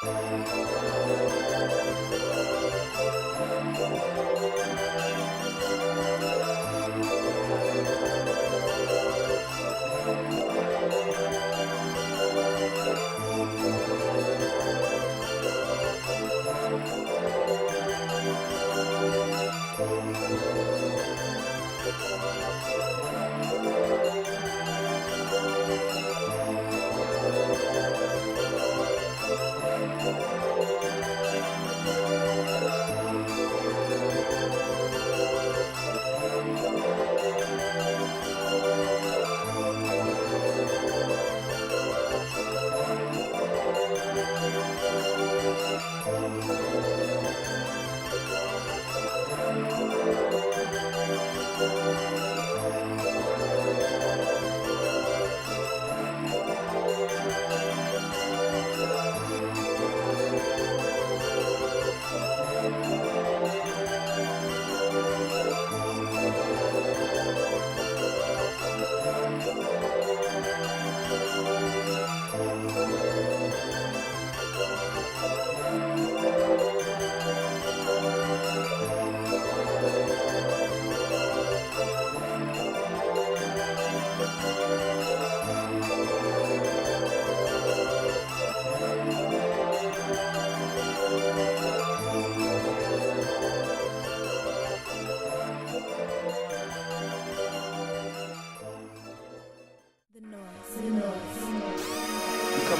Come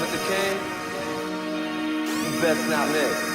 at the king, you best not miss.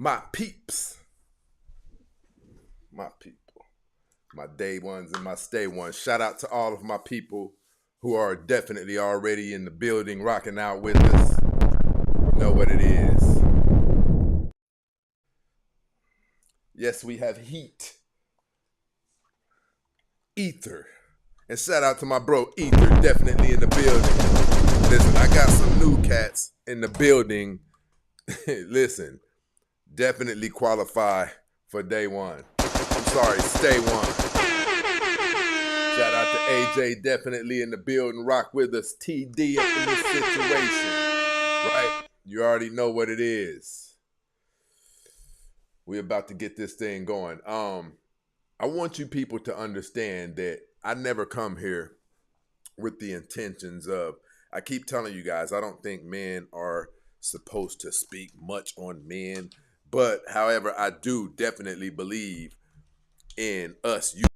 My peeps, my people, my day ones and my stay ones. Shout out to all of my people who are definitely already in the building, rocking out with us. You know what it is. Yes, we have heat. Ether. And shout out to my bro Ether, definitely in the building. Listen, I got some new cats in the building. Listen, definitely qualify for day one. I'm sorry, stay one. Shout out to AJ, definitely in the building. Rock with us. TD up in this situation. Right? You already know what it is. We're about to get this thing going. I want you people to understand that I never come here with the intentions of, I keep telling you guys, I don't think men are supposed to speak much on men. But however, I do definitely believe in us using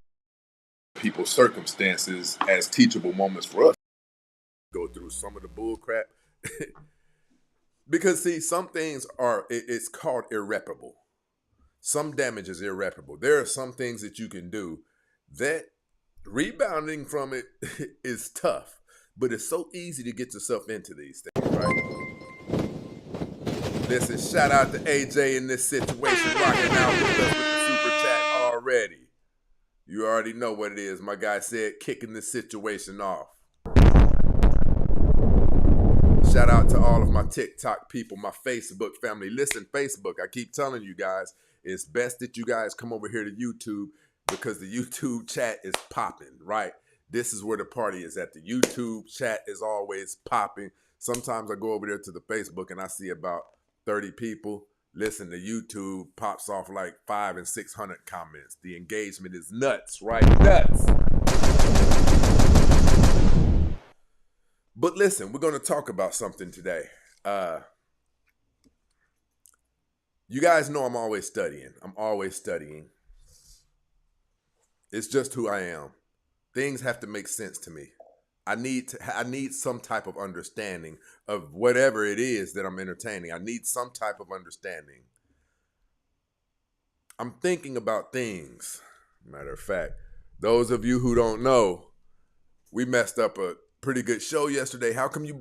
people's circumstances as teachable moments for us to go through some of the bull crap. Because see, some things are, it's called irreparable. Some damage is irreparable. There are some things that you can do that rebounding from it is tough, but it's so easy to get yourself into these things, right? Listen, shout out to AJ in this situation, rocking out with us with the super chat already. You already know what it is. My guy said, kicking this situation off. Shout out to all of my TikTok people, my Facebook family. Listen, Facebook, I keep telling you guys, it's best that you guys come over here to YouTube because the YouTube chat is popping, right? This is where the party is at. The YouTube chat is always popping. Sometimes I go over there to the Facebook and I see about 30 people. Listen, the YouTube pops off like 500 and 600 comments. The engagement is nuts, right? Nuts. But listen, we're going to talk about something today. You guys know I'm always studying. I'm always studying. It's just who I am. Things have to make sense to me. I need some type of understanding of whatever it is that I'm entertaining. I need some type of understanding. I'm thinking about things. Matter of fact, those of you who don't know, we messed up a pretty good show yesterday. How come you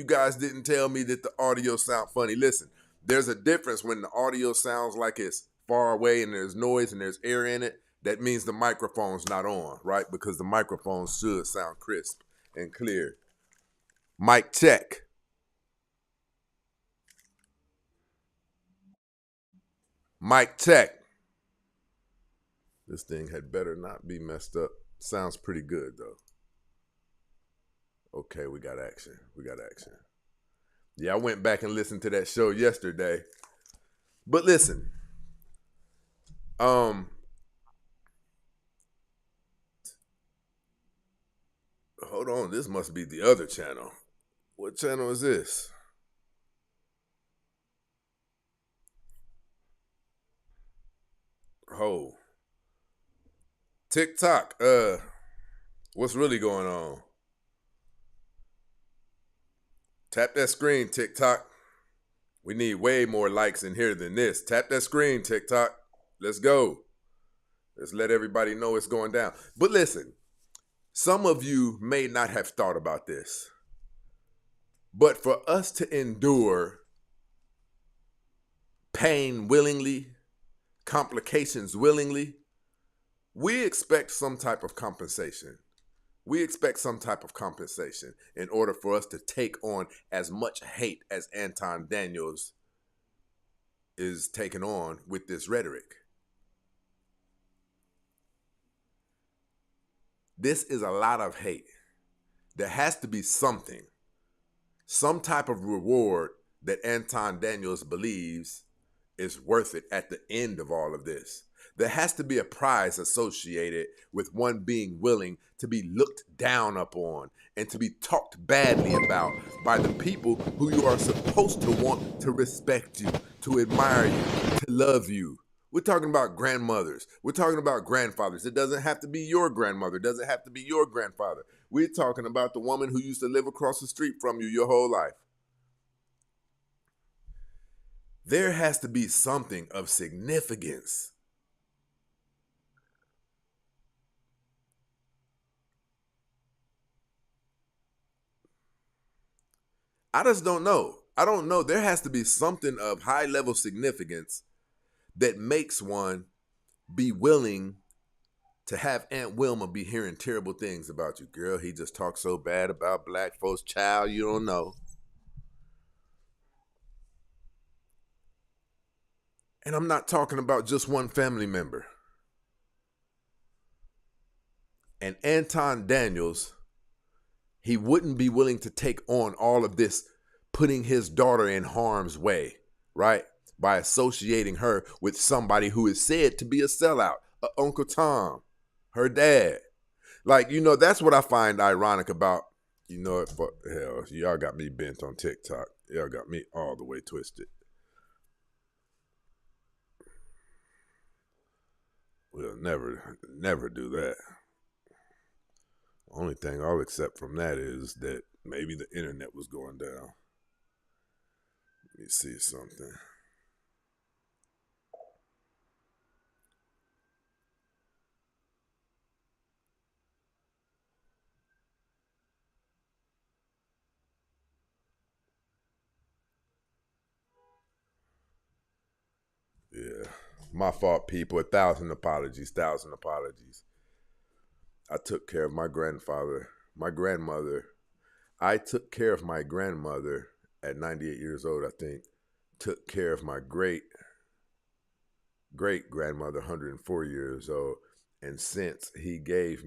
guys didn't tell me that the audio sound funny? Listen, there's a difference when the audio sounds like it's far away and there's noise and there's air in it. That means the microphone's not on, right? Because the microphone should sound crisp and clear. Mic check. Mic check. This thing had better not be messed up. Sounds pretty good though. Okay, we got action. Yeah, I went back and listened to that show yesterday. But listen, hold on, this must be the other channel. What channel is this? Oh. TikTok, what's really going on? Tap that screen, TikTok. We need way more likes in here than this. Tap that screen, TikTok. Let's go. Let's let everybody know it's going down. But listen, some of you may not have thought about this. But for us to endure pain willingly, complications willingly, we expect some type of compensation. We expect some type of compensation in order for us to take on as much hate as Anton Daniels is taking on with this rhetoric. This is a lot of hate. There has to be something, some type of reward that Anton Daniels believes is worth it at the end of all of this. There has to be a prize associated with one being willing to be looked down upon and to be talked badly about by the people who you are supposed to want to respect you, to admire you, to love you. We're talking about grandmothers. We're talking about grandfathers. It doesn't have to be your grandmother. It doesn't have to be your grandfather. We're talking about the woman who used to live across the street from you your whole life. there has to be something of significance. I just don't know. I don't know. There has to be something of high level significance that makes one be willing to have Aunt Wilma be hearing terrible things about you. Girl, he just talks so bad about black folks. Child, you don't know. And I'm not talking about just one family member. And Anton Daniels, he wouldn't be willing to take on all of this, putting his daughter in harm's way, right? By associating her with somebody who is said to be a sellout, Uncle Tom, her dad. Like, you know, that's what I find ironic about, you know, but hell, y'all got me bent on TikTok. Y'all got me all the way twisted. We'll never do that. Only thing I'll accept from that is that maybe the internet was going down. Let me see something. Yeah, my fault, people. 1,000 apologies, 1,000 apologies. I took care of my grandmother. I took care of my grandmother at 98 years old, I think. Took care of my great grandmother, 104 years old. And since he gave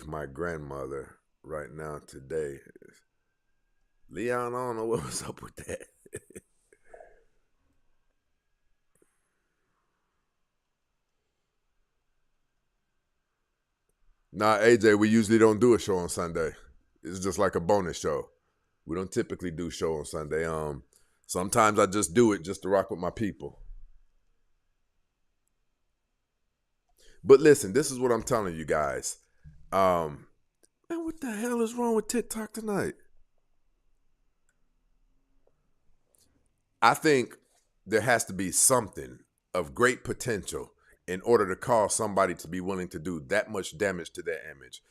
my grandmother right now today, Leon, I don't know what was up with that. Nah, AJ, we usually don't do a show on Sunday. It's just like a bonus show. We don't typically do show on Sunday. Sometimes I just do it just to rock with my people. But listen, this is what I'm telling you guys. Man, what the hell is wrong with TikTok tonight? I think there has to be something of great potential in order to cause somebody to be willing to do that much damage to their image.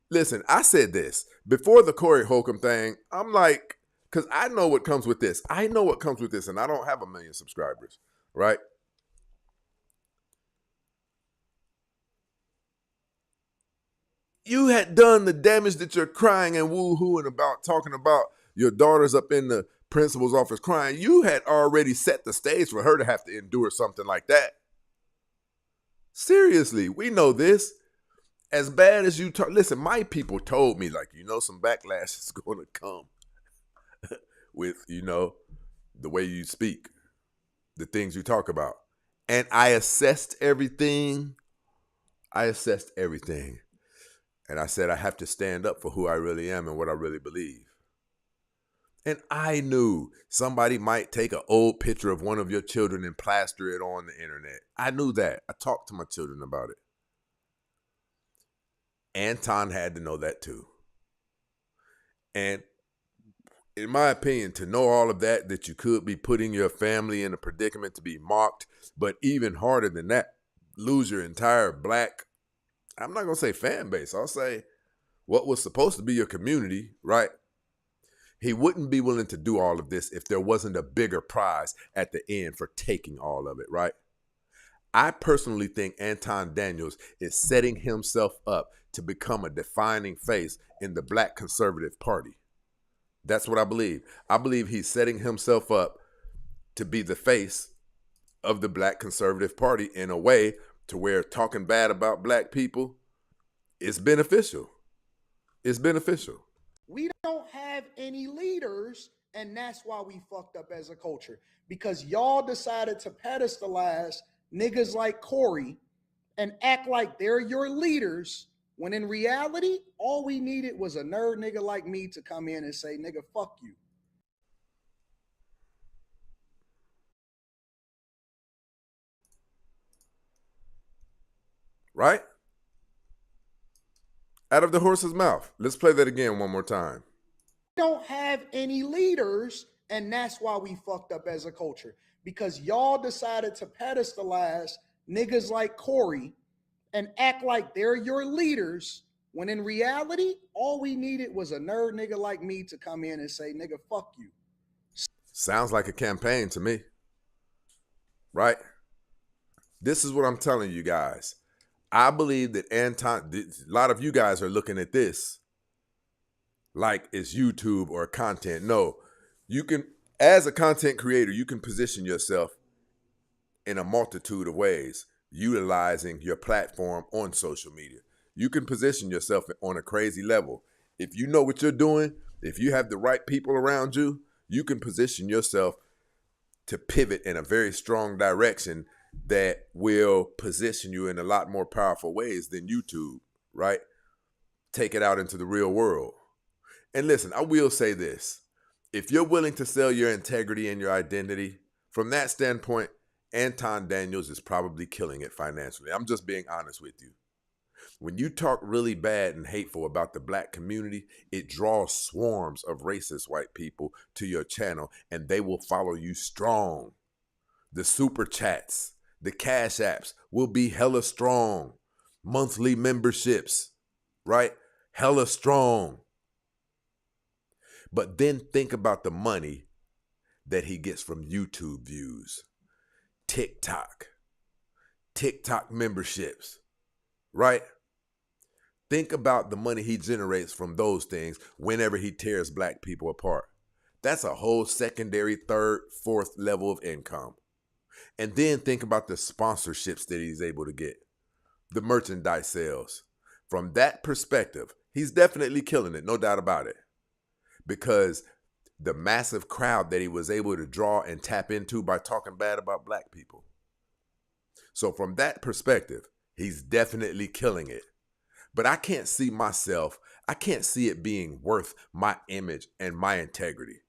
Listen, I said this before the Corey Holcomb thing. I'm like, because I know what comes with this. I know what comes with this, and I don't have 1 million subscribers, right? You had done the damage that you're crying and woo-hooing about, talking about your daughter's up in the principal's office crying. You had already set the stage for her to have to endure something like that. Seriously, we know this. As bad as you talk, listen, my people told me, like, you know, some backlash is going to come with, you know, the way you speak, the things you talk about. And I assessed everything. And I said, I have to stand up for who I really am and what I really believe. And I knew somebody might take an old picture of one of your children and plaster it on the internet. I knew that. I talked to my children about it. Anton had to know that too. And in my opinion, to know all of that, that you could be putting your family in a predicament to be mocked, but even harder than that, lose your entire black, I'm not going to say fan base, I'll say what was supposed to be your community, right? He wouldn't be willing to do all of this if there wasn't a bigger prize at the end for taking all of it, right? I personally think Anton Daniels is setting himself up to become a defining face in the Black Conservative Party. That's what I believe. I believe he's setting himself up to be the face of the Black Conservative Party in a way to where talking bad about black people is beneficial. It's beneficial. We don't have any leaders, and that's why we fucked up as a culture. Because y'all decided to pedestalize niggas like Corey and act like they're your leaders, when in reality, all we needed was a nerd nigga like me to come in and say, nigga, fuck you. Right? Out of the horse's mouth. Let's play that again one more time. We don't have any leaders, And that's why we fucked up as a culture. Because y'all decided to pedestalize niggas like Corey and act like they're your leaders, when in reality, all we needed was a nerd nigga like me to come in and say, nigga, fuck you. Sounds like a campaign to me, right? This is what I'm telling you guys. I believe that Anton, a lot of you guys are looking at this like it's YouTube or content. No, you can, as a content creator, you can position yourself in a multitude of ways, utilizing your platform on social media. You can position yourself on a crazy level. If you know what you're doing, if you have the right people around you, you can position yourself to pivot in a very strong direction that will position you in a lot more powerful ways than YouTube, right? Take it out into the real world. And listen, I will say this. If you're willing to sell your integrity and your identity, from that standpoint, Anton Daniels is probably killing it financially. I'm just being honest with you. When you talk really bad and hateful about the black community, it draws swarms of racist white people to your channel, and they will follow you strong. The super chats, the cash apps will be hella strong. Monthly memberships, right? Hella strong. But then think about the money that he gets from YouTube views, TikTok memberships, right? Think about the money he generates from those things whenever he tears black people apart. That's a whole secondary, third, fourth level of income. And then think about the sponsorships that he's able to get, the merchandise sales. From that perspective, he's definitely killing it, no doubt about it. Because the massive crowd that he was able to draw and tap into by talking bad about black people. So from that perspective, he's definitely killing it. But I can't see it being worth my image and my integrity.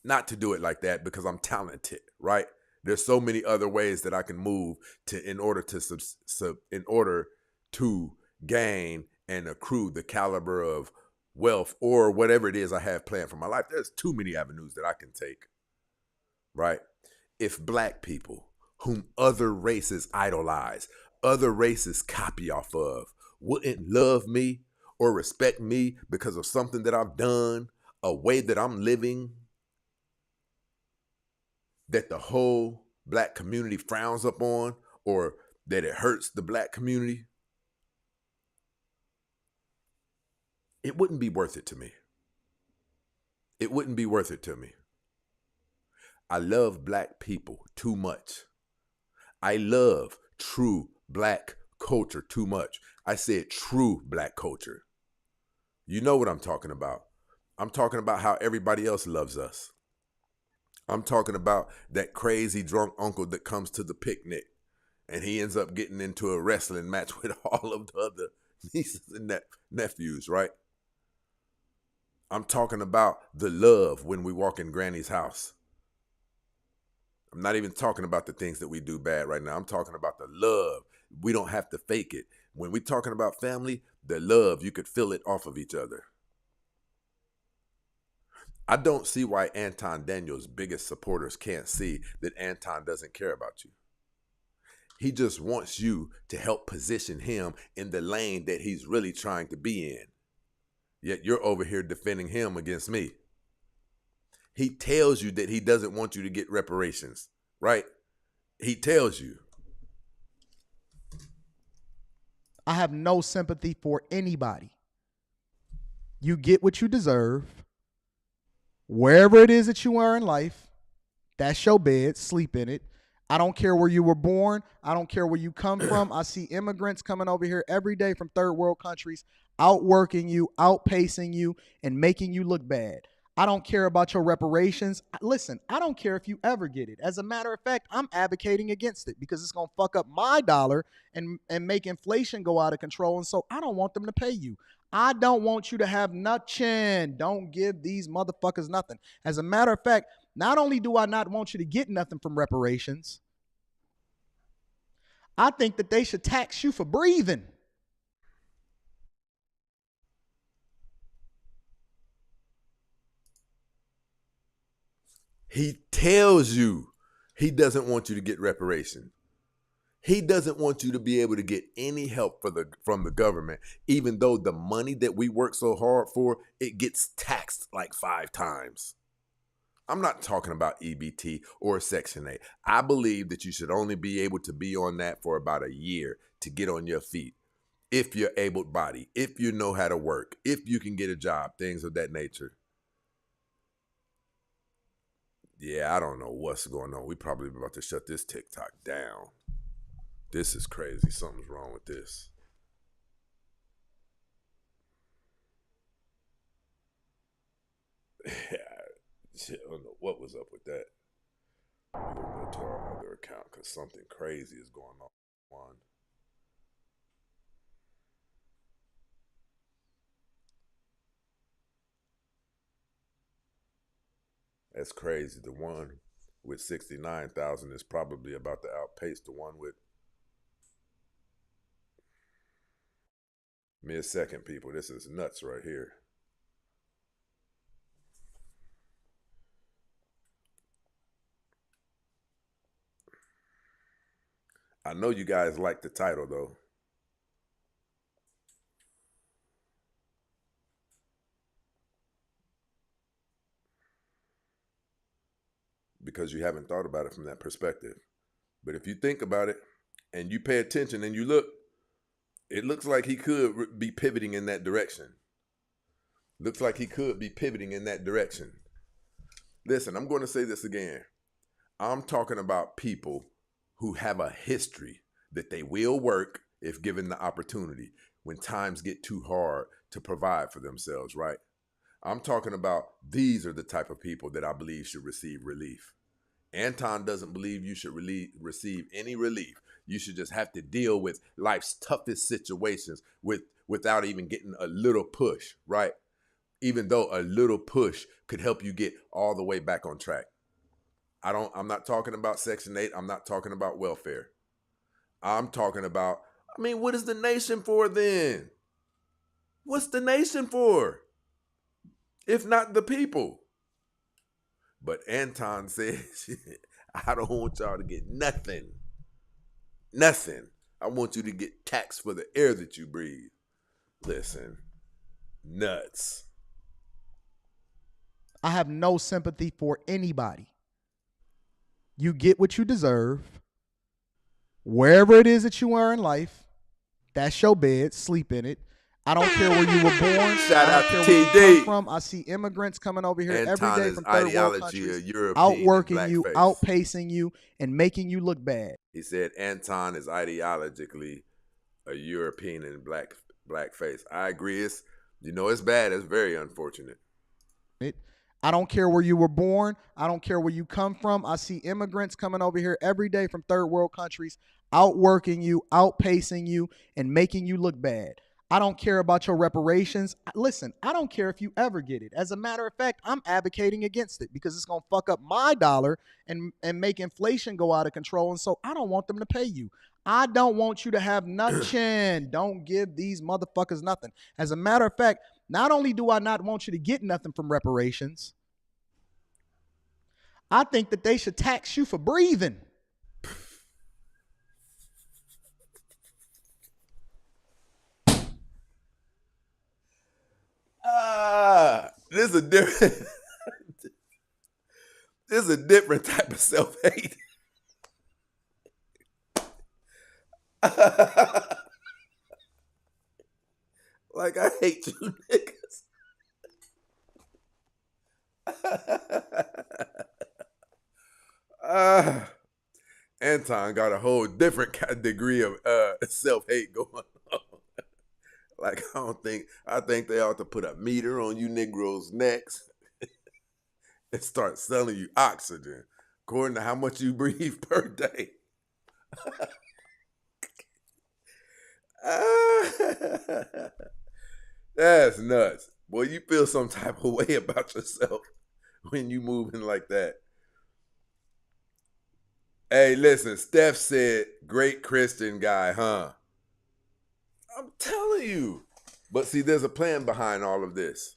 Not to do it like that, because I'm talented, right? There's so many other ways that I can move in order to gain and accrue the caliber of wealth or whatever it is I have planned for my life. There's too many avenues that I can take, right? If black people, whom other races idolize, other races copy off of, wouldn't love me or respect me because of something that I've done, a way that I'm living, that the whole black community frowns upon, or that it hurts the black community, it wouldn't be worth it to me. It wouldn't be worth it to me. I love black people too much. I love true black culture too much. I said true black culture. You know what I'm talking about. I'm talking about how everybody else loves us. I'm talking about that crazy drunk uncle that comes to the picnic and he ends up getting into a wrestling match with all of the other nieces and nephews, right? I'm talking about the love when we walk in Granny's house. I'm not even talking about the things that we do bad right now. I'm talking about the love. We don't have to fake it. When we're talking about family, the love, you could feel it off of each other. I don't see why Anton Daniels' biggest supporters can't see that Anton doesn't care about you. He just wants you to help position him in the lane that he's really trying to be in. Yet you're over here defending him against me. He tells you that he doesn't want you to get reparations, right? He tells you. I have no sympathy for anybody. You get what you deserve. Wherever it is that you are in life, that's your bed, sleep in it. I don't care where you were born. I don't care where you come from. I see immigrants coming over here every day from third world countries, outworking you, outpacing you, and making you look bad. I don't care about your reparations. Listen, I don't care if you ever get it. As a matter of fact, I'm advocating against it because it's going to fuck up my dollar and make inflation go out of control. And so I don't want them to pay you. I don't want you to have nothing. Don't give these motherfuckers nothing. As a matter of fact, not only do I not want you to get nothing from reparations, I think that they should tax you for breathing. He tells you he doesn't want you to get reparation. He doesn't want you to be able to get any help from the government, even though the money that we work so hard for, it gets taxed like 5 times. I'm not talking about EBT or Section 8. I believe that you should only be able to be on that for about a year to get on your feet. If you're able-bodied, if you know how to work, if you can get a job, things of that nature. Yeah, I don't know what's going on. We probably about to shut this TikTok down. This is crazy. Something's wrong with this. I don't know what was up with that. We're going to go to our other account because something crazy is going on. That's crazy. The one with 69,000 is probably about to outpace the one with mid-second people. This is nuts right here. I know you guys like the title though. Because you haven't thought about it from that perspective. But if you think about it and you pay attention and you look, it looks like he could be pivoting in that direction. Looks like he could be pivoting in that direction. Listen, I'm going to say this again. I'm talking about people who have a history that they will work if given the opportunity when times get too hard to provide for themselves, right? I'm talking about these are the type of people that I believe should receive relief. Anton doesn't believe you should receive any relief. You should just have to deal with life's toughest situations without even getting a little push, right? Even though a little push could help you get all the way back on track. I'm not talking about Section 8. I'm not talking about welfare. I'm talking about, what is the nation for then? What's the nation for? If not the people. But Anton says, I don't want y'all to get nothing. Nothing. I want you to get taxed for the air that you breathe. Listen, nuts. I have no sympathy for anybody. You get what you deserve. Wherever it is that you are in life, that's your bed. Sleep in it. I don't care where you were born. Shout out to where you TD. come from. I see immigrants coming over here Anton every day from third world ideology countries, of European outworking and you, blackface. outpacing you, and making you look bad. He said Anton is ideologically a European and blackface. I agree. It's bad. It's very unfortunate. I don't care where you were born. I don't care where you come from. I see immigrants coming over here every day from third world countries, outworking you, outpacing you, and making you look bad. I don't care about your reparations. Listen, I don't care if you ever get it. As a matter of fact, I'm advocating against it because it's going to fuck up my dollar and make inflation go out of control. And so I don't want them to pay you. I don't want you to have nothing. Don't give these motherfuckers nothing. As a matter of fact, not only do I not want you to get nothing from reparations, I think that they should tax you for breathing. This is a different this is a different type of self-hate. Like, I hate you niggas. Anton got a whole different degree of self-hate going on. Like, I think they ought to put a meter on you Negroes' necks and start selling you oxygen according to how much you breathe per day. That's nuts. Boy, you feel some type of way about yourself when you moving like that. Hey, listen, Steph said, great Christian guy, huh? I'm telling you. But see, there's a plan behind all of this,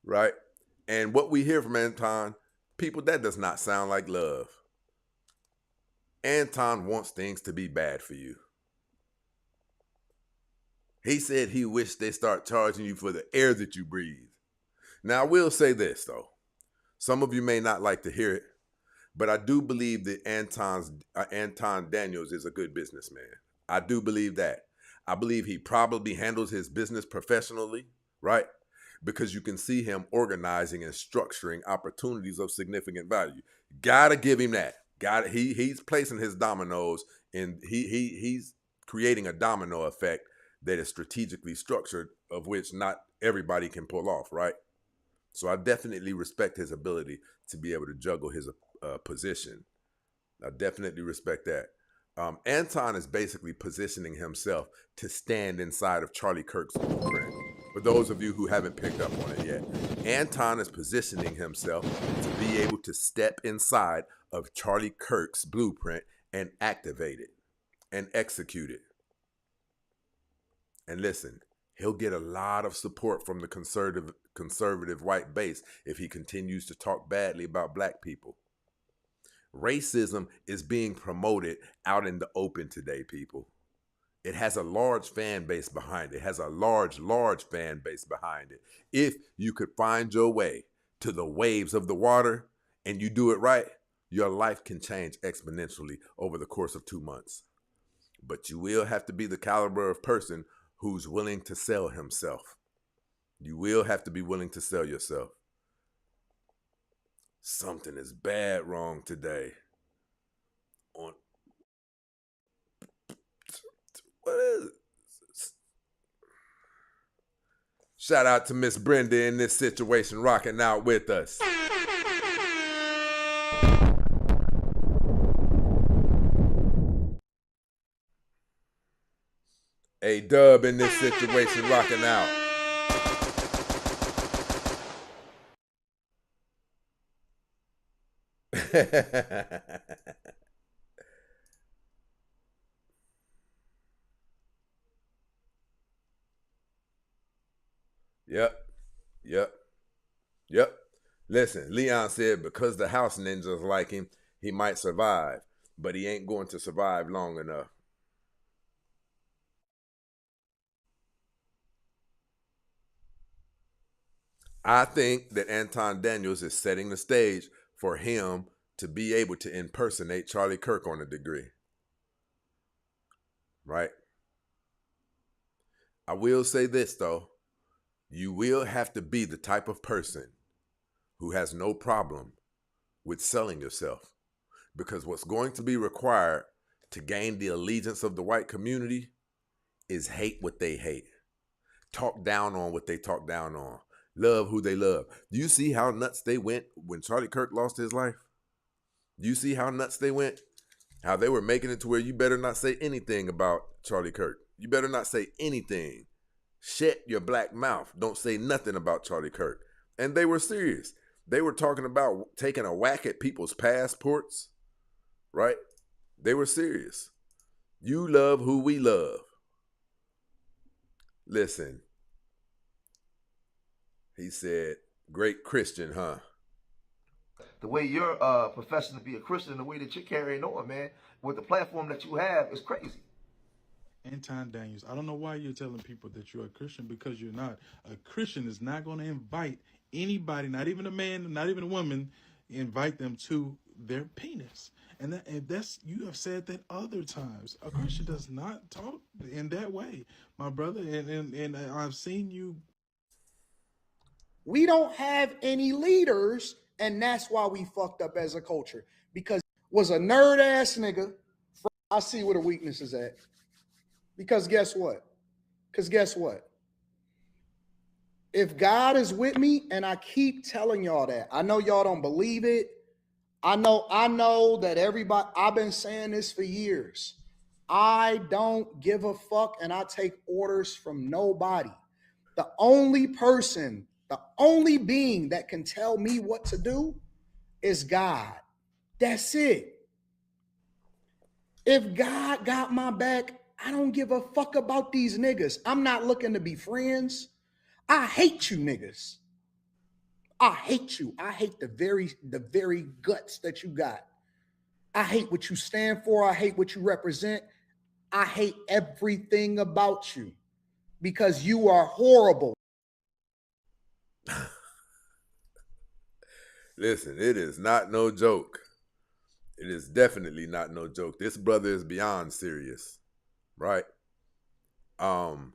right? And what we hear from Anton, People, that does not sound like love. Anton wants things to be bad for you. He said he wished they start charging you for the air that you breathe. Now, I will say this, though. Some of you may not like to hear it, but I do believe that Anton Daniels is a good businessman. I do believe that. I believe he probably handles his business professionally, right? Because you can see him organizing and structuring opportunities of significant value. Gotta give him that. He's placing his dominoes, and he's creating a domino effect that is strategically structured, of which not everybody can pull off, right? So I definitely respect his ability to be able to juggle his position. I definitely respect that. Anton is basically positioning himself to stand inside of Charlie Kirk's blueprint. For those of you who haven't picked up on it yet, Anton is positioning himself to be able to step inside of Charlie Kirk's blueprint and activate it and execute it. And listen, he'll get a lot of support from the conservative white base if he continues to talk badly about black people. Racism is being promoted out in the open today, people. It has a large fan base behind it. It has a large fan base behind it. If you could find your way to the waves of the water and you do it right, your life can change exponentially over the course of 2 months. But you will have to be the caliber of person who's willing to sell himself. You will have to be willing to sell yourself. Something is bad wrong today. What is it? Shout out to Miss Brenda in this situation, rocking out with us. A Dub in this situation, rocking out. Yep. Listen, Leon said because the house ninjas like him, he might survive, but he ain't going to survive long enough. I think that Anton Daniels is setting the stage for him to be able to impersonate Charlie Kirk on a degree. Right? I will say this, though. You will have to be the type of person who has no problem with selling yourself. Because what's going to be required to gain the allegiance of the white community is hate what they hate. Talk down on what they talk down on. Love who they love. Do you see how nuts they went when Charlie Kirk lost his life? Do you see how nuts they went? How they were making it to where you better not say anything about Charlie Kirk. You better not say anything. Shut your black mouth. Don't say nothing about Charlie Kirk. And they were serious. They were talking about taking a whack at people's passports, right? They were serious. You love who we love. Listen. He said, great Christian, huh? The way you're professing to be a Christian, the way that you're carrying on, man, with the platform that you have is crazy. Anton Daniels, I don't know why you're telling people that you're a Christian, because you're not. A Christian is not going to invite anybody, not even a man, not even a woman, invite them to their penis. And that's, you have said that other times. A Christian does not talk in that way, my brother. And I've seen you. We don't have any leaders, and that's why we fucked up as a culture. Because was a nerd ass nigga. I see where the weakness is at. Because guess what? If God is with me, and I keep telling y'all that, I know y'all don't believe it. I know that everybody, I've been saying this for years. I don't give a fuck, and I take orders from nobody. The only person, the only being that can tell me what to do is God. That's it. If God got my back, I don't give a fuck about these niggas. I'm not looking to be friends. I hate you niggas. I hate you. I hate the very guts that you got. I hate what you stand for. I hate what you represent. I hate everything about you because you are horrible. Listen, it is not no joke. It is definitely not no joke. This brother is beyond serious, right? Um,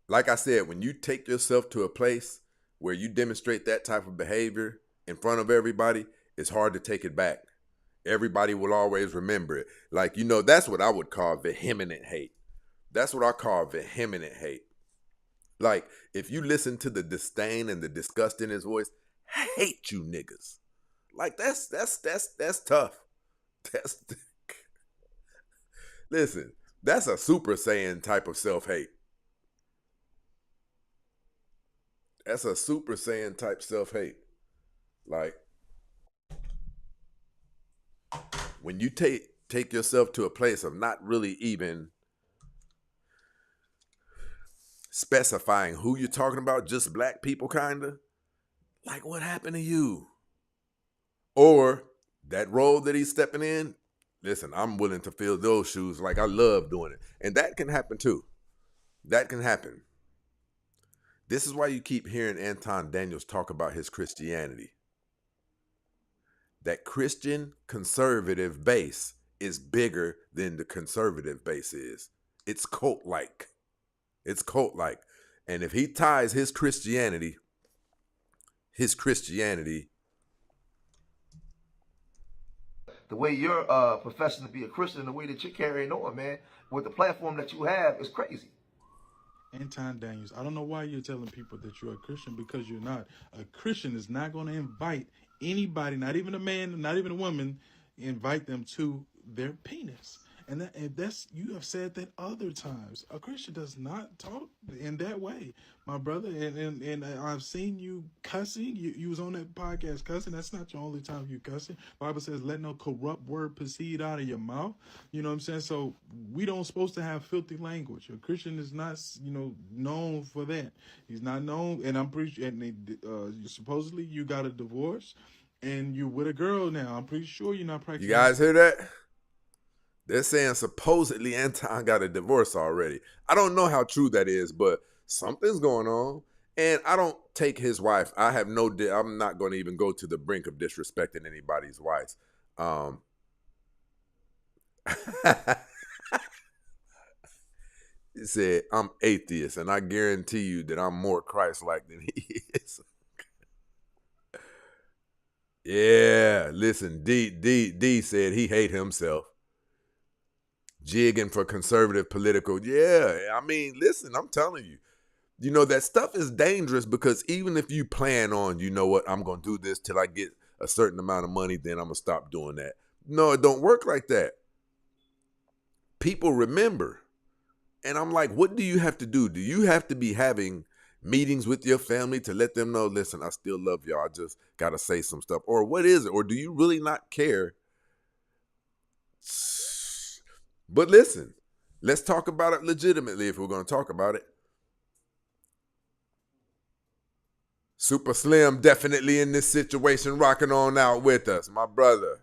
like I said, when you take yourself to a place where you demonstrate that type of behavior in front of everybody, it's hard to take it back. Everybody will always remember it. Like, you know, that's what I would call vehement hate. That's what I call vehement hate. Like, if you listen to the disdain and the disgust in his voice, hate you niggas. Like, that's tough. That's listen, that's a Super Saiyan type of self-hate. That's a Super Saiyan type self-hate. Like, when you take yourself to a place of not really even specifying who you're talking about, just black people, kinda. Like, what happened to you? Or that role that he's stepping in, listen, I'm willing to fill those shoes. Like, I love doing it. And that can happen too. That can happen. This is why you keep hearing Anton Daniels talk about his Christianity. That Christian conservative base is bigger than the conservative base is. It's cult-like. It's cult-like. And if he ties his Christianity, the way you're professing to be a Christian, the way that you're carrying on, man, with the platform that you have is crazy. Anton Daniels, I don't know why you're telling people that you're a Christian, because you're not. A Christian is not going to invite anybody, not even a man, not even a woman, invite them to their penis. And that's, you have said that other times. A Christian does not talk in that way, my brother. And I've seen you cussing. You was on that podcast cussing. That's not your only time you cussing. Bible says, let no corrupt word proceed out of your mouth. You know what I'm saying? So we don't supposed to have filthy language. A Christian is not, known for that. He's not known. And I'm pretty sure, supposedly you got a divorce and you're with a girl now. I'm pretty sure you're not practicing. You guys hear that? They're saying supposedly Anton got a divorce already. I don't know how true that is, but something's going on. And I don't take his wife. I'm not going to even go to the brink of disrespecting anybody's wife. He said, I'm atheist, and I guarantee you that I'm more Christ-like than he is. Yeah, listen, D said he hate himself. Jigging for conservative political. Yeah, I mean, listen, I'm telling you. You know, that stuff is dangerous, because even if you plan on, you know what, I'm going to do this till I get a certain amount of money, then I'm going to stop doing that. No, it don't work like that. People remember. And I'm like, what do you have to do? Do you have to be having meetings with your family to let them know, listen, I still love y'all, I just got to say some stuff? Or what is it? Or do you really not care? But listen, let's talk about it legitimately if we're going to talk about it. Super Slim definitely in this situation, rocking on out with us, my brother.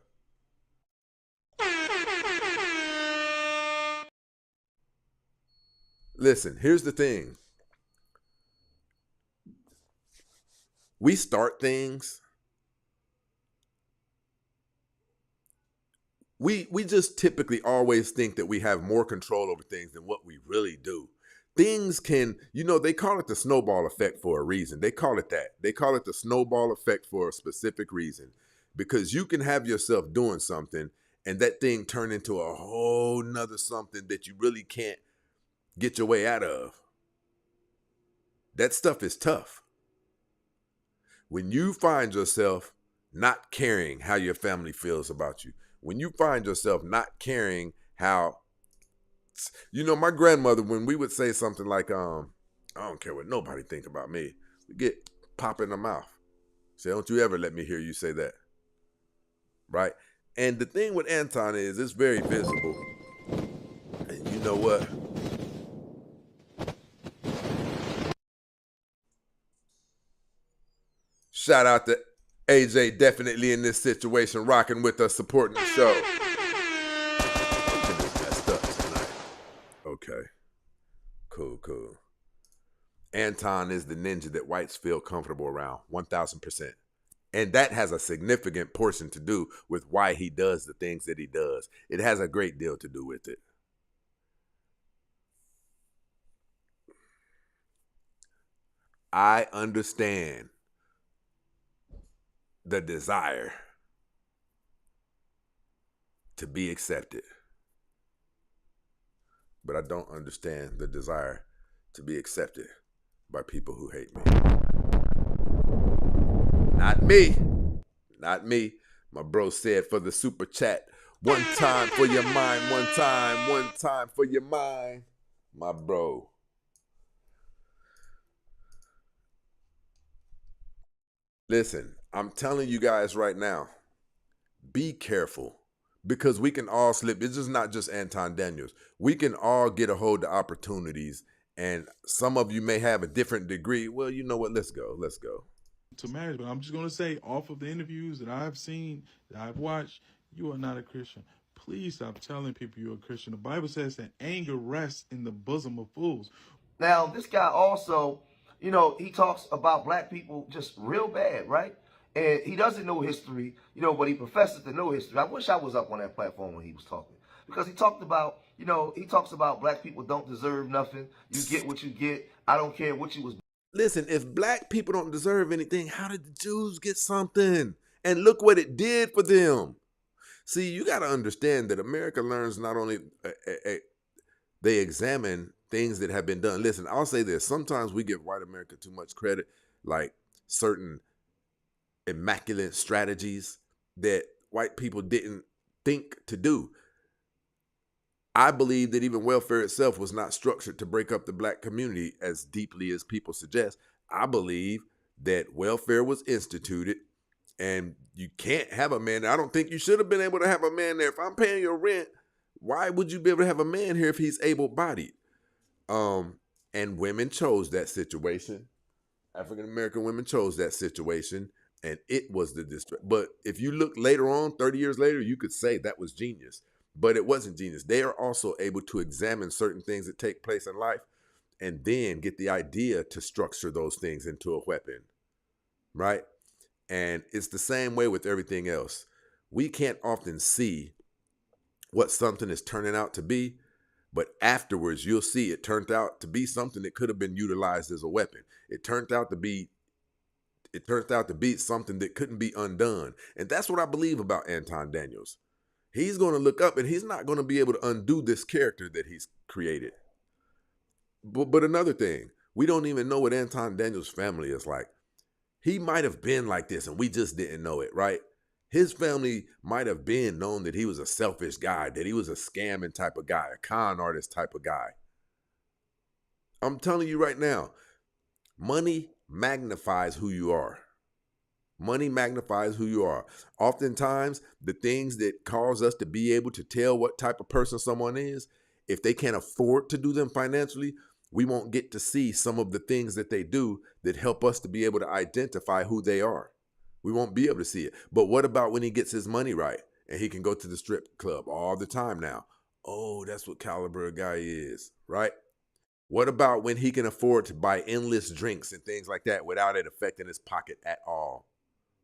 Listen, here's the thing. We start things. We just typically always think that we have more control over things than what we really do. Things can, they call it the snowball effect for a reason. They call it that. They call it the snowball effect for a specific reason. Because you can have yourself doing something and that thing turn into a whole nother something that you really can't get your way out of. That stuff is tough. When you find yourself not caring how your family feels about you, when you find yourself not caring how, my grandmother, when we would say something like, I don't care what nobody think about me, we get pop in the mouth. Say, don't you ever let me hear you say that. Right? And the thing with Anton is it's very visible. And you know what? Shout out to AJ, definitely in this situation, rocking with us, supporting the show. Something is messed up tonight. Okay. Cool. Anton is the ninja that whites feel comfortable around, 1,000%. And that has a significant portion to do with why he does the things that he does. It has a great deal to do with it. I understand the desire to be accepted, but I don't understand the desire to be accepted by people who hate me. Not me. Not me. My bro said for the super chat, one time for your mind, one time for your mind. My bro. Listen, I'm telling you guys right now, be careful, because we can all slip. It's just not just Anton Daniels. We can all get a hold of opportunities, and some of you may have a different degree. Well, you know what? Let's go. To marriage, but I'm just going to say, off of the interviews that I've seen, that I've watched, you are not a Christian. Please stop telling people you're a Christian. The Bible says that anger rests in the bosom of fools. Now, this guy also, he talks about black people just real bad, right? And he doesn't know history, but he professes to know history. I wish I was up on that platform when he was talking. Because he talked about, he talks about black people don't deserve nothing. You get what you get. I don't care what you was. Listen, if black people don't deserve anything, how did the Jews get something? And look what it did for them. See, you got to understand that America learns not only, they examine things that have been done. Listen, I'll say this. Sometimes we give white America too much credit, like certain immaculate strategies that white people didn't think to do. I believe that even welfare itself was not structured to break up the black community as deeply as people suggest. I believe that welfare was instituted, and you can't have a man there. I don't think you should have been able to have a man there. If I'm paying your rent, why would you be able to have a man here if he's able-bodied? And women chose that situation. African-American women chose that situation, and it was the district. But if you look later on, 30 years later, you could say that was genius. But it wasn't genius. They are also able to examine certain things that take place in life and then get the idea to structure those things into a weapon, right? And it's the same way with everything else. We can't often see what something is turning out to be, but afterwards you'll see it turned out to be something that could have been utilized as a weapon. It turned out to be something that couldn't be undone. And that's what I believe about Anton Daniels. He's going to look up and he's not going to be able to undo this character that he's created. But another thing, we don't even know what Anton Daniels' family is like. He might have been like this and we just didn't know it, right? His family might have been known that he was a selfish guy, that he was a scamming type of guy, a con artist type of guy. I'm telling you right now, money magnifies who you are. Money magnifies who you are. Oftentimes, the things that cause us to be able to tell what type of person someone is, if they can't afford to do them financially, we won't get to see some of the things that they do that help us to be able to identify who they are. We won't be able to see it. But what about when he gets his money right and he can go to the strip club all the time now? Oh, that's what caliber of guy is, right? What about when he can afford to buy endless drinks and things like that without it affecting his pocket at all?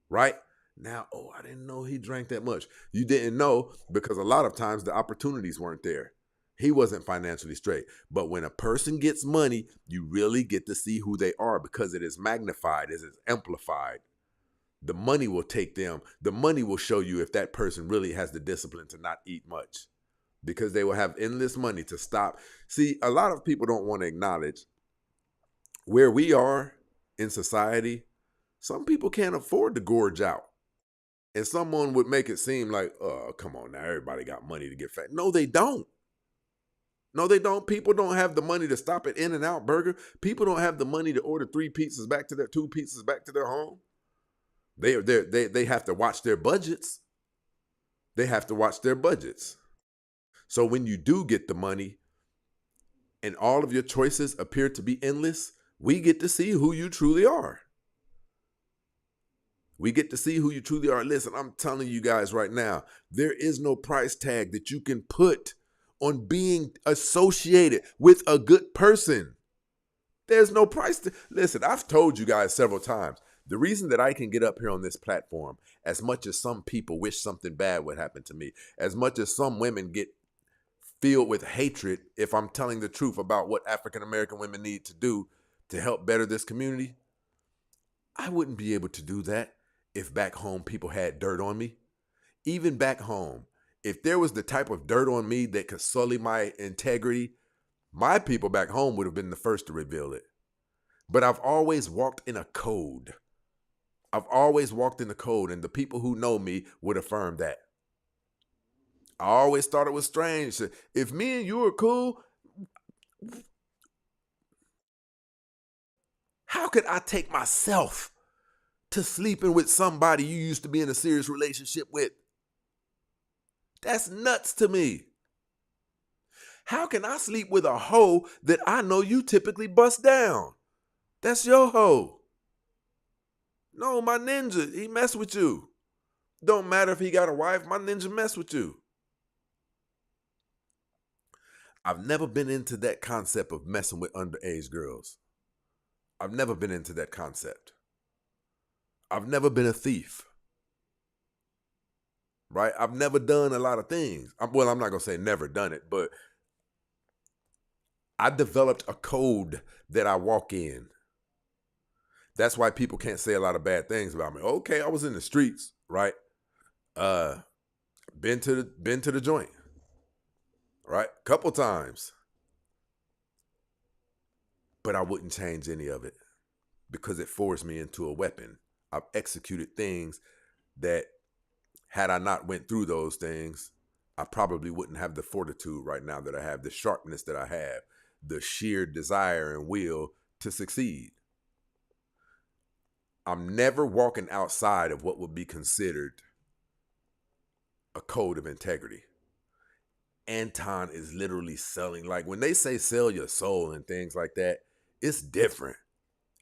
Right? Now, oh, I didn't know he drank that much. You didn't know because a lot of times the opportunities weren't there. He wasn't financially straight. But when a person gets money, you really get to see who they are because it is magnified, it is amplified. The money will take them. The money will show you if that person really has the discipline to not eat much because they will have endless money to stop. See, a lot of people don't want to acknowledge where we are in society. Some people can't afford to gorge out. And someone would make it seem like, oh, come on now, everybody got money to get fat. No, they don't. No, they don't. People don't have the money to stop at In-N-Out Burger. People don't have the money to order 2 pizzas back to their home. They have to watch their budgets. So when you do get the money and all of your choices appear to be endless, we get to see who you truly are. We get to see who you truly are. Listen, I'm telling you guys right now, there is no price tag that you can put on being associated with a good person. There's no price to listen. I've told you guys several times. The reason that I can get up here on this platform, as much as some people wish something bad would happen to me, as much as some women get filled with hatred if I'm telling the truth about what African American women need to do to help better this community, I wouldn't be able to do that if back home people had dirt on me. Even back home, if there was the type of dirt on me that could sully my integrity, my people back home would have been the first to reveal it. But I've always walked in a code. I've always walked in the code, and the people who know me would affirm that. I always thought it was strange. If me and you are cool, how could I take myself to sleeping with somebody you used to be in a serious relationship with? That's nuts to me. How can I sleep with a hoe that I know you typically bust down? That's your hoe. No, my ninja, he mess with you. Don't matter if he got a wife, my ninja mess with you. I've never been into that concept of messing with underage girls. I've never been into that concept. I've never been a thief. Right? I've never done a lot of things. Well, I'm not going to say never done it, but I developed a code that I walk in. That's why people can't say a lot of bad things about me. Okay, I was in the streets, right? Been to the joint, right? Couple times. But I wouldn't change any of it because it forced me into a weapon. I've executed things that had I not went through those things, I probably wouldn't have the fortitude right now that I have, the sharpness that I have, the sheer desire and will to succeed. I'm never walking outside of what would be considered a code of integrity. Anton is literally selling, like when they say sell your soul and things like that, it's different.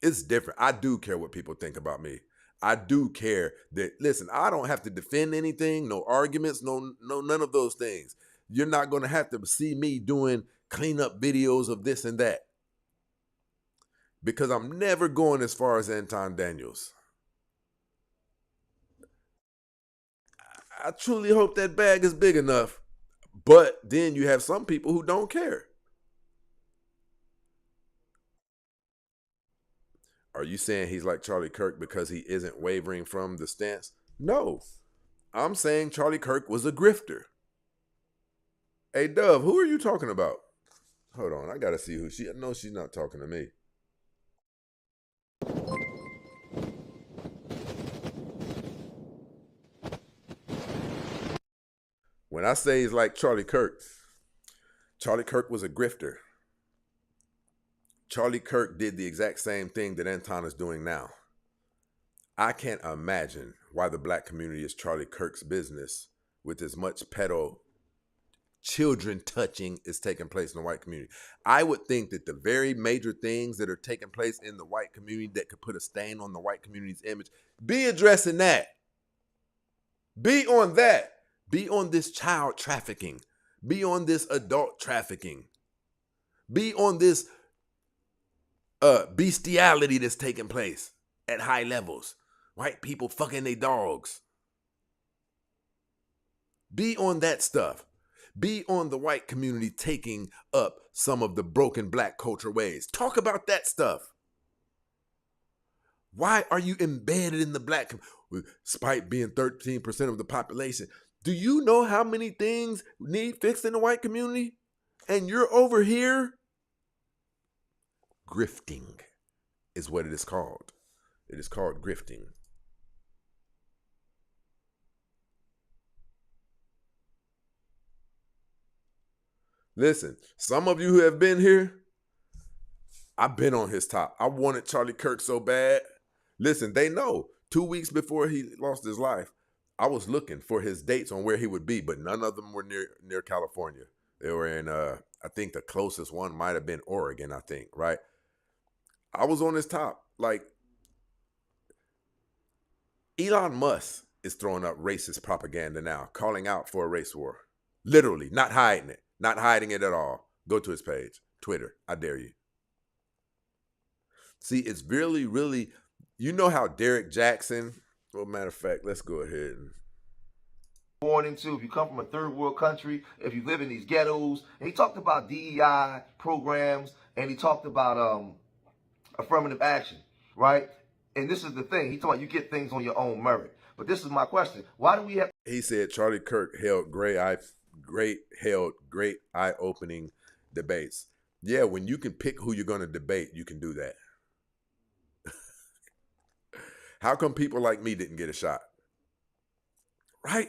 It's different. I do care what people think about me. I do care that, listen, I don't have to defend anything, no arguments, no none of those things. You're not going to have to see me doing cleanup videos of this and that. Because I'm never going as far as Anton Daniels. I truly hope that bag is big enough. But then you have some people who don't care. Are you saying he's like Charlie Kirk because he isn't wavering from the stance? No. I'm saying Charlie Kirk was a grifter. Hey, Dove, who are you talking about? Hold on, I gotta see who she. No, she's not talking to me. When I say he's like Charlie Kirk was a grifter. Charlie Kirk did the exact same thing that Anton is doing now. I can't imagine why the black community is Charlie Kirk's business with as much pedo children touching is taking place in the white community. I would think that the very major things that are taking place in the white community that could put a stain on the white community's image, be addressing that. Be on that. Be on this child trafficking. Be on this adult trafficking. Be on this bestiality that's taking place at high levels. White people fucking their dogs. Be on that stuff. Be on the white community taking up some of the broken black culture ways. Talk about that stuff. Why are you embedded in the black community? Despite being 13% of the population, do you know how many things need fixed in the white community? And you're over here? Grifting is what it is called. It is called grifting. Listen, some of you who have been here, I've been on his top. I wanted Charlie Kirk so bad. Listen, they know 2 weeks before he lost his life, I was looking for his dates on where he would be, but none of them were near California. They were in, I think the closest one might have been Oregon, I think, right? I was on his top. Like, Elon Musk is throwing up racist propaganda now, calling out for a race war. Literally, not hiding it. Not hiding it at all. Go to his page. Twitter. I dare you. See, it's really, really, you know how Derek Jackson, well, matter of fact, let's go ahead and. Born into, if you come from a third world country, if you live in these ghettos. And he talked about DEI programs, and he talked about affirmative action, right? And this is the thing. He talked about you get things on your own merit. But this is my question. Why do we have... He said Charlie Kirk held great eye-opening debates. Yeah, when you can pick who you're going to debate, you can do that. How come people like me didn't get a shot? Right?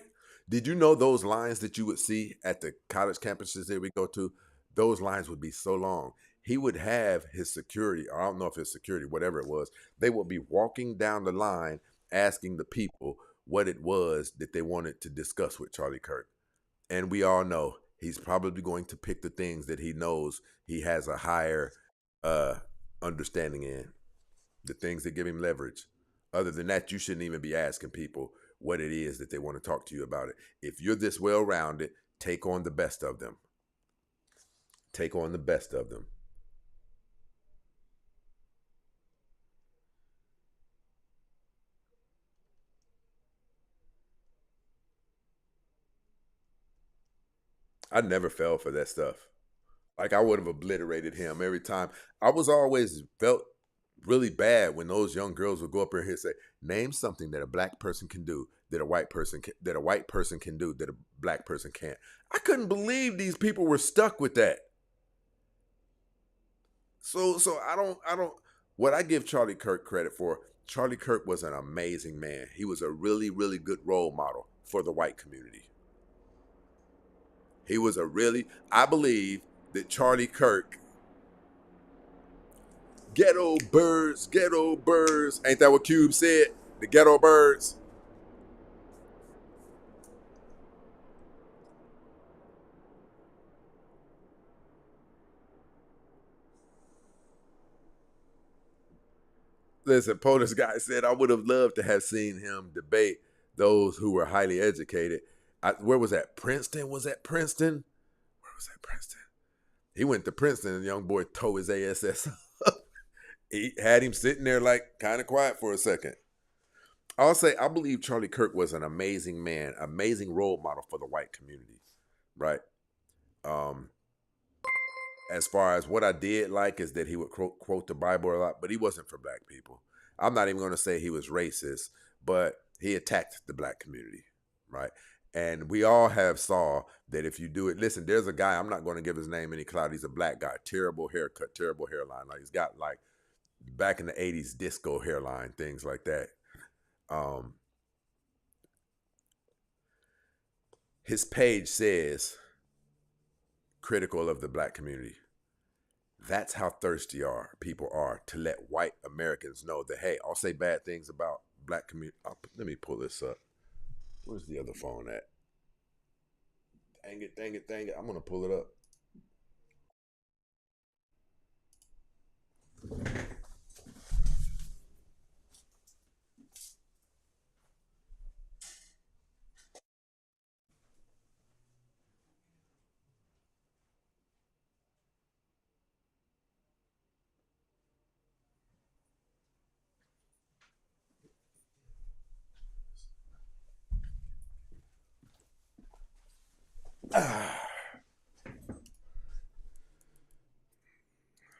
Did you know those lines that you would see at the college campuses that we go to, those lines would be so long. He would have his security, or I don't know if it's security, whatever it was, they would be walking down the line asking the people what it was that they wanted to discuss with Charlie Kirk. And we all know he's probably going to pick the things that he knows he has a higher understanding in, the things that give him leverage. Other than that, you shouldn't even be asking people what it is that they want to talk to you about it. If you're this well-rounded, take on the best of them. Take on the best of them. I never fell for that stuff. Like, I would have obliterated him every time. I was always felt really bad when those young girls would go up here and say, name something that a black person can do that a white person can do that a black person can't. I couldn't believe these people were stuck with that. So I don't what I give Charlie Kirk credit for, Charlie Kirk was an amazing man. He was a really, really good role model for the white community. I believe that Charlie Kirk, ghetto birds, ain't that what Cube said? The ghetto birds. Listen, POTUS guy said, I would have loved to have seen him debate those who were highly educated. Where was that? Princeton? Was that Princeton? Where was that Princeton? He went to Princeton and the young boy tore his ASS up. He had him sitting there like kind of quiet for a second. I'll say I believe Charlie Kirk was an amazing man, amazing role model for the white community, right? As far as what I did like is that he would quote the Bible a lot, but he wasn't for black people. I'm not even going to say he was racist, but he attacked the black community, right? And we all have saw that if you do it, listen, there's a guy, I'm not going to give his name any clout. He's a black guy, terrible haircut, terrible hairline. Like he's got like back in the 80s disco hairline, things like that. His page says, critical of the black community. That's how thirsty people are to let white Americans know that, hey, I'll say bad things about black community. Let me pull this up. Where's the other phone at? Dang it. I'm going to pull it up.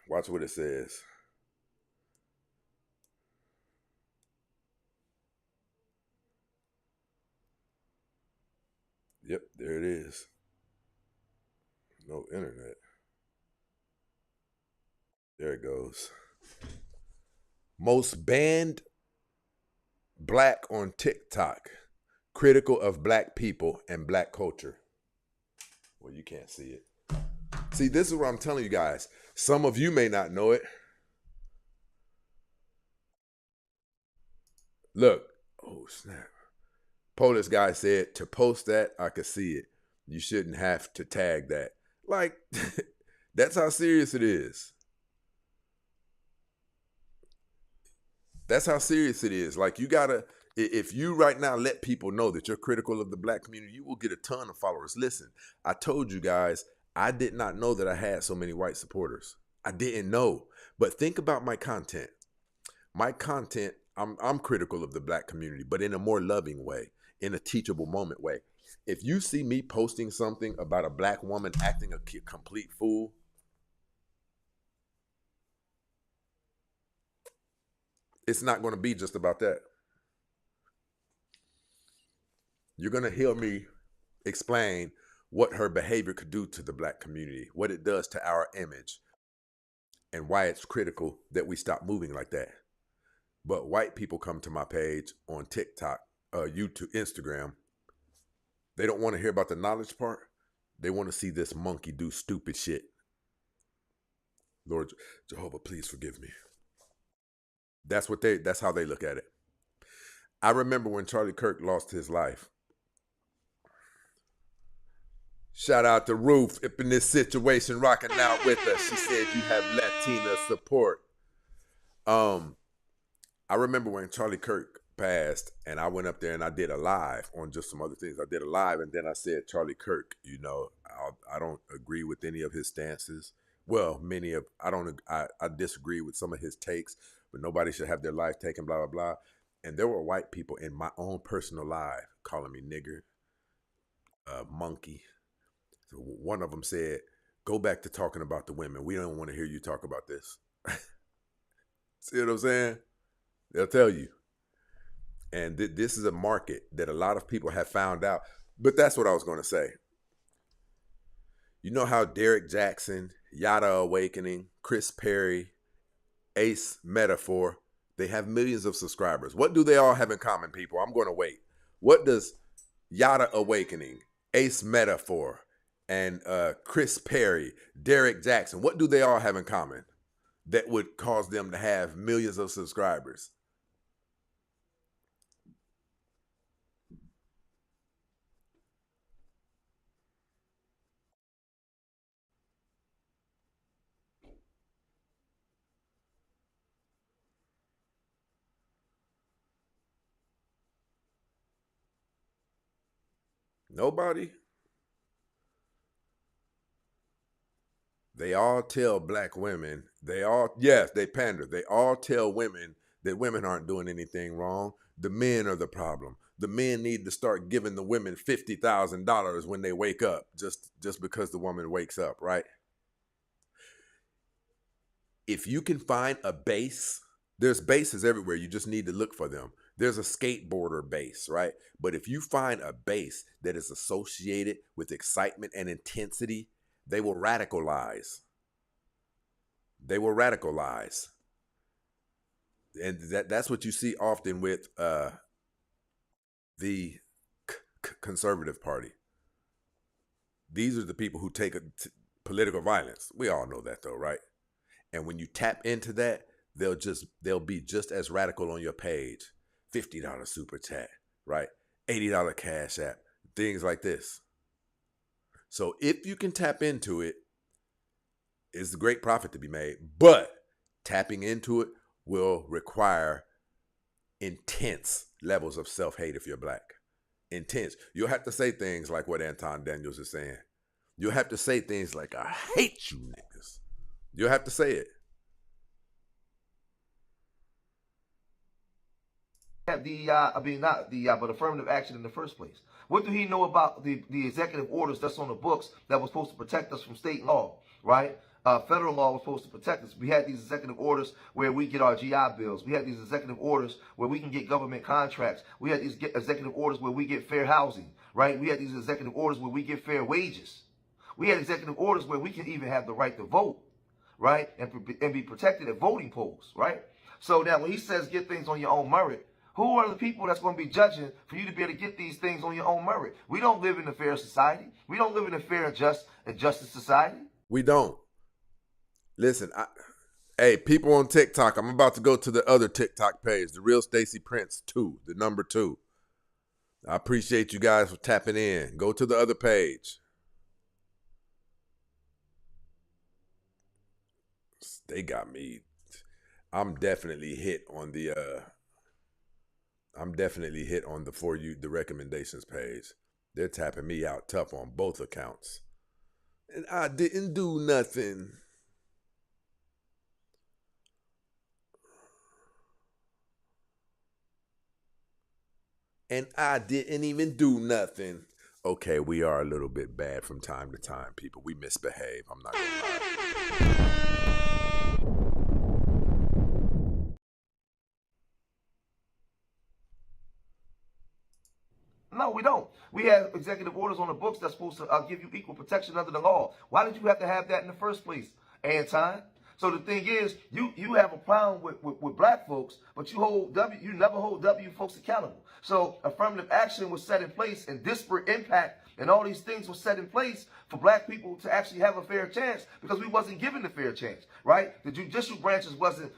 Watch what it says. Yep, there it is. No internet. There it goes. Most banned black on TikTok. Critical of black people and black culture. Well, you can't see it. See, this is what I'm telling you guys. Some of you may not know it. Look. Oh, snap. POTUS guy said, to post that, I could see it. You shouldn't have to tag that. Like, that's how serious it is. That's how serious it is. Like, you gotta If you right now let people know that you're critical of the black community, you will get a ton of followers. Listen, I told you guys, I did not know that I had so many white supporters. I didn't know. But think about my content. My content, I'm critical of the black community, but in a more loving way, in a teachable moment way. If you see me posting something about a black woman acting a complete fool, it's not going to be just about that. You're going to hear me explain what her behavior could do to the black community, what it does to our image, and why it's critical that we stop moving like that. But white people come to my page on TikTok, YouTube, Instagram. They don't want to hear about the knowledge part. They want to see this monkey do stupid shit. Lord Jehovah, please forgive me. That's how they look at it. I remember when Charlie Kirk lost his life. Shout out to Ruth up in this situation, rocking out with us. She said you have Latina support. I remember when Charlie Kirk passed, and I went up there and I did a live on just some other things. I did a live, and then I said, Charlie Kirk, you know, I don't agree with any of his stances. Well, I disagree with some of his takes, but nobody should have their life taken, blah, blah, blah. And there were white people in my own personal life calling me nigger, monkey. So one of them said, go back to talking about the women. We don't want to hear you talk about this. See what I'm saying? They'll tell you. And this is a market that a lot of people have found out. But that's what I was going to say. You know how Derek Jackson, Yada Awakening, Chris Perry, Ace Metaphor, they have millions of subscribers. What do they all have in common, people? I'm going to wait. What does Yada Awakening, Ace Metaphor, and Chris Perry, Derek Jackson, what do they all have in common that would cause them to have millions of subscribers? Nobody. They all tell black women, yes, they pander. They all tell women that women aren't doing anything wrong. The men are the problem. The men need to start giving the women $50,000 when they wake up, just because the woman wakes up, right? If you can find a base, there's bases everywhere. You just need to look for them. There's a skateboarder base, right? But if you find a base that is associated with excitement and intensity, they will radicalize. They will radicalize. And that's what you see often with the conservative party. These are the people who take political violence. We all know that though, right? And when you tap into that, they'll be just as radical on your page. $50 super chat, right? $80 cash app, things like this. So if you can tap into it, it's a great profit to be made. But tapping into it will require intense levels of self-hate if you're black. Intense. You'll have to say things like what Anton Daniels is saying. You'll have to say things like, I hate you niggas. You'll have to say it. Have but affirmative action in the first place. What do he know about the executive orders that's on the books that was supposed to protect us from state law, right? Federal law was supposed to protect us. We had these executive orders where we get our GI bills. We had these executive orders where we can get government contracts. We had these executive orders where we get fair housing, right? We had these executive orders where we get fair wages. We had executive orders where we can even have the right to vote, right? And be protected at voting polls, right? So now when he says get things on your own merit, who are the people that's going to be judging for you to be able to get these things on your own merit? We don't live in a fair society. We don't live in a fair and justice society. We don't. Listen, hey, people on TikTok, I'm about to go to the other TikTok page, The Real Stacey Prince 2, the number 2. I appreciate you guys for tapping in. Go to the other page. They got me. I'm definitely hit on the I'm definitely hit on the recommendations page. They're tapping me out tough on both accounts. And I didn't do nothing. And I didn't even do nothing. Okay, we are a little bit bad from time to time, people. We misbehave. I'm not gonna lie. No, we don't. We have executive orders on the books that's supposed to give you equal protection under the law. Why did you have to have that in the first place, Anton? So the thing is, you have a problem with black folks, but you never hold W folks accountable. So affirmative action was set in place, and disparate impact and all these things were set in place for black people to actually have a fair chance, because we wasn't given the fair chance, right? The judicial branches wasn't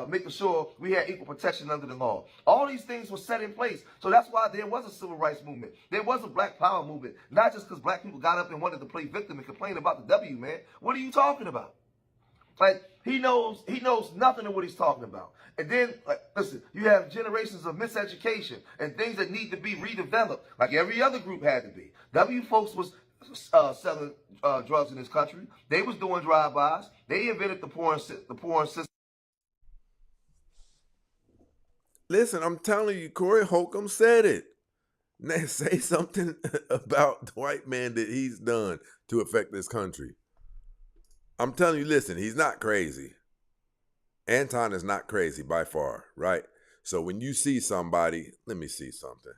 making sure we had equal protection under the law. All these things were set in place. So that's why there was a civil rights movement. There was a black power movement, not just because black people got up and wanted to play victim and complain about the W, man. What are you talking about? Like, he knows nothing of what he's talking about. And then, like, listen, you have generations of miseducation and things that need to be redeveloped, like every other group had to be. W folks was selling drugs in this country. They was doing drive-bys. They invented the porn system. Listen, I'm telling you, Corey Holcomb said it. Now say something about the white man that he's done to affect this country. I'm telling you, listen, he's not crazy. Anton is not crazy by far, right? So when you see somebody, let me see something.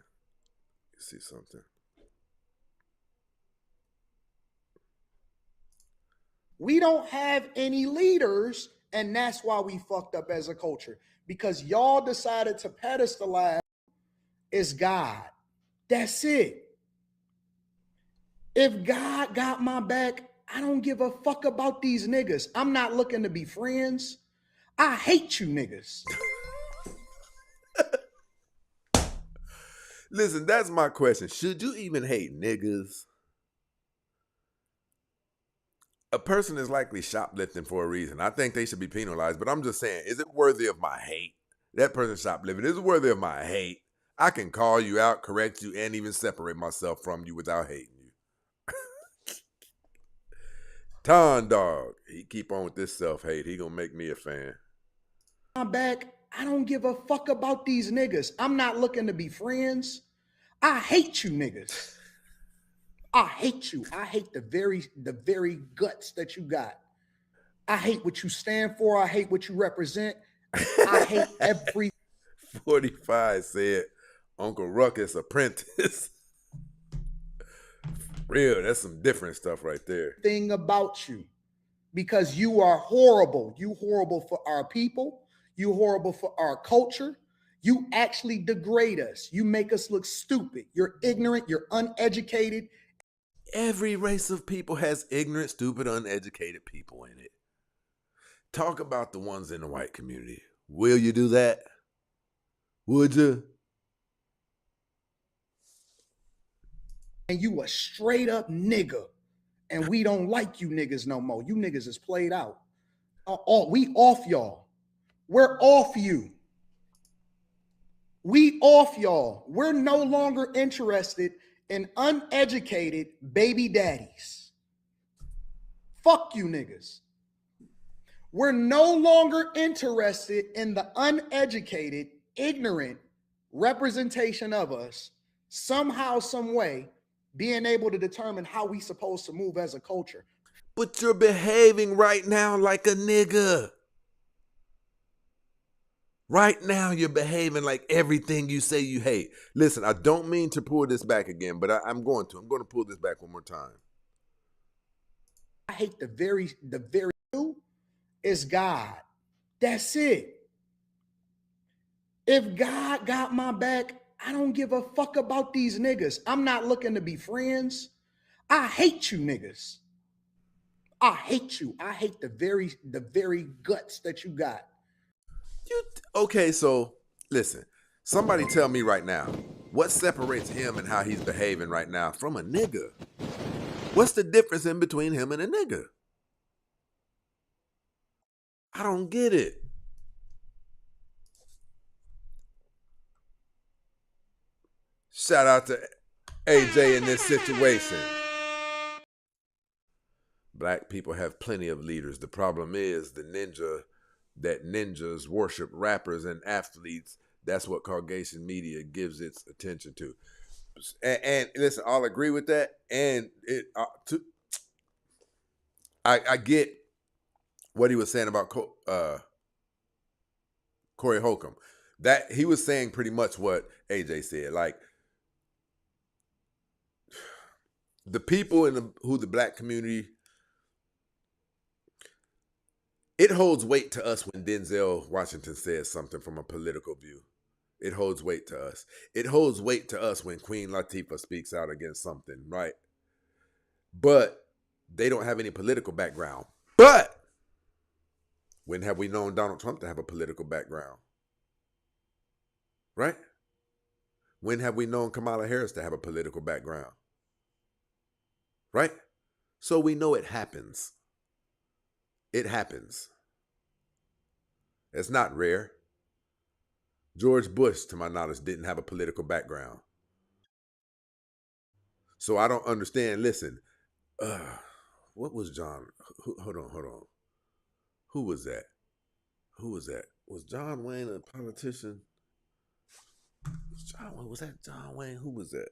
We don't have any leaders, and that's why we fucked up as a culture. Because y'all decided to pedestalize is God. That's it. If God got my back, I don't give a fuck about these niggas. I'm not looking to be friends. I hate you niggas. Listen, that's my question. Should you even hate niggas? A person is likely shoplifting for a reason. I think they should be penalized, but I'm just saying, is it worthy of my hate? That person shoplifting, is it worthy of my hate? I can call you out, correct you, and even separate myself from you without hating you. Ton dog, he keep on with this self-hate. He gonna make me a fan. My back, I don't give a fuck about these niggas. I'm not looking to be friends. I hate you niggas. I hate you. I hate the very guts that you got. I hate what you stand for. I hate what you represent. I hate every 45 said Uncle Ruckus apprentice. Real, that's some different stuff right there. thing about you, because you are horrible. You horrible for our people. You horrible for our culture. You actually degrade us. You make us look stupid. You're ignorant. You're uneducated. Every race of people has ignorant, stupid, uneducated people in it. Talk about the ones in the white community. Will you do that? Would you? And you a straight up nigga. And we don't like you niggas no more. You niggas is played out. We off y'all. We're off you. We off y'all. We're no longer interested in uneducated baby daddies. Fuck you niggas. We're no longer interested in the uneducated, ignorant representation of us somehow, some way, being able to determine how we supposed to move as a culture. But you're behaving right now like a nigga. Right now, you're behaving like everything you say you hate. Listen, I don't mean to pull this back again, but I'm going to. I'm going to pull this back one more time. I hate the very is God. That's it. If God got my back, I don't give a fuck about these niggas. I'm not looking to be friends. I hate you niggas. I hate you. I hate the very guts that you got. Okay, so listen. Somebody tell me right now, what separates him and how he's behaving right now from a nigga? What's the difference in between him and a nigga? I don't get it. Shout out to AJ in this situation. Black people have plenty of leaders. The problem is that ninjas worship rappers and athletes. That's what Caucasian media gives its attention to. And listen, I'll agree with that. And I get what he was saying about Corey Holcomb. That he was saying pretty much what AJ said. Like, the people who the black community, it holds weight to us when Denzel Washington says something from a political view. It holds weight to us. It holds weight to us when Queen Latifah speaks out against something, right? But they don't have any political background. But when have we known Donald Trump to have a political background? Right? When have we known Kamala Harris to have a political background? Right? So we know it happens. It happens. It's not rare. George Bush, to my knowledge, didn't have a political background. So I don't understand. Listen, what was John? Hold on. Who was that? Was John Wayne a politician? Was that John Wayne? Who was that?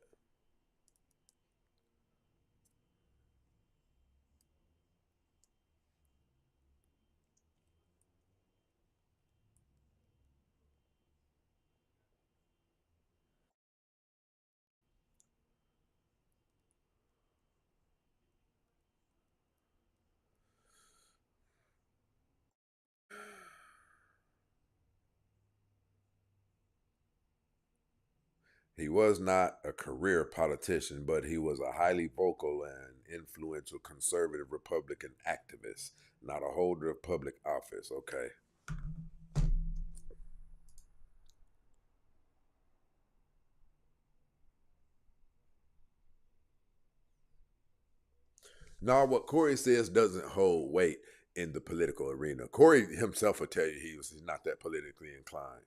He was not a career politician, but he was a highly vocal and influential conservative Republican activist, not a holder of public office. Okay. Now, what Corey says doesn't hold weight in the political arena. Corey himself will tell you he's not that politically inclined.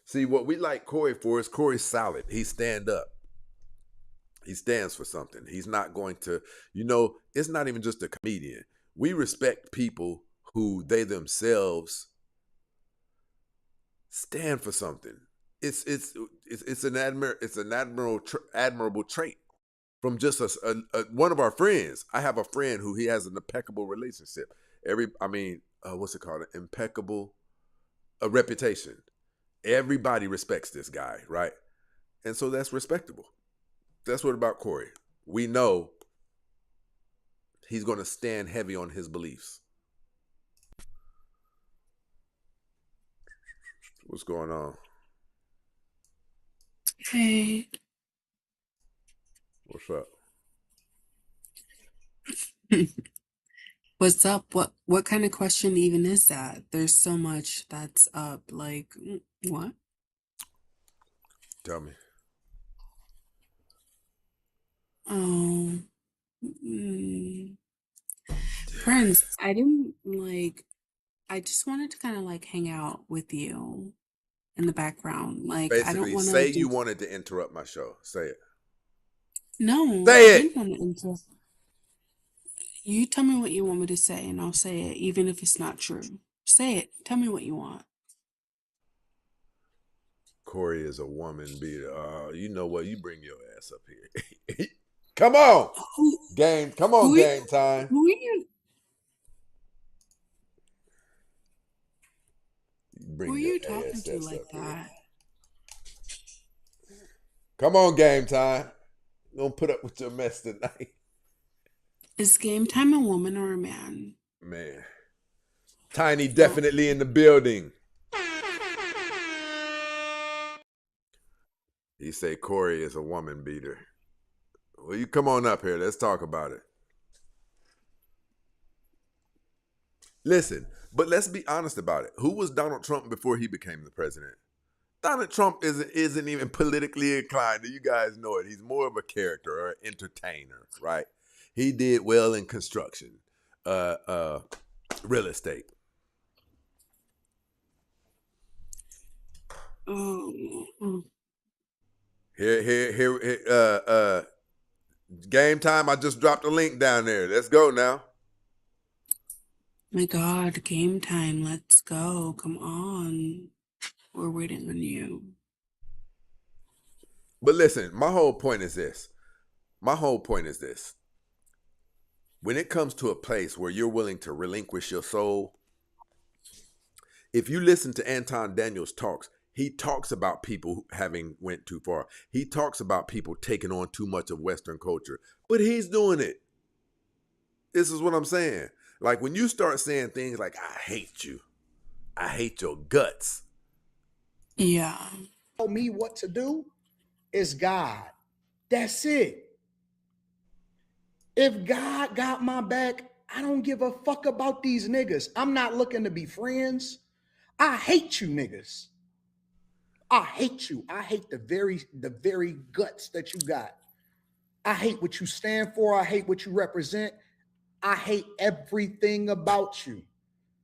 See, what we like Corey for is Corey's solid. He's stand up. He stands for something. He's not going to, it's not even just a comedian. We respect people who they themselves stand for something. It's an admirable trait from just one of our friends. I have a friend who he has an impeccable relationship. What's it called? An impeccable reputation. Everybody respects this guy, right? And so that's respectable. That's what about Corey. We know he's going to stand heavy on his beliefs. What's going on? Hey. What's up? What's up? What kind of question even is that? There's so much that's up. Like, what? Tell me. Oh, Prince, I just wanted to kind of like hang out with you in the background. Like, I don't Basically, want to say you wanted to interrupt my show. Say it. No, Say I it. didn't want to interrupt. You tell me what you want me to say, and I'll say it, even if it's not true. Say it. Tell me what you want. Corey is a woman beater. You know what? You bring your ass up here. Come on. Game. Come on, game time. Who are you? Who are you talking to like that? Come on, game time. I'm going to put up with your mess tonight. Is Game Time a woman or a man? Man. Tiny definitely in the building. He say Corey is a woman beater. Well, you come on up here. Let's talk about it. Listen, but let's be honest about it. Who was Donald Trump before he became the president? Donald Trump isn't even politically inclined. You guys know it. He's more of a character or an entertainer, right? He did well in construction, real estate. Oh, Here, game time. I just dropped a link down there. Let's go now. my God, game time. Let's go. Come on. We're waiting on you. But listen, my whole point is this. When it comes to a place where you're willing to relinquish your soul, if you listen to Anton Daniels talks, he talks about people having went too far. He talks about people taking on too much of Western culture, but he's doing it. This is what I'm saying. Like when you start saying things like, I hate you, I hate your guts. Yeah. Tell me what to do is God. That's it. If God got my back, I don't give a fuck about these niggas. I'm not looking to be friends. I hate you niggas. I hate you. I hate the very guts that you got. I hate what you stand for. I hate what you represent. I hate everything about you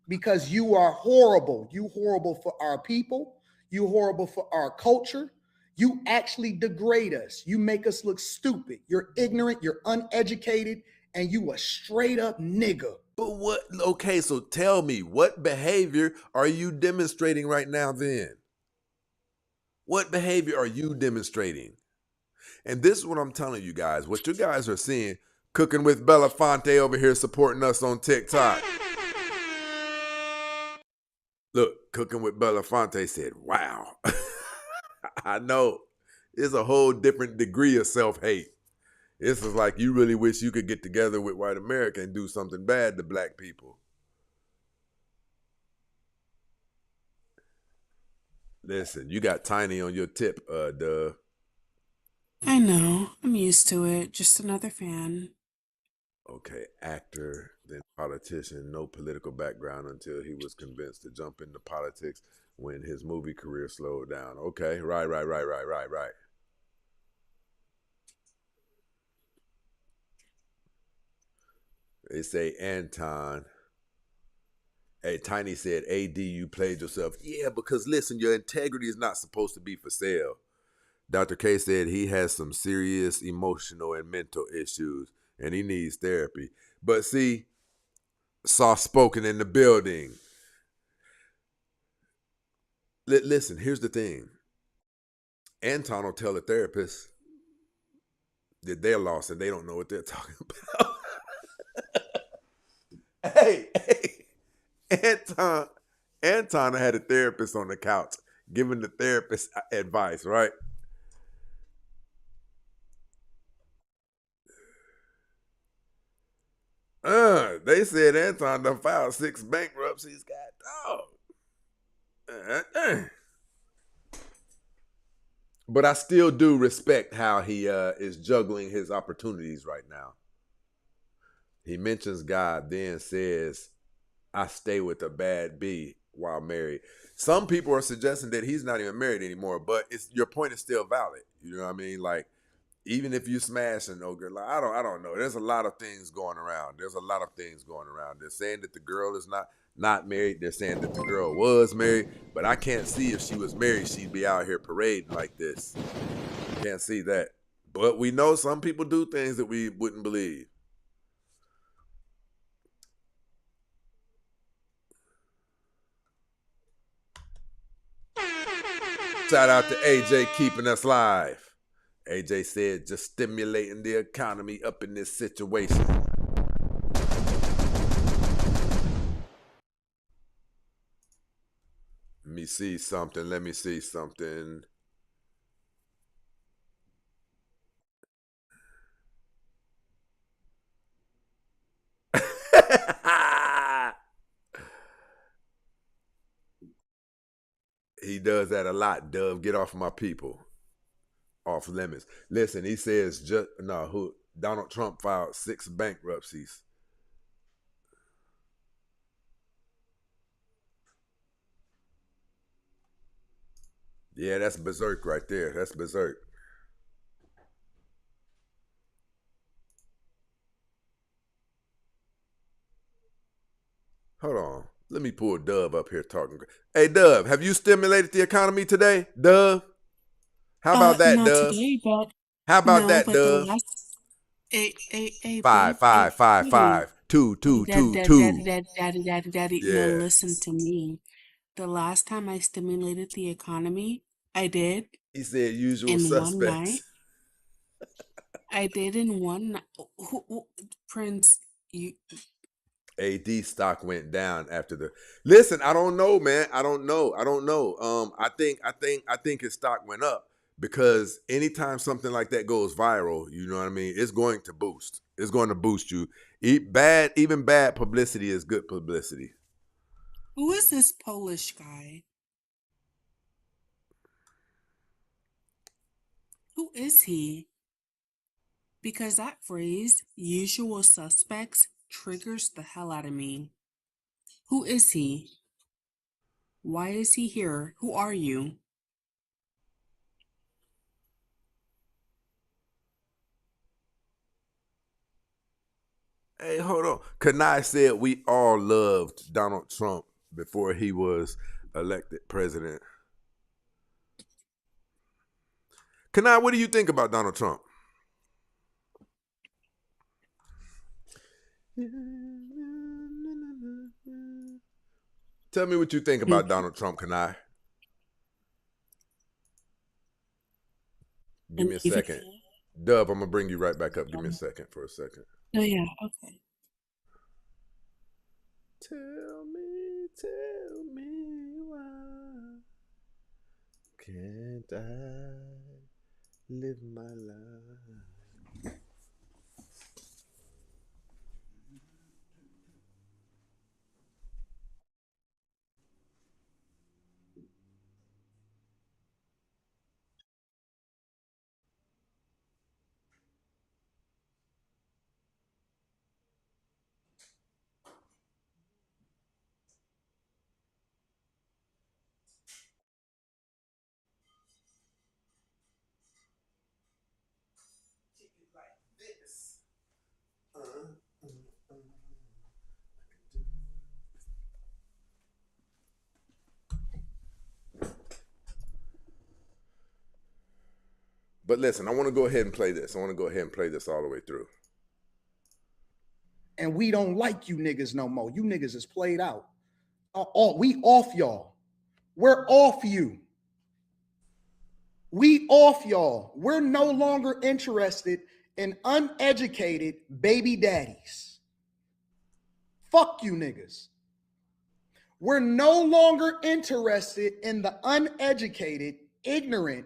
because you are horrible. You horrible for our people. You horrible for our culture. You actually degrade us. You make us look stupid. You're ignorant. You're uneducated, and you a straight up nigga. But what? Okay, so tell me, what behavior are you demonstrating right now then? What behavior are you demonstrating? And this is what I'm telling you guys. What you guys are seeing, Cooking with Belafonte over here supporting us on TikTok. Look, Cooking with Belafonte said, wow. I know. It's a whole different degree of self-hate. This is like you really wish you could get together with white America and do something bad to black people. Listen, you got Tiny on your tip, Dove. I know. I'm used to it. Just another fan. Okay, actor, then politician, no political background until he was convinced to jump into politics when his movie career slowed down. Okay, right. They say Anton. Hey, Tiny said, AD, you played yourself. Yeah, because listen, your integrity is not supposed to be for sale. Dr. K said he has some serious emotional and mental issues and he needs therapy. But see, soft spoken in the building. Listen, here's the thing. Anton will tell the therapist that they're lost and they don't know what they're talking about. hey, Anton had a therapist on the couch giving the therapist advice, right? They said Anton done filed 6 bankruptcies. God dog. But I still do respect how he is juggling his opportunities right now. He mentions God, then says, I stay with a bad B while married. Some people are suggesting that he's not even married anymore, but your point is still valid. You know what I mean? Like, even if you smash an old girl, like, I don't know. There's a lot of things going around. They're saying that the girl is not married. They're saying that the girl was married, but I can't see if she was married, she'd be out here parading like this. Can't see that. But we know some people do things that we wouldn't believe. Shout out to AJ keeping us live. AJ said, just stimulating the economy up in this situation. Let me see something. He does that a lot, Dove. Get off my people. Off limits. Listen, he says Donald Trump filed 6 bankruptcies. Yeah, that's berserk right there. That's berserk. Hold on. Let Let me pull Dove up here talking. Hey, Dove, have you stimulated the economy today, Dove? How about that, Not Dove? today, but How about no, that, but the Dove? last, Five, babe, five, five, sweetie, five, two, two, two, two. daddy. No, Yeah. listen to me. The last time I stimulated the economy, I did He said usual in one suspects. night. I did in one night. Prince, you, AD stock went down after the. Listen, I don't know, man. I don't know. I think his stock went up because anytime something like that goes viral, you know what I mean. It's going to boost. It's going to boost you. Even bad publicity is good publicity. who is this Polish guy? Who is he? Because that phrase, usual suspects, triggers the hell out of me. Who is he? Why is he here? Who are you? Hey, hold on. Kanai said we all loved Donald Trump before he was elected president. Kanai, what do you think about Donald Trump? Tell me what you think about Donald Trump, Kanai. Give And me a even second. Dub, I'm going to bring you right back up. Give me a second for a second. oh yeah, okay. Tell me why can't I live my life? But listen, I want to go ahead and play this. I want to go ahead and play this all the way through. And we don't like you niggas no more. You niggas is played out. We off y'all. We're off you. We off y'all. We're no longer interested in uneducated baby daddies. Fuck you niggas. We're no longer interested in the uneducated, ignorant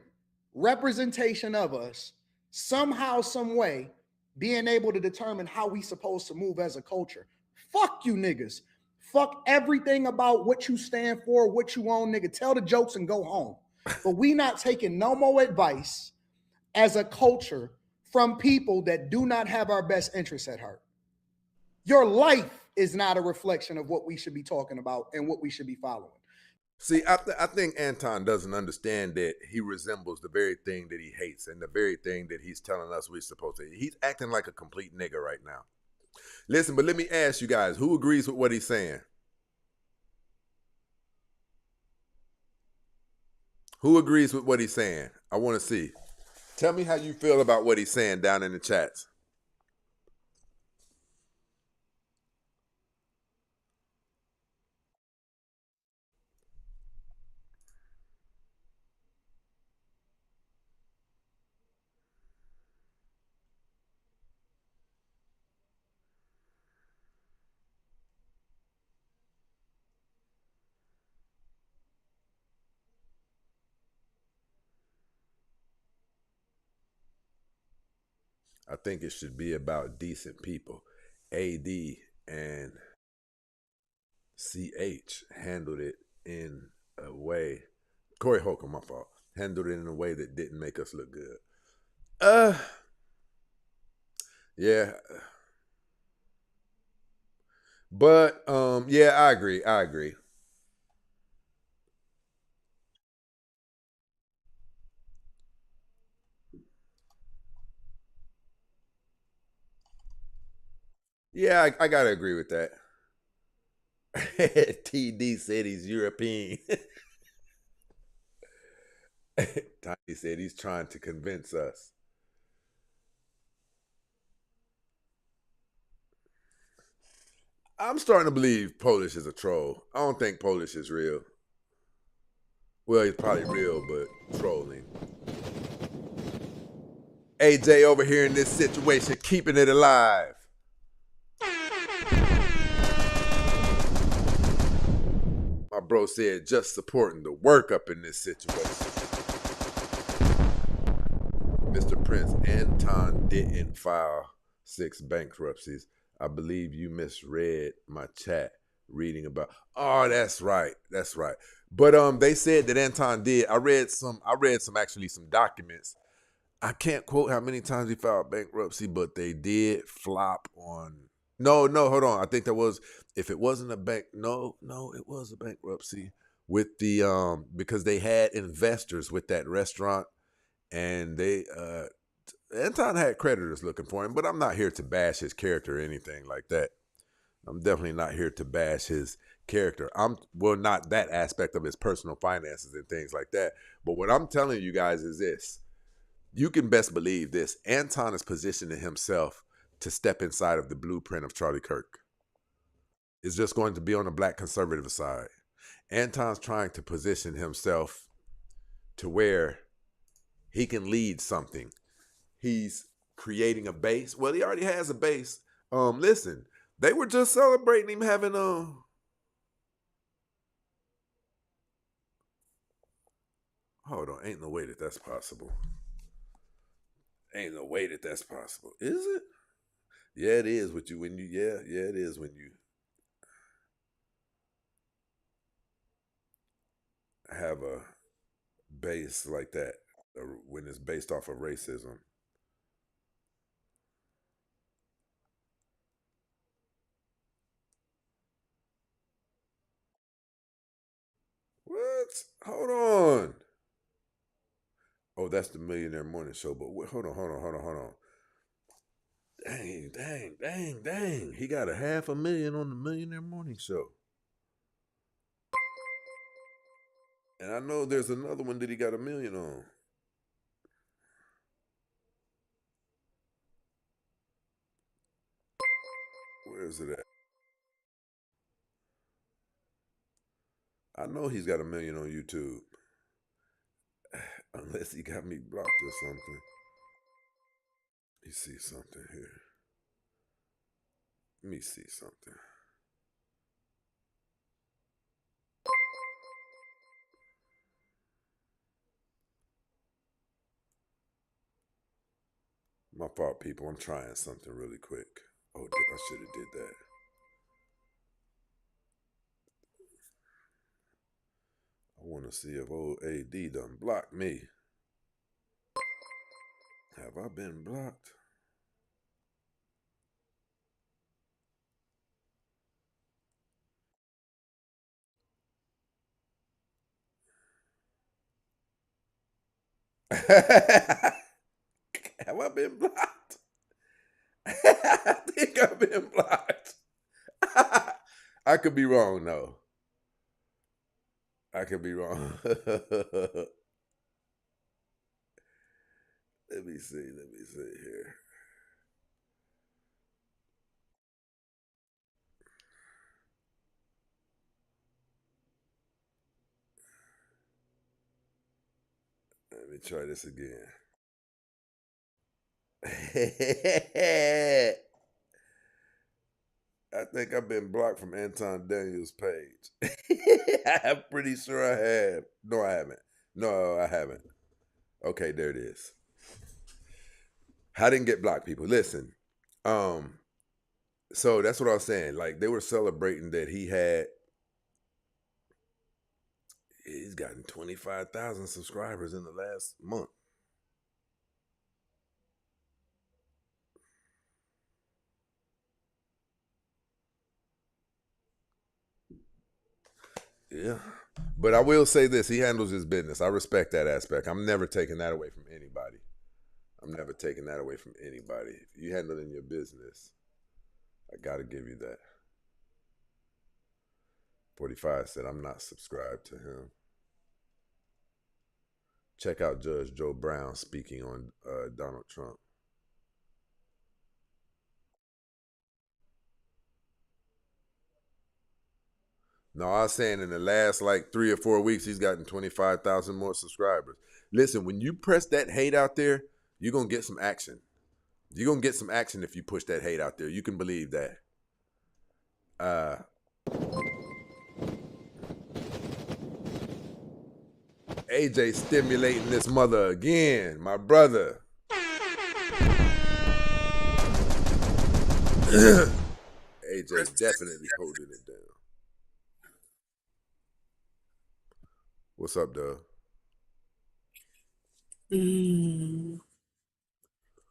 representation of us, somehow, some way, being able to determine how we supposed to move as a culture. Fuck you niggas. Fuck everything about what you stand for, what you own, nigga. Tell the jokes and go home. But we not taking no more advice as a culture from people that do not have our best interests at heart. Your life is not a reflection of what we should be talking about and what we should be following. See, I think Anton doesn't understand that he resembles the very thing that he hates and the very thing that he's telling us we're supposed to. He's acting like a complete nigger right now. Listen, but let me ask you guys, who agrees with what he's saying? Who agrees with what he's saying? I want to see. Tell me how you feel about what he's saying down in the chats. I think it should be about decent people. AD and CH handled it in a way. Corey Holcomb, my fault. Handled it in a way that didn't make us look good. Yeah. But yeah, I agree. Yeah, I gotta agree with that. TD said he's European. Tiny said he's trying to convince us. I'm starting to believe Polish is a troll. I don't think Polish is real. Well, he's probably real, but trolling. AJ over here in this situation, keeping it alive. My bro said just supporting the work up in this situation. Mr. Prince, Anton didn't file 6 bankruptcies. I believe you misread my chat reading about. Oh, that's right. That's right. But they said that Anton did. I read some actually some documents. I can't quote how many times he filed bankruptcy, but they did flop on. No, hold on. I think there was, if it wasn't a bank, no, it was a bankruptcy with the because they had investors with that restaurant, and they Anton had creditors looking for him. But I'm not here to bash his character or anything like that. I'm definitely not here to bash his character. Not that aspect of his personal finances and things like that. But what I'm telling you guys is this. You can best believe this. Anton is positioning himself to step inside of the blueprint of Charlie Kirk. It's just going to be on the black conservative side. Anton's trying to position himself to where he can lead something. He's creating a base. Well, he already has a base. Listen, they were just celebrating him having hold on, ain't no way that that's possible. Ain't no way that that's possible. Is it? Yeah, it is with you when you it is when you have a base like that, when it's based off of racism. What? Hold on. Oh, that's the Millionaire Morning Show. But hold on. Dang. He got $500,000 on the Millionaire Morning Show. And I know there's another one that he got $1 million on. Where is it at? I know he's got $1 million on YouTube. Unless he got me blocked or something. Let me see something here. Let me see something. My fault, people. I'm trying something really quick. Oh, I should have did that. I want to see if old AD done blocked me. Have I been blocked? Have I been blocked? I think I've been blocked. I could be wrong, though. I could be wrong. Let me see here. Let me try this again. I think I've been blocked from Anton Daniels' page. I'm pretty sure I have. No, I haven't. No, I haven't. Okay, there it is. I didn't get blocked, people. Listen. So that's what I was saying. Like, they were celebrating that he's gotten 25,000 subscribers in the last month. Yeah. But I will say this, he handles his business. I respect that aspect. I'm never taking that away from anybody. If you handle in your business, I got to give you that. 45 said, I'm not subscribed to him. Check out Judge Joe Brown speaking on Donald Trump. No, I was saying in the last like 3 or 4 weeks, he's gotten 25,000 more subscribers. Listen, when you press that hate out there, you're going to get some action. You're going to get some action if you push that hate out there. You can believe that. AJ stimulating this mother again, my brother. AJ definitely holding it down. What's up, Doug?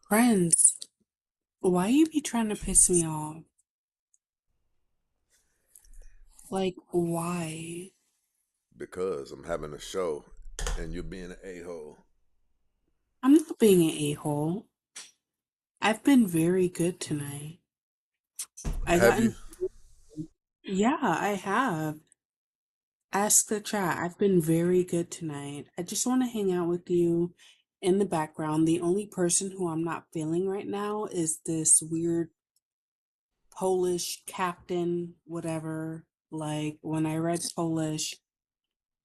Friends, why you be trying to piss me off? Like, why? Because I'm having a show and you're being an a-hole. I'm not being an a-hole. I've been very good tonight. Have you? Yeah, I have. Ask the chat. I've been very good tonight. I just want to hang out with you in the background. The only person who I'm not feeling right now is this weird Polish captain, whatever. Like, when I read Polish,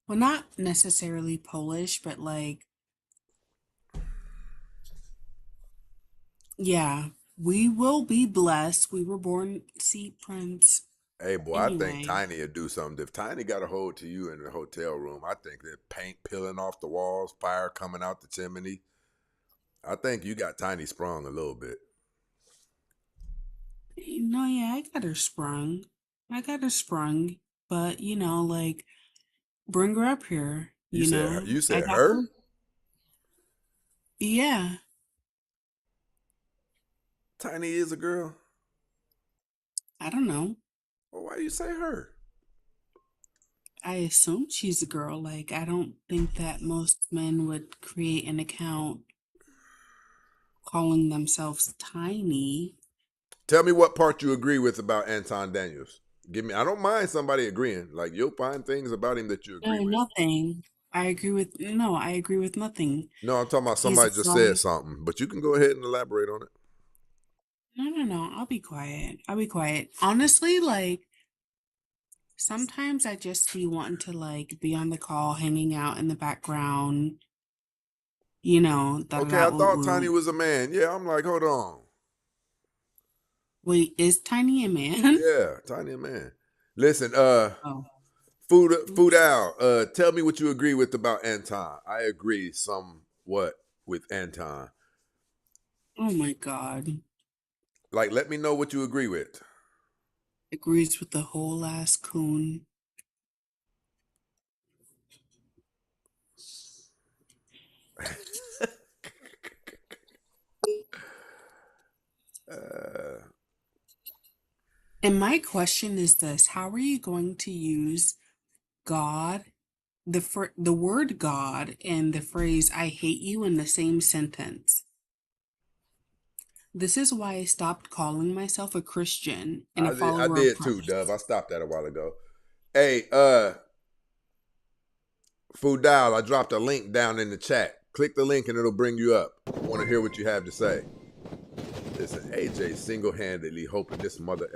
well, not necessarily Polish, but like, yeah, we will be blessed. We were born seed prince. Hey, boy, I think Anyway, Tiny would do something. If Tiny got a hold to you in the hotel room, I think that paint peeling off the walls, fire coming out the chimney. I think you got Tiny sprung a little bit. no, yeah, I got her sprung. I got her sprung, but like, bring her up here. You I said got her. her? Yeah, Tiny is a girl? I don't know. Well, why do you say her? I assume she's a girl. Like, I don't think that most men would create an account calling themselves tiny. Tell me what part you agree with about Anton Daniels. Give me. I don't mind somebody agreeing. Like you'll find things about him that you agree No, with. nothing. I agree with nothing. No, I'm talking about He's a somebody just said flawed. something, but you can go ahead and elaborate on it. No. I'll be quiet. I'll be quiet. Honestly, like, sometimes I just be wanting to like be on the call, hanging out in the background, da da Okay, da I woo thought Tiny woo. was a man. Yeah, I'm like, hold on. Wait, is Tiny a man? Yeah, Tiny a man. Listen, Oh. food out. Tell me what you agree with about Anton. I agree somewhat with Anton. Oh my God. Like, let me know what you agree with. Agrees with the whole ass coon. uh, And my question is this: how are you going to use God, the word God, and the phrase "I hate you" in the same sentence? This is why I stopped calling myself a Christian and a I follower of did too, Christ. Dove. I stopped that a while ago. Hey, Food Dial, I dropped a link down in the chat. Click the link and it'll bring you up. I want to hear what you have to say. Listen, AJ single-handedly holding this mother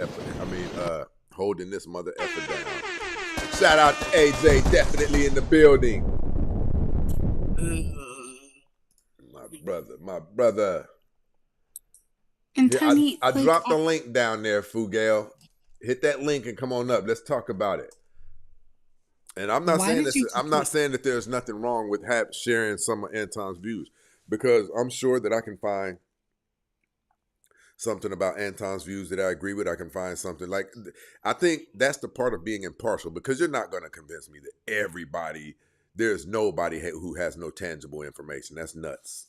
holding this mother effer down. Shout out to AJ, definitely in the building. My brother. And Here, Tiny, I like, dropped the link down there, Fugale. Hit that link and come on up. Let's talk about it. And I'm not why saying did this. you I'm not saying that there's nothing wrong with sharing some of Anton's views, because I'm sure that I can find something about Anton's views that I agree with. I can find something like, I think that's the part of being impartial, because you're not going to convince me that there's nobody who has no tangible information. That's nuts.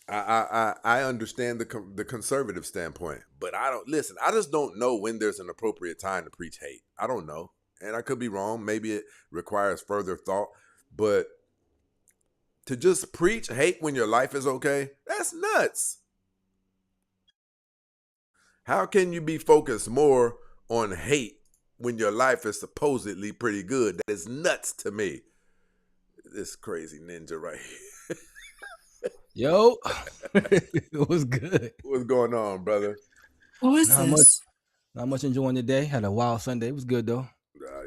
I understand the conservative standpoint, but I don't listen. I just don't know when there's an appropriate time to preach hate. I don't know, and I could be wrong. Maybe it requires further thought, but to just preach hate when your life is okay, that's nuts. How can you be focused more on hate when your life is supposedly pretty good? That is nuts to me. This crazy ninja right here. Yo, it was good. What's going on, brother? Who is Not much, this? not much enjoying the day. Had a wild Sunday. It was good though.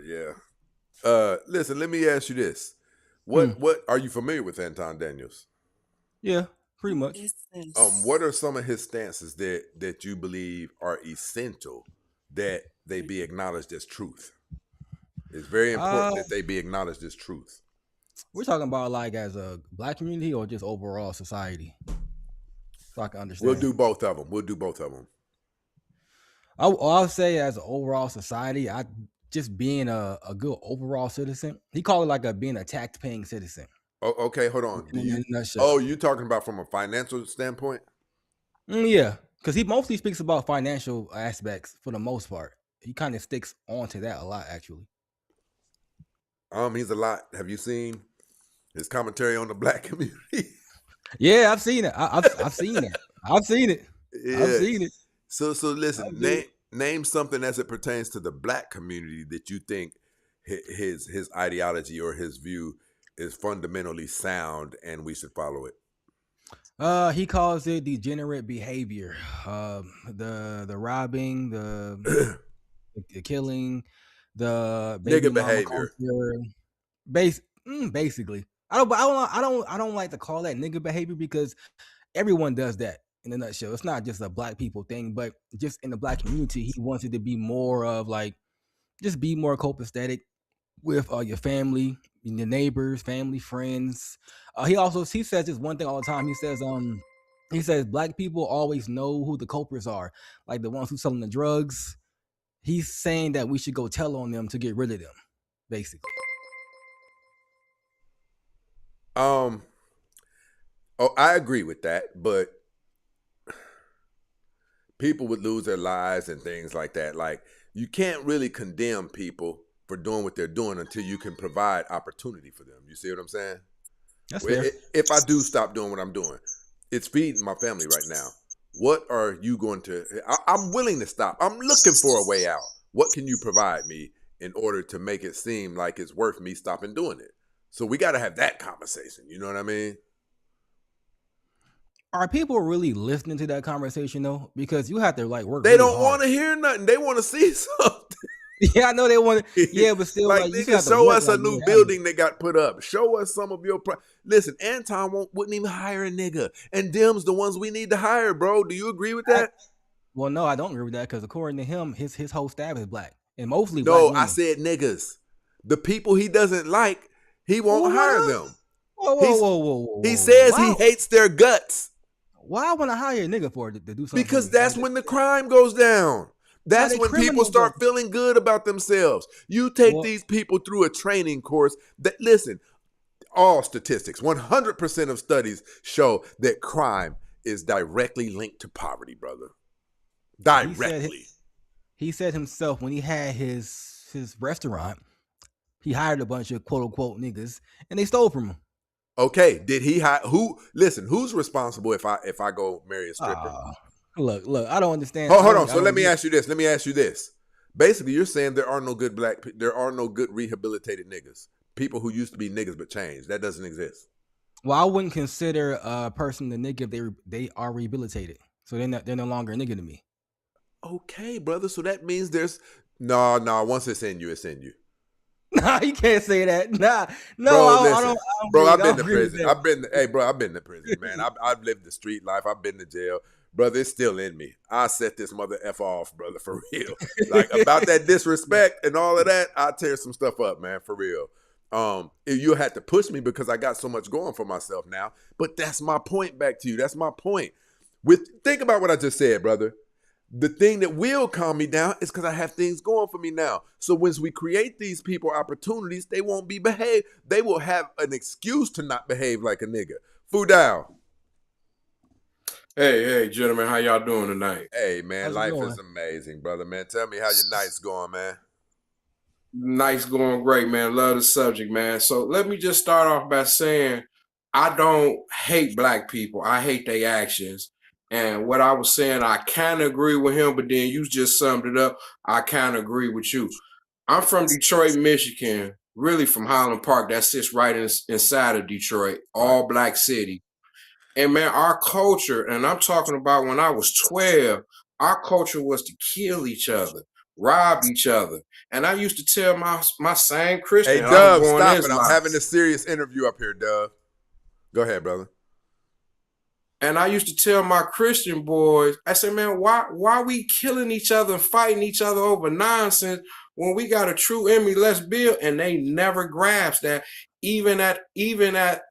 Yeah. Listen, let me ask you this. Hmm. What are you familiar with Anton Daniels? Yeah, pretty Who much. is this? What are some of his stances that you believe are essential that they be acknowledged as truth? It's very important that they be acknowledged as truth. We're talking about like as a black community or just overall society, so I can understand. We'll do both of them. I'll say as an overall society, I just being a good overall citizen. He called it like a being a tax paying citizen. Oh, okay, hold on. In a nutshell. You talking about from a financial standpoint? Yeah, because he mostly speaks about financial aspects for the most part. He kind of sticks onto that a lot, actually. He's a lot. Have you seen his commentary on the black community? Yeah, I've seen it. I've seen it. I've seen it. Yeah. I've seen it. So listen, name something as it pertains to the black community that you think his ideology or his view is fundamentally sound and we should follow it. He calls it degenerate behavior. The robbing, the killing, the baby Nigga mama behavior. culture. Basically, I don't like to call that nigga behavior because everyone does that in a nutshell. It's not just a black people thing, but just in the black community, he wants it to be more of like just be more copacetic with your family, your neighbors, family, friends. He says this one thing all the time. He says black people always know who the culprits are, like the ones who selling the drugs. He's saying that we should go tell on them to get rid of them, basically. I agree with that, but people would lose their lives and things like that. Like, you can't really condemn people for doing what they're doing until you can provide opportunity for them. You see what I'm saying? That's fair. If I do stop doing what I'm doing, it's feeding my family right now. What are you going to... I'm willing to stop. I'm looking for a way out. What can you provide me in order to make it seem like it's worth me stopping doing it? So we got to have that conversation. You know what I mean? Are people really listening to that conversation though? Because you have to like work. They really don't want to hear nothing. They want to see something. Yeah, I know they want to. Yeah, but still, like you nigga, still have to show work, us a like, new yeah, building that got put up. Show us some of your. Listen, Anton wouldn't even hire a nigga, and them's the ones we need to hire, bro. Do you agree with that? Well, no, I don't agree with that because according to him, his whole staff is black and mostly No, black women. I said niggas. The people he doesn't like, he won't hire them. Whoa. He says he hates their guts. Why I want to hire a nigga for it to do something? Because that's when the crime goes down. That's when people start feeling good about themselves. You take these people through a training course that, listen, all statistics, 100% of studies show that crime is directly linked to poverty, brother. Directly. He said himself when he had his restaurant, he hired a bunch of quote unquote niggas and they stole from him. Okay, did he hire who's responsible if I go marry a stripper? Look, I don't understand. Hold on. So let me ask you this. Basically, you're saying there are no good rehabilitated niggas. People who used to be niggas but changed. That doesn't exist. Well, I wouldn't consider a person a nigga if they are rehabilitated. So they're no longer a nigga to me. Okay, brother. So that means there's no. Once it's in you, it's in you. Nah, you can't say that. Nah, no, bro, I don't. Bro, I've been to prison. I've been to prison, man. I've lived the street life. I've been to jail. Brother, it's still in me. I set this mother F off, brother, for real. Like, about that disrespect and all of that, I tear some stuff up, man, for real. You had to push me because I got so much going for myself now. But that's my point back to you. That's my point. Think about what I just said, brother. The thing that will calm me down is because I have things going for me now. So once we create these people opportunities, they won't be behaved. They will have an excuse to not behave like a nigga. Fudal. Hey, gentlemen, how y'all doing tonight? Hey, man, life is amazing, brother, man. Tell me how your night's going, man. Night's going great, man. Love the subject, man. So let me just start off by saying I don't hate black people. I hate their actions. And what I was saying, I kind of agree with him, but then you just summed it up. I kind of agree with you. I'm from Detroit, Michigan, really from Highland Park. That sits right inside of Detroit, all black city. And man, our culture, and I'm talking about when I was 12, our culture was to kill each other, rob each other. And I used to tell my same Christian, Hey, I was Dove, going stop it. Islam. I'm having a serious interview up here, Dove. Go ahead, brother. And I used to tell my Christian boys, I said, man, why we killing each other and fighting each other over nonsense when we got a true enemy? Let's build. And they never grasp that, even at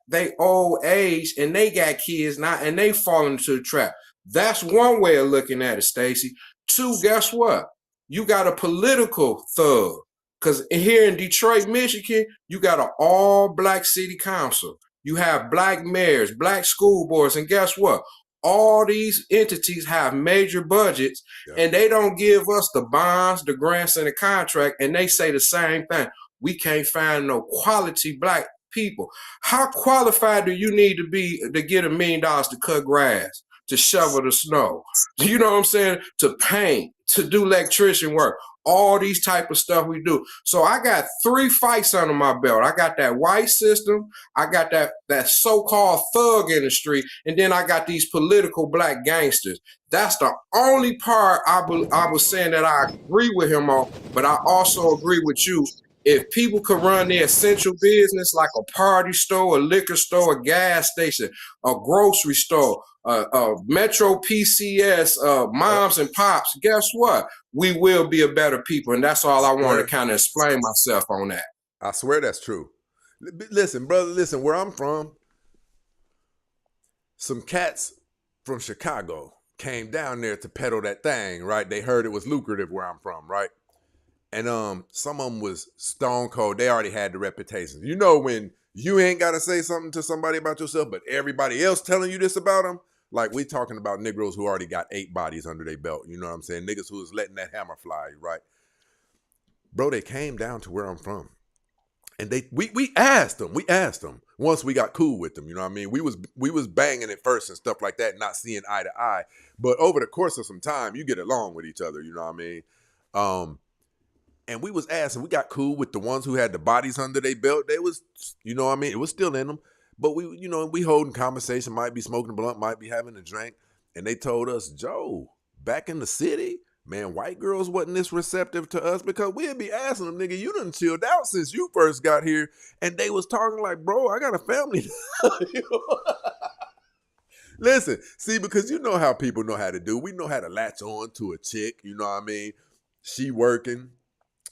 their old age, and they got kids now, and they fall into the trap. That's one way of looking at it, Stacy. Two, guess what? You got a political thug. Because here in Detroit, Michigan, you got an all-black city council. You have black mayors, black school boards, and guess what? All these entities have major budgets, and they don't give us the bonds, the grants, and the contract, and they say the same thing. We can't find no quality black people. How qualified do you need to be to get $1 million to cut grass, to shovel the snow? You know what I'm saying? To paint, to do electrician work. All these type of stuff we do. So I got 3 fights under my belt. I got that white system, I got that so-called thug industry, and then I got these political black gangsters. That's the only part I was saying that I agree with him on, but I also agree with you. If people could run their essential business like a party store, a liquor store, a gas station, a grocery store, Metro PCS, moms and pops, guess what? We will be a better people. And that's all I want to kind of explain myself on that. I swear that's true. Listen, brother, listen, where I'm from, some cats from Chicago came down there to peddle that thing, right? They heard it was lucrative where I'm from, right? And some of them was stone cold. They already had the reputation. You know when you ain't got to say something to somebody about yourself, but everybody else telling you this about them? Like we talking about Negroes who already got 8 bodies under their belt. You know what I'm saying? Niggas who was letting that hammer fly, right? Bro, they came down to where I'm from. And we asked them. We asked them once we got cool with them. You know what I mean? We was banging at first and stuff like that, not seeing eye to eye. But over the course of some time, you get along with each other. You know what I mean? And we was asking, we got cool with the ones who had the bodies under their belt. They was, you know what I mean? It was still in them. But we holding conversation, might be smoking a blunt, might be having a drink. And they told us, Joe, back in the city, man, white girls wasn't this receptive to us because we'd be asking them, nigga, you done chilled out since you first got here. And they was talking like, bro, I got a family. Listen, see, because you know how people know how to do. We know how to latch on to a chick, you know what I mean? She working.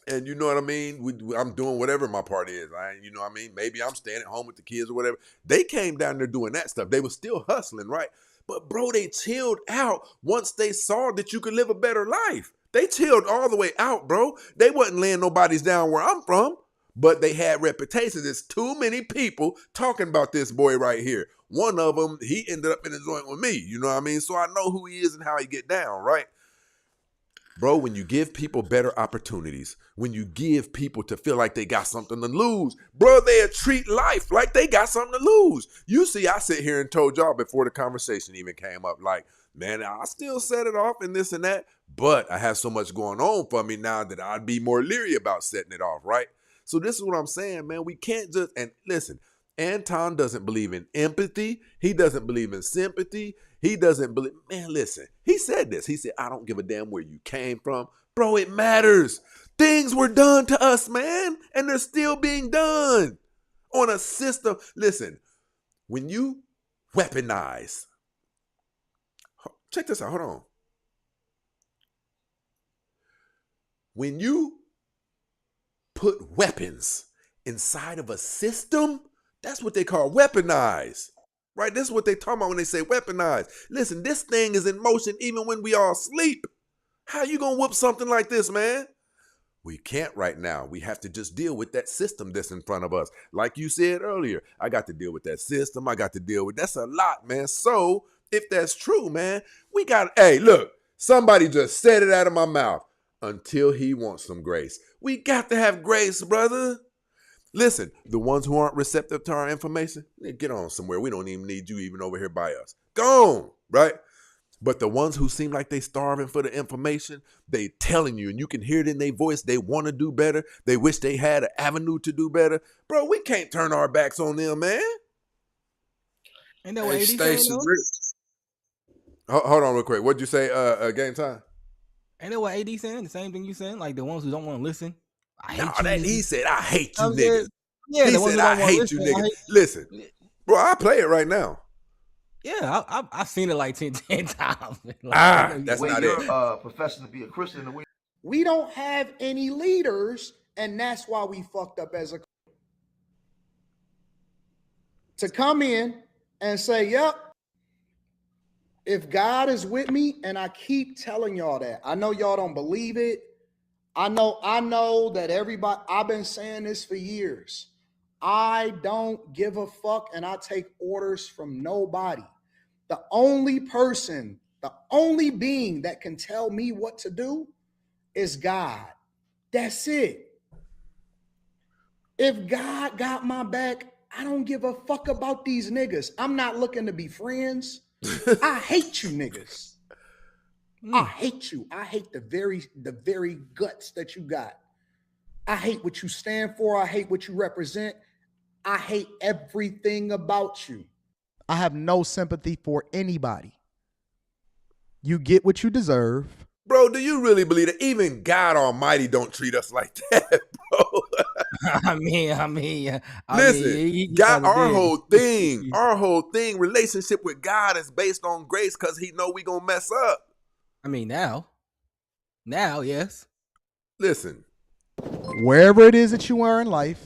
And you know what I mean? I'm doing whatever my part is. You know what I mean? Maybe I'm staying at home with the kids or whatever. They came down there doing that stuff. They were still hustling, right? But bro, they chilled out once they saw that you could live a better life. They chilled all the way out, bro. They wasn't laying nobody's down where I'm from, but they had reputations. There's too many people talking about this boy right here. One of them, he ended up in the joint with me. You know what I mean? So I know who he is and how he get down, right? Bro, when you give people better opportunities, when you give people to feel like they got something to lose, bro, they'll treat life like they got something to lose. You see, I sit here and told y'all before the conversation even came up, like, man, I still set it off and this and that, but I have so much going on for me now that I'd be more leery about setting it off, right? So this is what I'm saying, man. We can't just, and listen, Anton doesn't believe in empathy. He doesn't believe in sympathy. He doesn't believe, man, listen, he said this. He said, I don't give a damn where you came from. Bro, it matters. Things were done to us, man, and they're still being done on a system. Listen, when you weaponize, check this out, hold on. When you put weapons inside of a system, that's what they call weaponize. Right? This is what they talk about when they say weaponize. Listen, this thing is in motion even when we all sleep. How you gonna whoop something like this, man? We can't right now. We have to just deal with that system that's in front of us. Like you said earlier, I got to deal with that system. I got to deal with, that's a lot, man. So if that's true, man, we got, hey, look, somebody just said it out of my mouth. Until he wants some grace. We got to have grace, brother. Listen, the ones who aren't receptive to our information, get on somewhere. We don't even need you even over here by us. Go on, right? But the ones who seem like they starving for the information, they telling you, and you can hear it in their voice, they want to do better. They wish they had an avenue to do better. Bro, we can't turn our backs on them, man. Ain't that what Hey, AD saying Stacey, though? Hold on real quick. What'd you say, Game Time? Ain't that what AD saying? The same thing you saying? Like the ones who don't want to listen. I hate No, you. that niggas. he said, I hate you I'm niggas. saying, yeah, He the ones said, who I don't want to hate you listen. niggas. Listen, bro, I play it right now. Yeah, I've seen it like 10 times. Like, That's Wait, not you're it. professing to be a Christian, and We don't have any leaders, and that's why we fucked up as a to come in and say, yep, if God is with me, and I keep telling y'all that. I know y'all don't believe it. I know that everybody, I've been saying this for years. I don't give a fuck, and I take orders from nobody. The only person, the only being that can tell me what to do is God. That's it. If God got my back, I don't give a fuck about these niggas. I'm not looking to be friends. I hate you niggas. I hate you. I hate the very guts that you got. I hate what you stand for. I hate what you represent. I hate everything about you. I have no sympathy for anybody. You get what you deserve. Bro, do you really believe that even God Almighty don't treat us like that, bro? I mean, Listen, he God, kinda did. our whole thing, relationship with God is based on grace because he know we gonna mess up. I mean, now, yes. Listen, Wherever it is that you are in life,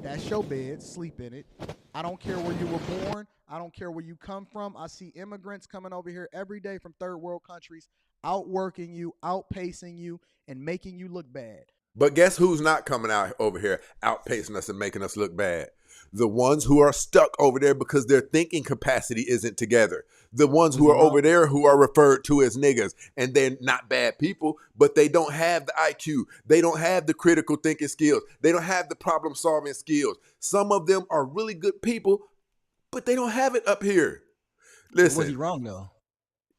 that's your bed. Sleep in it. I don't care where you were born. I don't care where you come from. I see immigrants coming over here every day from third world countries, outworking you, outpacing you, and making you look bad. but guess who's not coming out over here outpacing us and making us look bad? The ones who are stuck over there because their thinking capacity isn't together. The ones who are over there who are referred to as niggas, and they're not bad people, but they don't have the IQ. They don't have the critical thinking skills. They don't have the problem solving skills. Some of them are really good people, but they don't have it up here. Listen. Was he wrong though?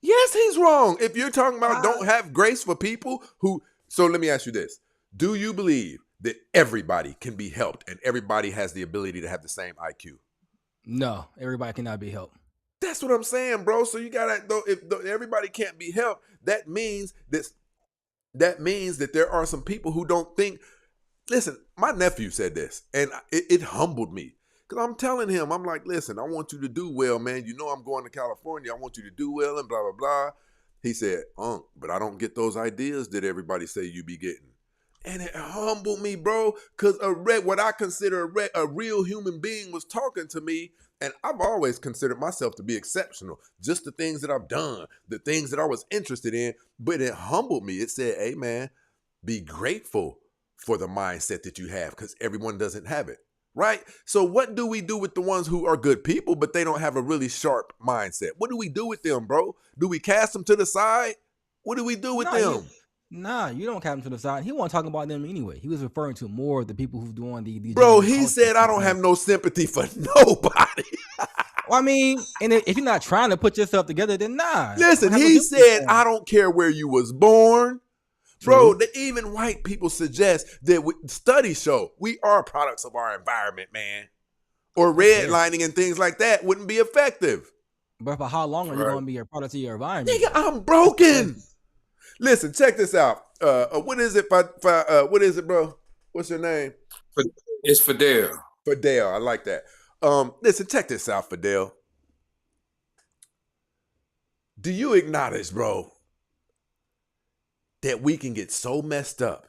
Yes, he's wrong. If you're talking about don't have grace for people who, so let me ask you this. Do you believe that everybody can be helped and everybody has the ability to have the same IQ? No, everybody cannot be helped. That's what I'm saying, bro. So you gotta, if everybody can't be helped, that means that there are some people who don't think. Listen, my nephew said this, and it humbled me. Because I'm telling him, I'm like, listen, I want you to do well, man. You know I'm going to California. I want you to do well and blah, blah, blah. He said, but I don't get those ideas that everybody say you be getting. And it humbled me, bro, because what I consider a real human being was talking to me, and I've always considered myself to be exceptional. Just the things that I've done, the things that I was interested in, but it humbled me. It said, hey, man, be grateful for the mindset that you have because everyone doesn't have it. Right? So what do we do with the ones who are good people, but they don't have a really sharp mindset? What do we do with them, bro? Do we cast them to the side? What do we do with them? You don't cast them to the side. He wasn't talking about them anyway. He was referring to more of the people who's doing the bro, he said, I don't have no sympathy for nobody. Well, I mean, and if you're not trying to put yourself together, then nah. Listen, he said, I don't care where you was born. Bro, even white people suggest that studies show we are products of our environment, man. Or redlining and things like that wouldn't be effective. But for how long are you going to be a product of your environment? Nigga, I'm broken. Listen, check this out. What is it? What is it, bro? What's your name? It's Fidel. Fidel, I like that. Listen, check this out, Fidel. Do you acknowledge, bro, that we can get so messed up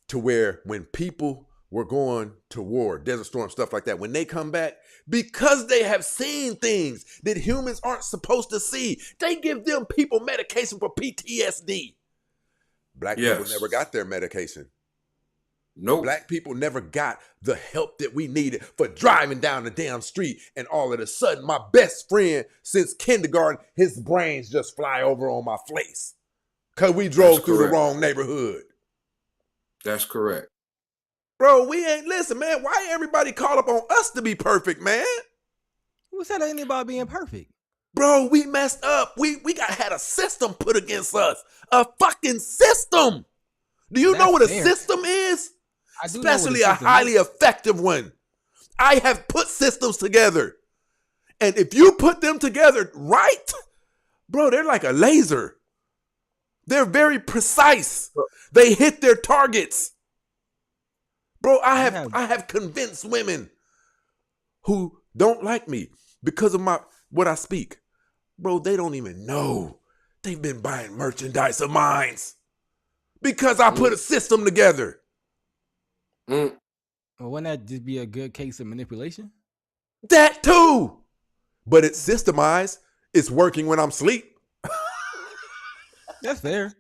to where when people were going to war, Desert Storm, stuff like that, when they come back, because they have seen things that humans aren't supposed to see, they give them people medication for PTSD. Black people never got their medication. Nope. Black people never got the help that we needed for driving down the damn street, and all of a sudden, my best friend since kindergarten, his brains just fly over on my face. Because we drove through the wrong neighborhood. That's correct. Bro, listen, man, why everybody call up on us to be perfect, man? Who said anything about being perfect? Bro, we messed up. We had a system put against us. A fucking system. Do you know That's what a fair. system is? I do know what Especially a highly effective one. I have put systems together. And if you put them together right, bro, they're like a laser. They're very precise. They hit their targets. Bro, I have convinced women who don't like me because of what I speak. Bro, they don't even know. They've been buying merchandise of mine because I put a system together. Well, wouldn't that just be a good case of manipulation? That too. But it's systemized. It's working when I'm asleep. That's fair.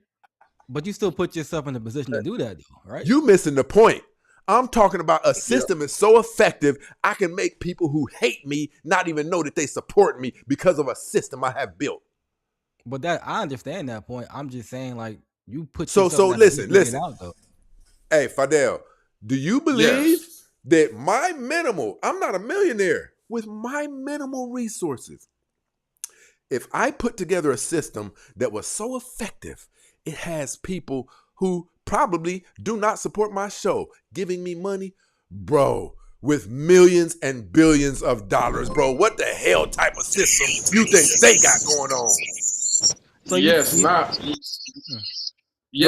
But you still put yourself in a position to do that, though, right? You missing the point. I'm talking about a system is so effective, I can make people who hate me not even know that they support me because of a system I have built. But that I understand that point. I'm just saying, like, you put So yourself in that position to listen. get out, though. Hey, Fidel, do you believe that my minimal, I'm not a millionaire, with my minimal resources, if I put together a system that was so effective, it has people who probably do not support my show giving me money, bro, with millions and billions of dollars, bro. What the hell type of system you think they got going on? So Go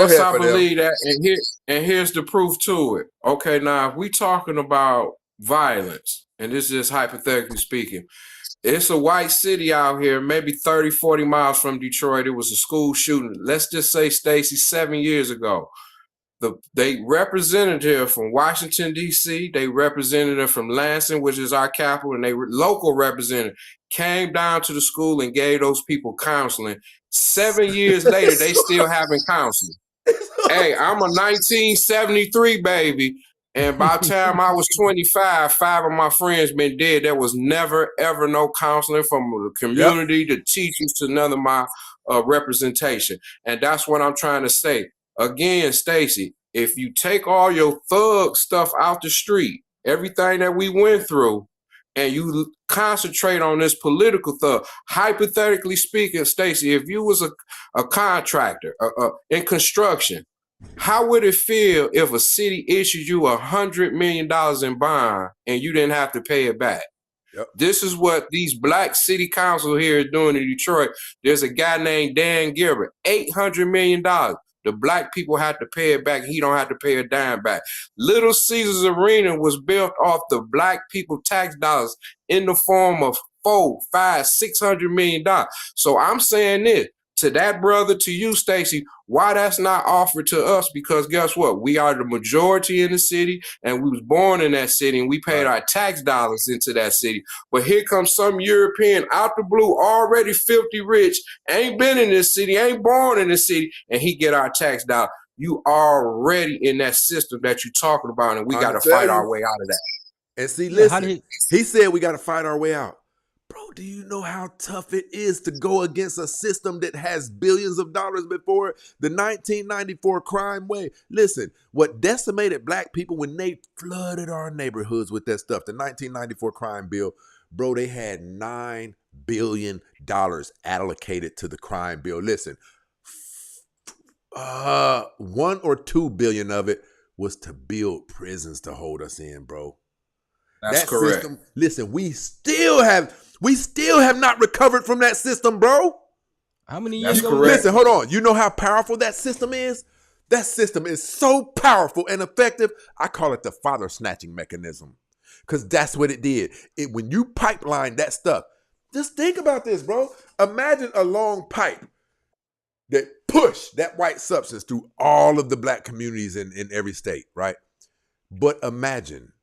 ahead, I Fidel. believe that, and here's the proof to it. Okay, now if we talking about violence, and this is just hypothetically speaking, it's a white city out here, maybe 30, 40 miles from Detroit. It was a school shooting. Let's just say, Stacey, 7 years ago. They representative from Washington, D.C., they representative from Lansing, which is our capital, and they local representative came down to the school and gave those people counseling. 7 years later, they still having counseling. Hey, I'm a 1973 baby, and by the time I was 25, 5 of my friends been dead. There was never, ever no counseling from the community, the teachers, to none of my representation. And that's what I'm trying to say. Again, Stacey, if you take all your thug stuff out the street, everything that we went through, and you concentrate on this political thug, hypothetically speaking, Stacey, if you was a contractor in construction, how would it feel if a city issued you $100 million in bond and you didn't have to pay it back? Yep. This is what these black city council here is doing in Detroit. There's a guy named Dan Gilbert, $800 million. The black people have to pay it back. He don't have to pay a dime back. Little Caesars Arena was built off the black people tax dollars in the form of $400, $500, $600 million. So I'm saying this to that brother, to you, Stacey, why that's not offered to us? Because guess what? We are the majority in the city, and we was born in that city, and we paid our tax dollars into that city. But here comes some European out the blue, already filthy rich, ain't been in this city, ain't born in this city, and he get our tax dollar. You already in that system that you're talking about, and we got to fight our way out of that. And see, listen, he said we got to fight our way out. Bro, do you know how tough it is to go against a system that has billions of dollars before it? The 1994 crime wave. Listen, what decimated black people when they flooded our neighborhoods with that stuff, the 1994 crime bill, bro, they had $9 billion allocated to the crime bill. Listen, 1 or 2 billion of it was to build prisons to hold us in, bro. That's correct. System, listen, we still have not recovered from that system, bro. How many years ago? Correct. Listen, hold on. You know how powerful that system is? That system is so powerful and effective, I call it the father snatching mechanism. Because that's what it did. When you pipeline that stuff, just think about this, bro. Imagine a long pipe that pushed that white substance through all of the black communities in every state, right? But imagine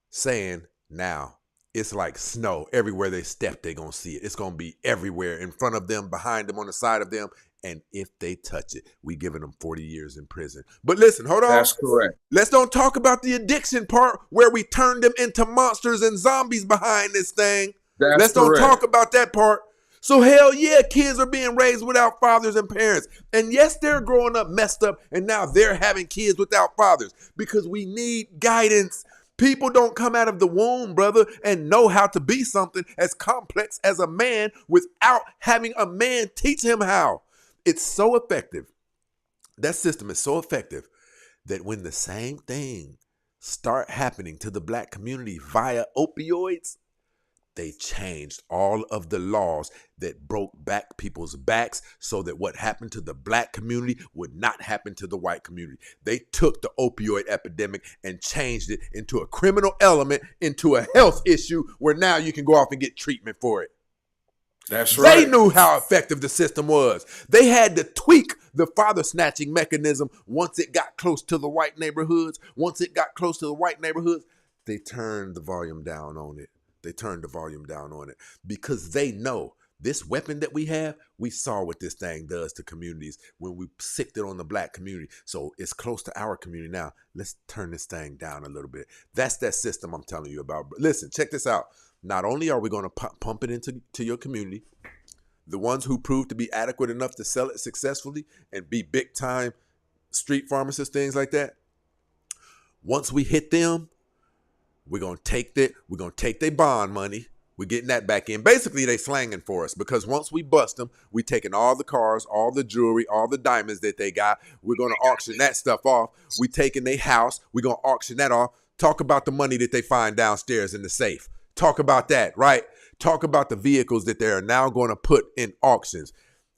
saying now it's like snow. Everywhere they step, they're going to see it. It's going to be everywhere, in front of them, behind them, on the side of them. And if they touch it, we giving them 40 years in prison. But listen, hold on. That's correct. Let's don't talk about the addiction part where we turn them into monsters and zombies behind this thing. Let's don't talk about that part. So hell yeah, kids are being raised without fathers and parents. And yes, they're growing up messed up, and now they're having kids without fathers because we need guidance. People don't come out of the womb, brother, and know how to be something as complex as a man without having a man teach him how. It's so effective. That system is so effective that when the same thing start happening to the black community via opioids, they changed all of the laws that broke back people's backs so that what happened to the black community would not happen to the white community. They took the opioid epidemic and changed it into a criminal element, into a health issue where now you can go off and get treatment for it. That's right. They knew how effective the system was. They had to tweak the father snatching mechanism once it got close to the white neighborhoods. Once it got close to the white neighborhoods, they turned the volume down on it. They turned the volume down on it because they know this weapon that we have, we saw what this thing does to communities when we sicked it on the black community. So it's close to our community now. Let's turn this thing down a little bit. That's that system I'm telling you about. Listen, check this out. Not only are we going to pump it into your community, the ones who prove to be adequate enough to sell it successfully and be big time street pharmacists, things like that. Once we hit them, we're going to take their bond money. We're getting that back in. Basically, they slanging for us because once we bust them, we taking all the cars, all the jewelry, all the diamonds that they got. We're going to auction that stuff off. We taking their house. We're going to auction that off. Talk about the money that they find downstairs in the safe. Talk about that, right? Talk about the vehicles that they are now going to put in auctions.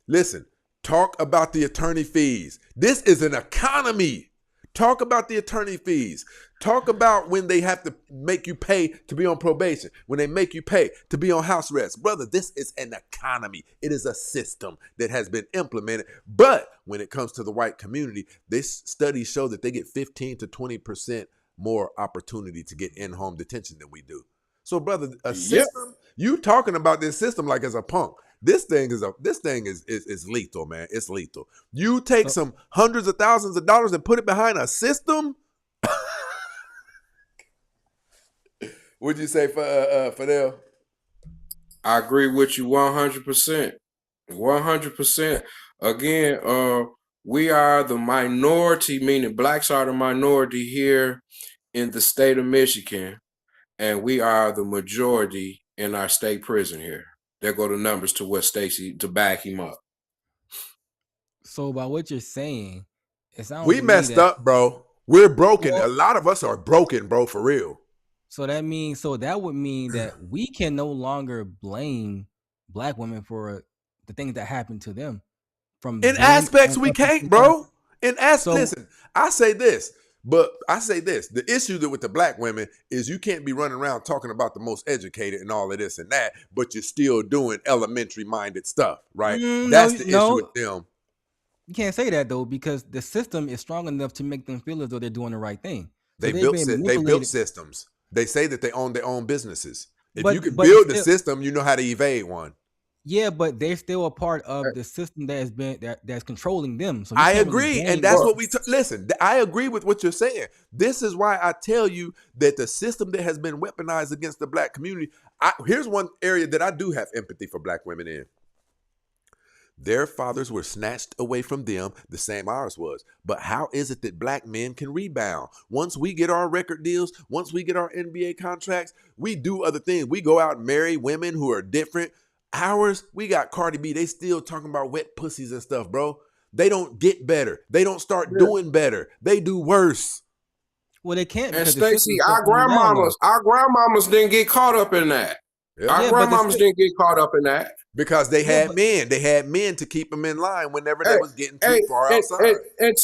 Listen, talk about the attorney fees. This is an economy. Talk about the attorney fees. Talk about when they have to make you pay to be on probation, when they make you pay to be on house arrest. Brother, this is an economy. It is a system that has been implemented. But when it comes to the white community, this studies show that they get 15 to 20% more opportunity to get in-home detention than we do. So, brother, a system, you talking about this system like as a punk. This thing is lethal, man. It's lethal. You take some hundreds of thousands of dollars and put it behind a system. What'd you say, Fidel? I agree with you 100%. 100%. Again, we are the minority, meaning blacks are the minority here in the state of Michigan, and we are the majority in our state prison here. There go the numbers to what Stacey to back him up. So by what you're saying, it sounds We messed up, bro. We're broken. A lot of us are broken, bro, for real. So that would mean that we can no longer blame black women for the things that happened to them. In aspects we can't, bro. Listen, I say this. The issue with the black women is you can't be running around talking about the most educated and all of this and that, but you're still doing elementary minded stuff, right? That's the issue with them. You can't say that though, because the system is strong enough to make them feel as though they're doing the right thing. So they built systems. They say that they own their own businesses. If you can build the system, you know how to evade one. Yeah, but they're still a part of the system that has been that's controlling them. So I agree, and that's what we listen. I agree with what you're saying. This is why I tell you that the system that has been weaponized against the black community. Here's one area that I do have empathy for black women in. Their fathers were snatched away from them the same ours was. But how is it that black men can rebound? Once we get our record deals, once we get our NBA contracts, we do other things. We go out and marry women who are different. Ours, we got Cardi B. They still talking about wet pussies and stuff, bro. They don't get better. They don't start doing better. They do worse. Well, they can't. And Stacey, our grandmamas didn't get caught up in that. Yep. Our grandmamas didn't get caught up in that. Because they had men. They had men to keep them in line whenever they was getting too far outside. And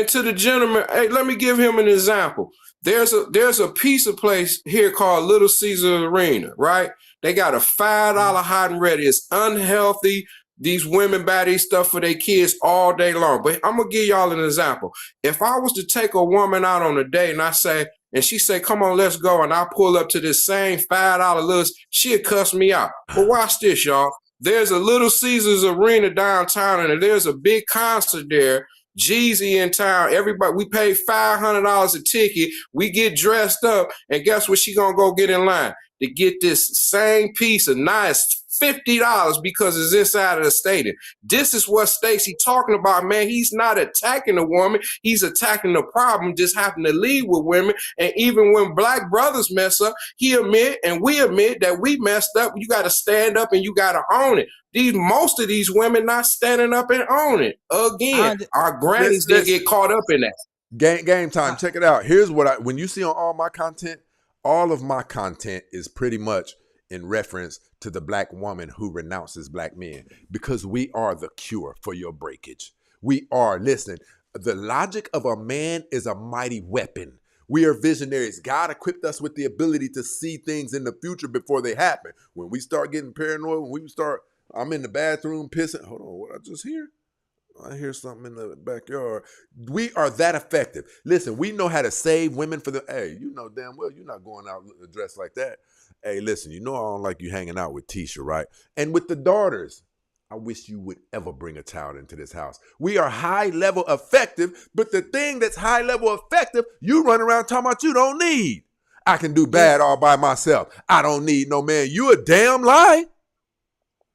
to the gentleman, let me give him an example. There's a pizza place here called Little Caesars Arena, right? They got a $5 hot and ready. It's unhealthy. These women buy these stuff for their kids all day long. But I'm gonna give y'all an example. If I was to take a woman out on a date and she say, come on, let's go, and I pull up to this same $5 list, she'd cuss me out. But watch this, y'all. There's a Little Caesars Arena downtown, and there's a big concert there. Jeezy in town. Everybody, we paid $500 a ticket. We get dressed up, and guess what she gonna go get in line? To get this same piece of nice $50 because it's inside of the stadium. This is what Stacey talking about, man. He's not attacking the woman. He's attacking the problem, just having to lead with women. And even when black brothers mess up, he admit and we admit that we messed up. You got to stand up and you got to own it. Most of these women not standing up and own it. Again, our grannies didn't get caught up in that. Game time. Check it out. Here's what when you see on all my content, all of my content is pretty much in reference to the black woman who renounces black men, because we are the cure for your breakage. We are, listen, the logic of a man is a mighty weapon. We are visionaries. God equipped us with the ability to see things in the future before they happen. When we start getting paranoid, I'm in the bathroom pissing. Hold on, what I just hear? I hear something in the backyard. We are that effective. Listen, we know how to save women for the, hey, you know damn well you're not going out dressed like that. Hey, listen, you know I don't like you hanging out with Tisha, right? And with the daughters, I wish you would ever bring a child into this house. We are high level effective, but the thing that's high level effective, you run around talking about you don't need. I can do bad all by myself. I don't need no man. You a damn lie.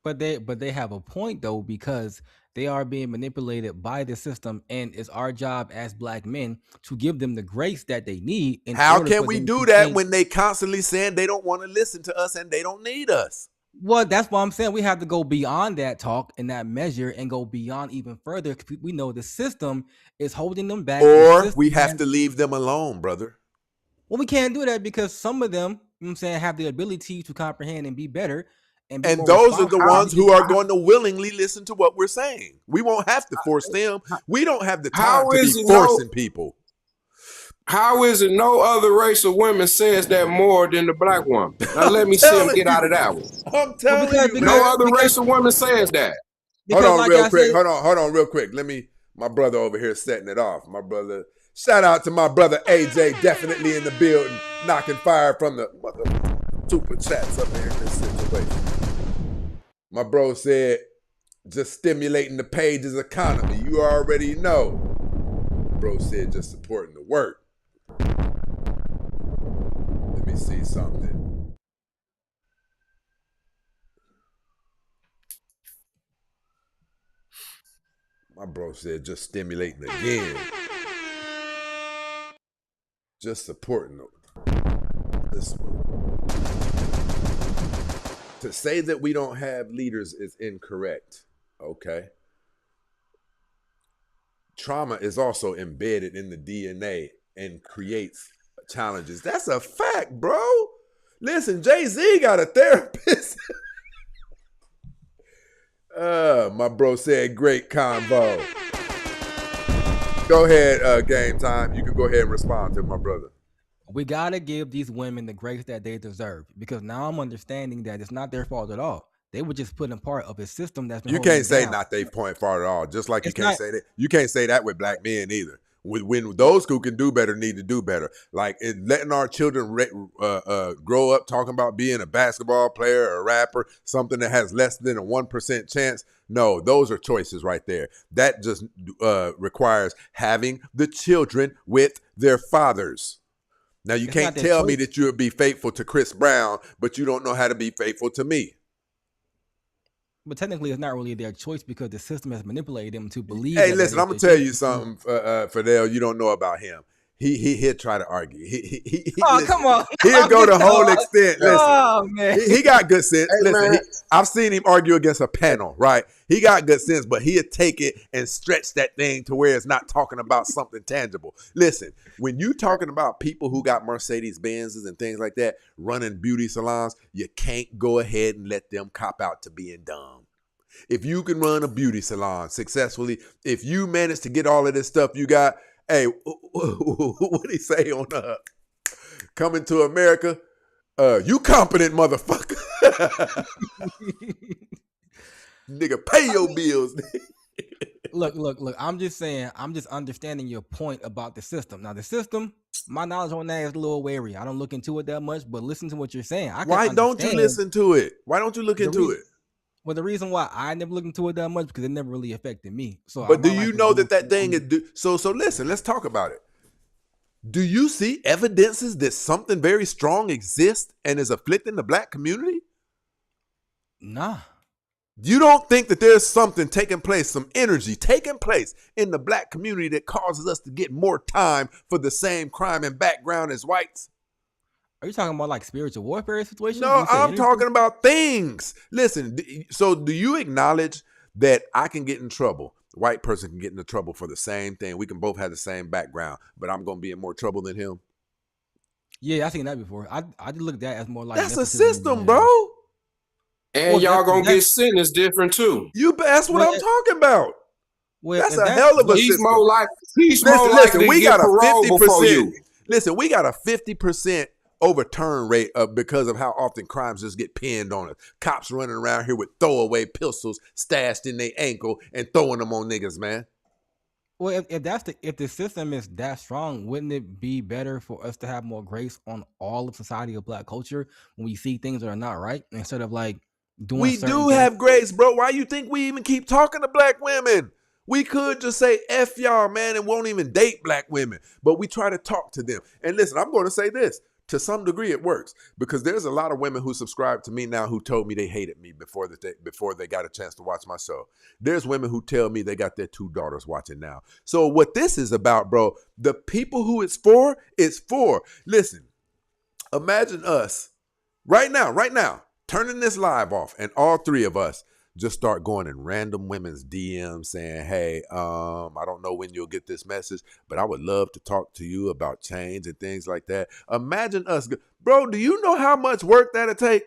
But they have a point though, because they are being manipulated by the system, and it's our job as black men to give them the grace that they need. How can we do that when they constantly saying they don't want to listen to us and they don't need us? Well, that's what I'm saying. We have to go beyond that talk and that measure and go beyond even further. We know the system is holding them back. Or we have to leave them alone, brother. Well, we can't do that because some of them, you know what I'm saying, have the ability to comprehend and be better. And those are the ones who are going to willingly listen to what we're saying. We won't have to force them. We don't have the time to be forcing people. How is it no other race of women says that more than the black woman? Now let me see him get out of that one. I'm telling you, no other race of women says that. Hold on real quick. Hold on real quick. My brother over here setting it off. My brother, shout out to my brother AJ, definitely in the building, knocking fire from the mother super chats up here in this situation. My bro said, just stimulating the page's economy. You already know. Bro said, just supporting the work. Let me see something. My bro said, just stimulating again. Just supporting this one. To say that we don't have leaders is incorrect, okay? Trauma is also embedded in the DNA and creates challenges. That's a fact, bro. Listen, Jay-Z got a therapist. My bro said great convo. Go ahead, Game Time. You can go ahead and respond to my brother. We gotta give these women the grace that they deserve, because now I'm understanding that it's not their fault at all. They were just put in part of a system that's been. You can't say not their fault at all. Just like you can't say that. You can't say that with black men either. When those who can do better need to do better, like letting our children grow up talking about being a basketball player or a rapper, something that has less than a 1% chance. No, those are choices right there. That just requires having the children with their fathers. Now, you can't tell me that you would be faithful to Chris Brown, but you don't know how to be faithful to me. But technically, it's not really their choice because the system has manipulated them to believe. Hey, listen, I'm going to tell you something, Fidel, you don't know about him. He'll try to argue. Listen, come on. He'll go the whole extent. Listen, oh, man. He got good sense. Hey, listen, I've seen him argue against a panel, right? He got good sense, but he'll take it and stretch that thing to where it's not talking about something tangible. Listen, when you talking about people who got Mercedes-Benzes and things like that running beauty salons, you can't go ahead and let them cop out to being dumb. If you can run a beauty salon successfully, if you manage to get all of this stuff you got, hey, what did he say on Coming to America? You competent motherfucker. Nigga, pay your bills. Look. I'm just saying, I'm just understanding your point about the system. Now, the system, my knowledge on that is a little wary. I don't look into it that much, but listen to what you're saying. Why don't you listen to it? Why don't you look into it? Well, the reason why I never looked into it that much because it never really affected me. So, but do you know that thing is? So listen. Let's talk about it. Do you see evidences that something very strong exists and is afflicting the black community? Nah. You don't think that there's something taking place, some energy taking place in the black community that causes us to get more time for the same crime and background as whites? Are you talking about like spiritual warfare situations? No, You say I'm energy? talking about things. Listen, so do you acknowledge that I can get in trouble? A white person can get into trouble for the same thing. We can both have the same background, but I'm going to be in more trouble than him. Yeah, I seen that before. I just look at that as more like That's a nepotism system, than bro. And Well, y'all gonna get that's sentenced different too. That's what well, I'm talking about. well, That's if a that's hell of a but He's system. more Listen, likely to we get got a parole before 50%. you. Listen, we got a 50% overturn rate because of how often crimes just get pinned on us. Cops running around here with throwaway pistols stashed in their ankle and throwing them on niggas, man. well, if the system is that strong, wouldn't it be better for us to have more grace on all of society of black culture when we see things that are not right instead of like doing We certain do things? have grace, bro. Why you think we even keep talking to black women? We could just say F y'all, man, and won't even date black women. But we try to talk to them. And listen, I'm going to say this. To some degree, it works because there's a lot of women who subscribe to me now who told me they hated me before they got a chance to watch my show. There's women who tell me they got their 2 daughters watching now. So what this is about, bro, the people who it's for. Listen, imagine us right now, turning this live off, and all 3 of us just start going in random women's DMs saying, hey, I don't know when you'll get this message, but I would love to talk to you about change and things like that. Imagine us. Bro, do you know how much work that'll take?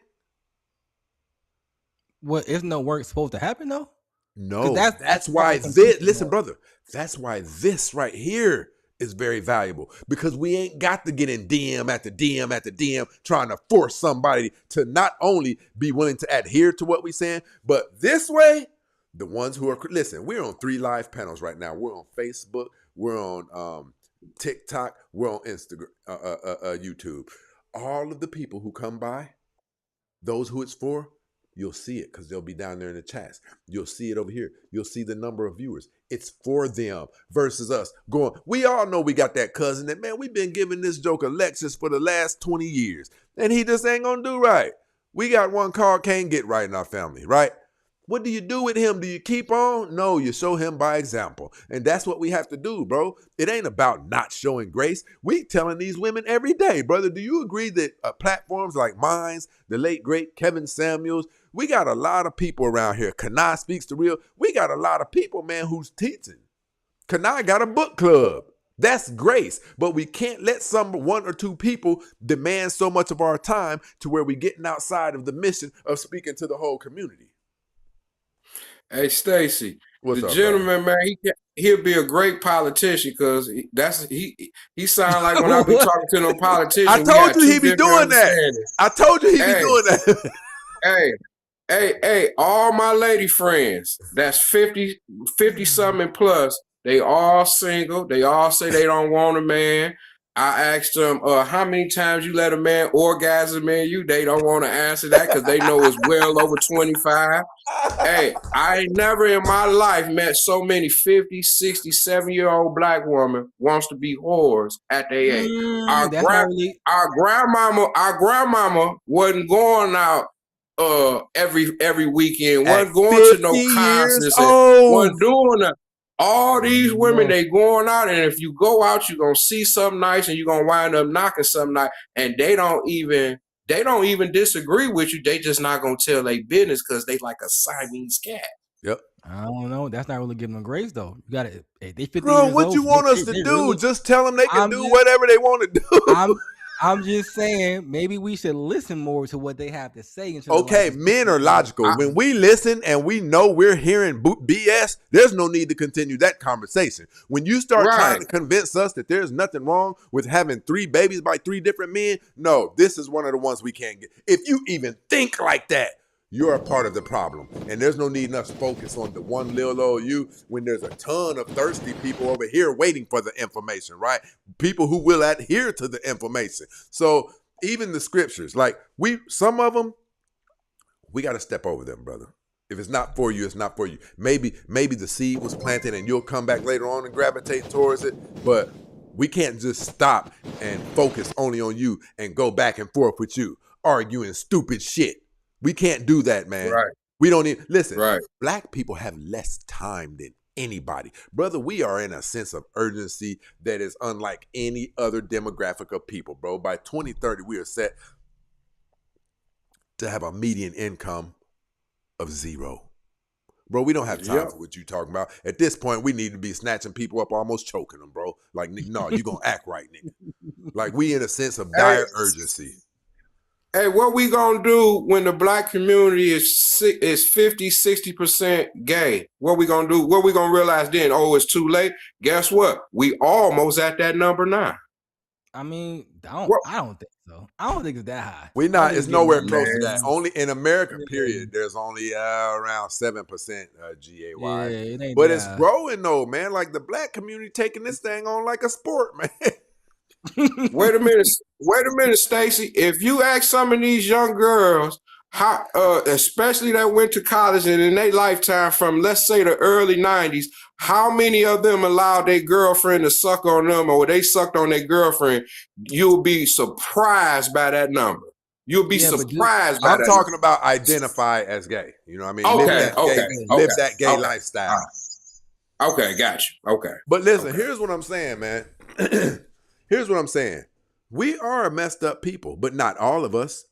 Well, isn't no work supposed to happen though? No, That's that's what why I'm confused listen, about. brother, that's why this right here is very valuable because we ain't got to get in DM after DM after DM trying to force somebody to not only be willing to adhere to what we're saying, but this way, the ones who are, listen, we're on 3 live panels right now. We're on Facebook, we're on TikTok, we're on Instagram, YouTube. All of the people who come by, those who it's for, you'll see it because they'll be down there in the chats. You'll see it over here. You'll see the number of viewers. It's for them versus us going, we all know we got that cousin that, man, we've been giving this joker lectures for the last 20 years and he just ain't gonna do right. We got one called can't get right in our family, right? What do you do with him? Do you keep on? No, you show him by example. And that's what we have to do, bro. It ain't about not showing grace. We telling these women every day, brother. Do you agree that platforms like mine, the late, great Kevin Samuels, we got a lot of people around here. Kanai Speaks the Real. We got a lot of people, man, who's teaching. Kanai got a book club. That's grace. But we can't let 1 or 2 people demand so much of our time to where we're getting outside of the mission of speaking to the whole community. Hey, Stacy, What's the up, gentleman, man, he'll be a great politician because he sound like when I be What? talking to them politicians, I we told got you 2 he be different doing that. understandings. I told you he be Hey, doing that. hey, all my lady friends, that's 50 something and plus, they all single. They all say they don't want a man. I asked them, how many times you let a man orgasm in you? They don't want to answer that because they know it's well over 25. Hey, I ain't never in my life met so many 50, 60, 70-year-old black women wants to be whores at their age. That's not really. Our grandmama wasn't going out every weekend, At wasn't going to 50 no years concerts and old. wasn't doing that. All these women, No. they going out, and if you go out, you're gonna see something nice and you're gonna wind up knocking something nice, and they don't even disagree with you. They just not gonna tell their business because they like a Siamese cat. Yep. I don't know. That's not really giving them grace though. You got to. If they 50 Bro, years what old, you want us to they do? really. Just tell them they can I'm do just. whatever they want to do. I'm just saying. Maybe we should listen more to what they have to say instead of Okay, like. men are logical. When we listen and we know we're hearing BS, there's no need to continue that conversation. When you start trying Right. to convince us that there's nothing wrong with having 3 babies by 3 different men, no, this is one of the ones we can't get. If you even think like that, you're a part of the problem. And there's no need us focus on the one little old you when there's a ton of thirsty people over here waiting for the information, right? People who will adhere to the information. So even the scriptures, like some of them, we got to step over them, brother. If it's not for you, it's not for you. Maybe the seed was planted and you'll come back later on and gravitate towards it. But we can't just stop and focus only on you and go back and forth with you, arguing stupid shit. We can't do that, man. Right. We don't need, listen, Right. black people have less time than anybody. Brother, we are in a sense of urgency that is unlike any other demographic of people, bro. By 2030, we are set to have a median income of 0. Bro, we don't have time Yep. for what you talking about. At this point, we need to be snatching people up, almost choking them, bro. Like, no, you gonna act right, nigga. Like, we in a sense of dire urgency. Hey, what we gonna do when the black community is 50, 60% gay? What we gonna do? What we gonna realize then? Oh, it's too late. Guess what? We almost at that number now. I mean, What? I don't think so. I don't think it's that high. We I not. think It's getting nowhere that close to low. that. Only in America, Yeah. period. There's only around 7% GAY. Yeah, it ain't But that it's high. growing though, man. Like the black community taking this thing on like a sport, man. Wait a minute, Stacy. If you ask some of these young girls, how, especially that went to college and in their lifetime from, let's say, the early 90s, how many of them allowed their girlfriend to suck on them or they sucked on their girlfriend? You'll be surprised by that number. You'll be Yeah, but surprised by I'm that talking about identify as gay. You know what I mean? Okay, Live that gay okay. lifestyle. Okay, got you. Okay. But listen, Okay. here's what I'm saying, man. Here's what I'm saying. We are messed up people, but not all of us.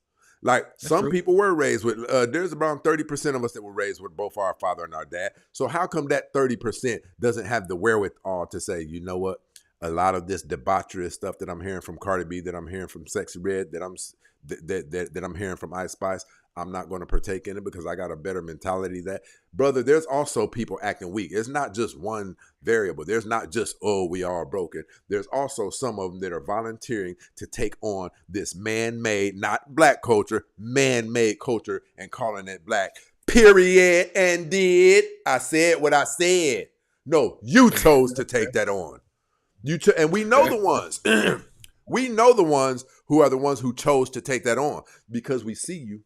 Like some true. people were raised with, there's around 30% of us that were raised with both our father and our dad. So how come that 30% doesn't have the wherewithal to say, you know what? A lot of this debaucherous stuff that I'm hearing from Cardi B, that I'm hearing from Sexy Red, that I'm hearing from Ice Spice, I'm not going to partake in it because I got a better mentality. That, brother, there's also people acting weak. It's not just one variable. There's not just, oh, we are broken. There's also some of them that are volunteering to take on this man-made, not black culture, man-made culture and calling it black. Period. And did I said what I said? No, you chose to take that on. And we know the ones. We know the ones who are the ones who chose to take that on because we see you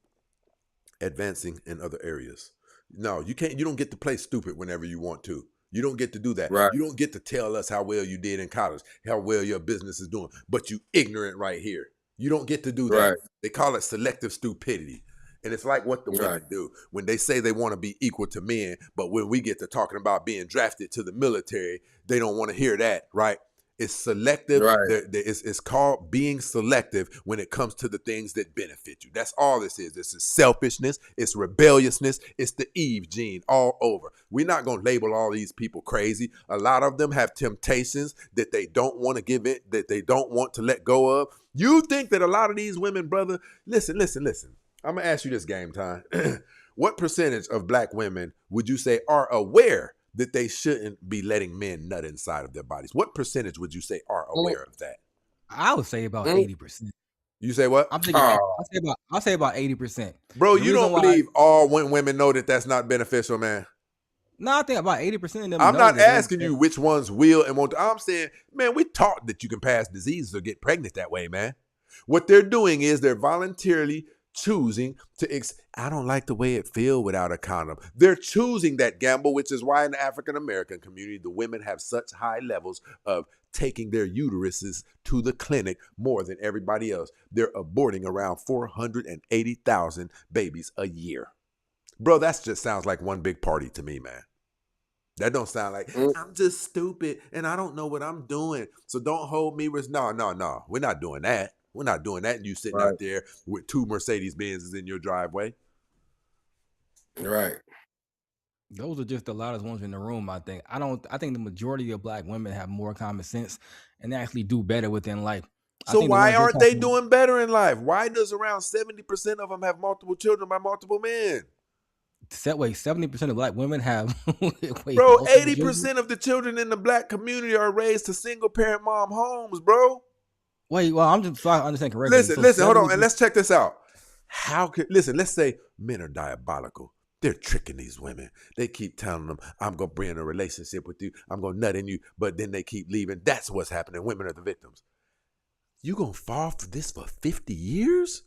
advancing in other areas. No, you can't. You don't get to play stupid whenever you want to. You don't get to do that. Right. You don't get to tell us how well you did in college, how well your business is doing, but you ignorant right here. You don't get to do that. Right. They call it selective stupidity. And it's like what the women do when they say they want to be equal to men, but when we get to talking about being drafted to the military, they don't want to hear that, right? It's selective. Right. It's called being selective when it comes to the things that benefit you. That's all this is. This is selfishness. It's rebelliousness. It's the Eve gene all over. We're not going to label all these people crazy. A lot of them have temptations that they don't want to give in, that they don't want to let go of. You think that a lot of these women, brother, listen. I'm going to ask you this, Game Time. What percentage of black women would you say are aware that they shouldn't be letting men nut inside of their bodies? What percentage would you say are aware of that? I would say about 80%. You say what? I'm thinking. I'll say about 80%. Bro, The you don't reason why- believe all women know that that's not beneficial, man. No, I think about 80% of them. I'm know not that asking you which ones will and won't. I'm saying, man, we taught that you can pass diseases or get pregnant that way, man. What they're doing is they're voluntarily choosing to I don't like the way it feels without a condom. They're choosing that gamble, which is why in the African American community, the women have such high levels of taking their uteruses to the clinic more than everybody else. They're aborting around 480,000 babies a year. Bro, that just sounds like one big party to me, man. That don't sound like, I'm just stupid and I don't know what I'm doing, so don't hold me. No. We're not doing that. We're not doing that. And you sitting out there with 2 Mercedes Benzes in your driveway. Right. Those are just the loudest ones in the room, I think. I think the majority of black women have more common sense and actually do better within life. So why aren't they doing better in life? Why does around 70% of them have multiple children by multiple men? 70% of black women have. Bro, 80% of the children in the black community are raised to single parent mom homes, bro. Wait, well, I'm just trying to understand correctly. Listen, hold on, and let's check this out. Let's say men are diabolical. They're tricking these women. They keep telling them, I'm going to bring in a relationship with you. I'm going to nut in you. But then they keep leaving. That's what's happening. Women are the victims. You going to fall for this for 50 years?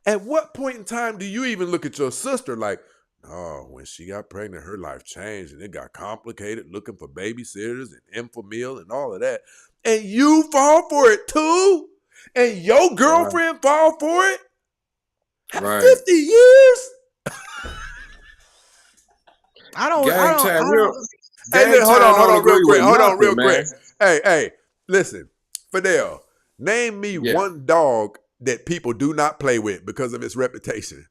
At what point in time do you even look at your sister like, oh, when she got pregnant, her life changed and it got complicated looking for babysitters and Infamil and all of that. And you fall for it too? And your girlfriend fall for it? Right. 50 years? Gang time. I don't. Hey, Gang hold time don't on, real agree quick. with Hold on, real nothing, quick. man. Hey, listen, Fidel, name me Yeah. one dog that people do not play with because of its reputation.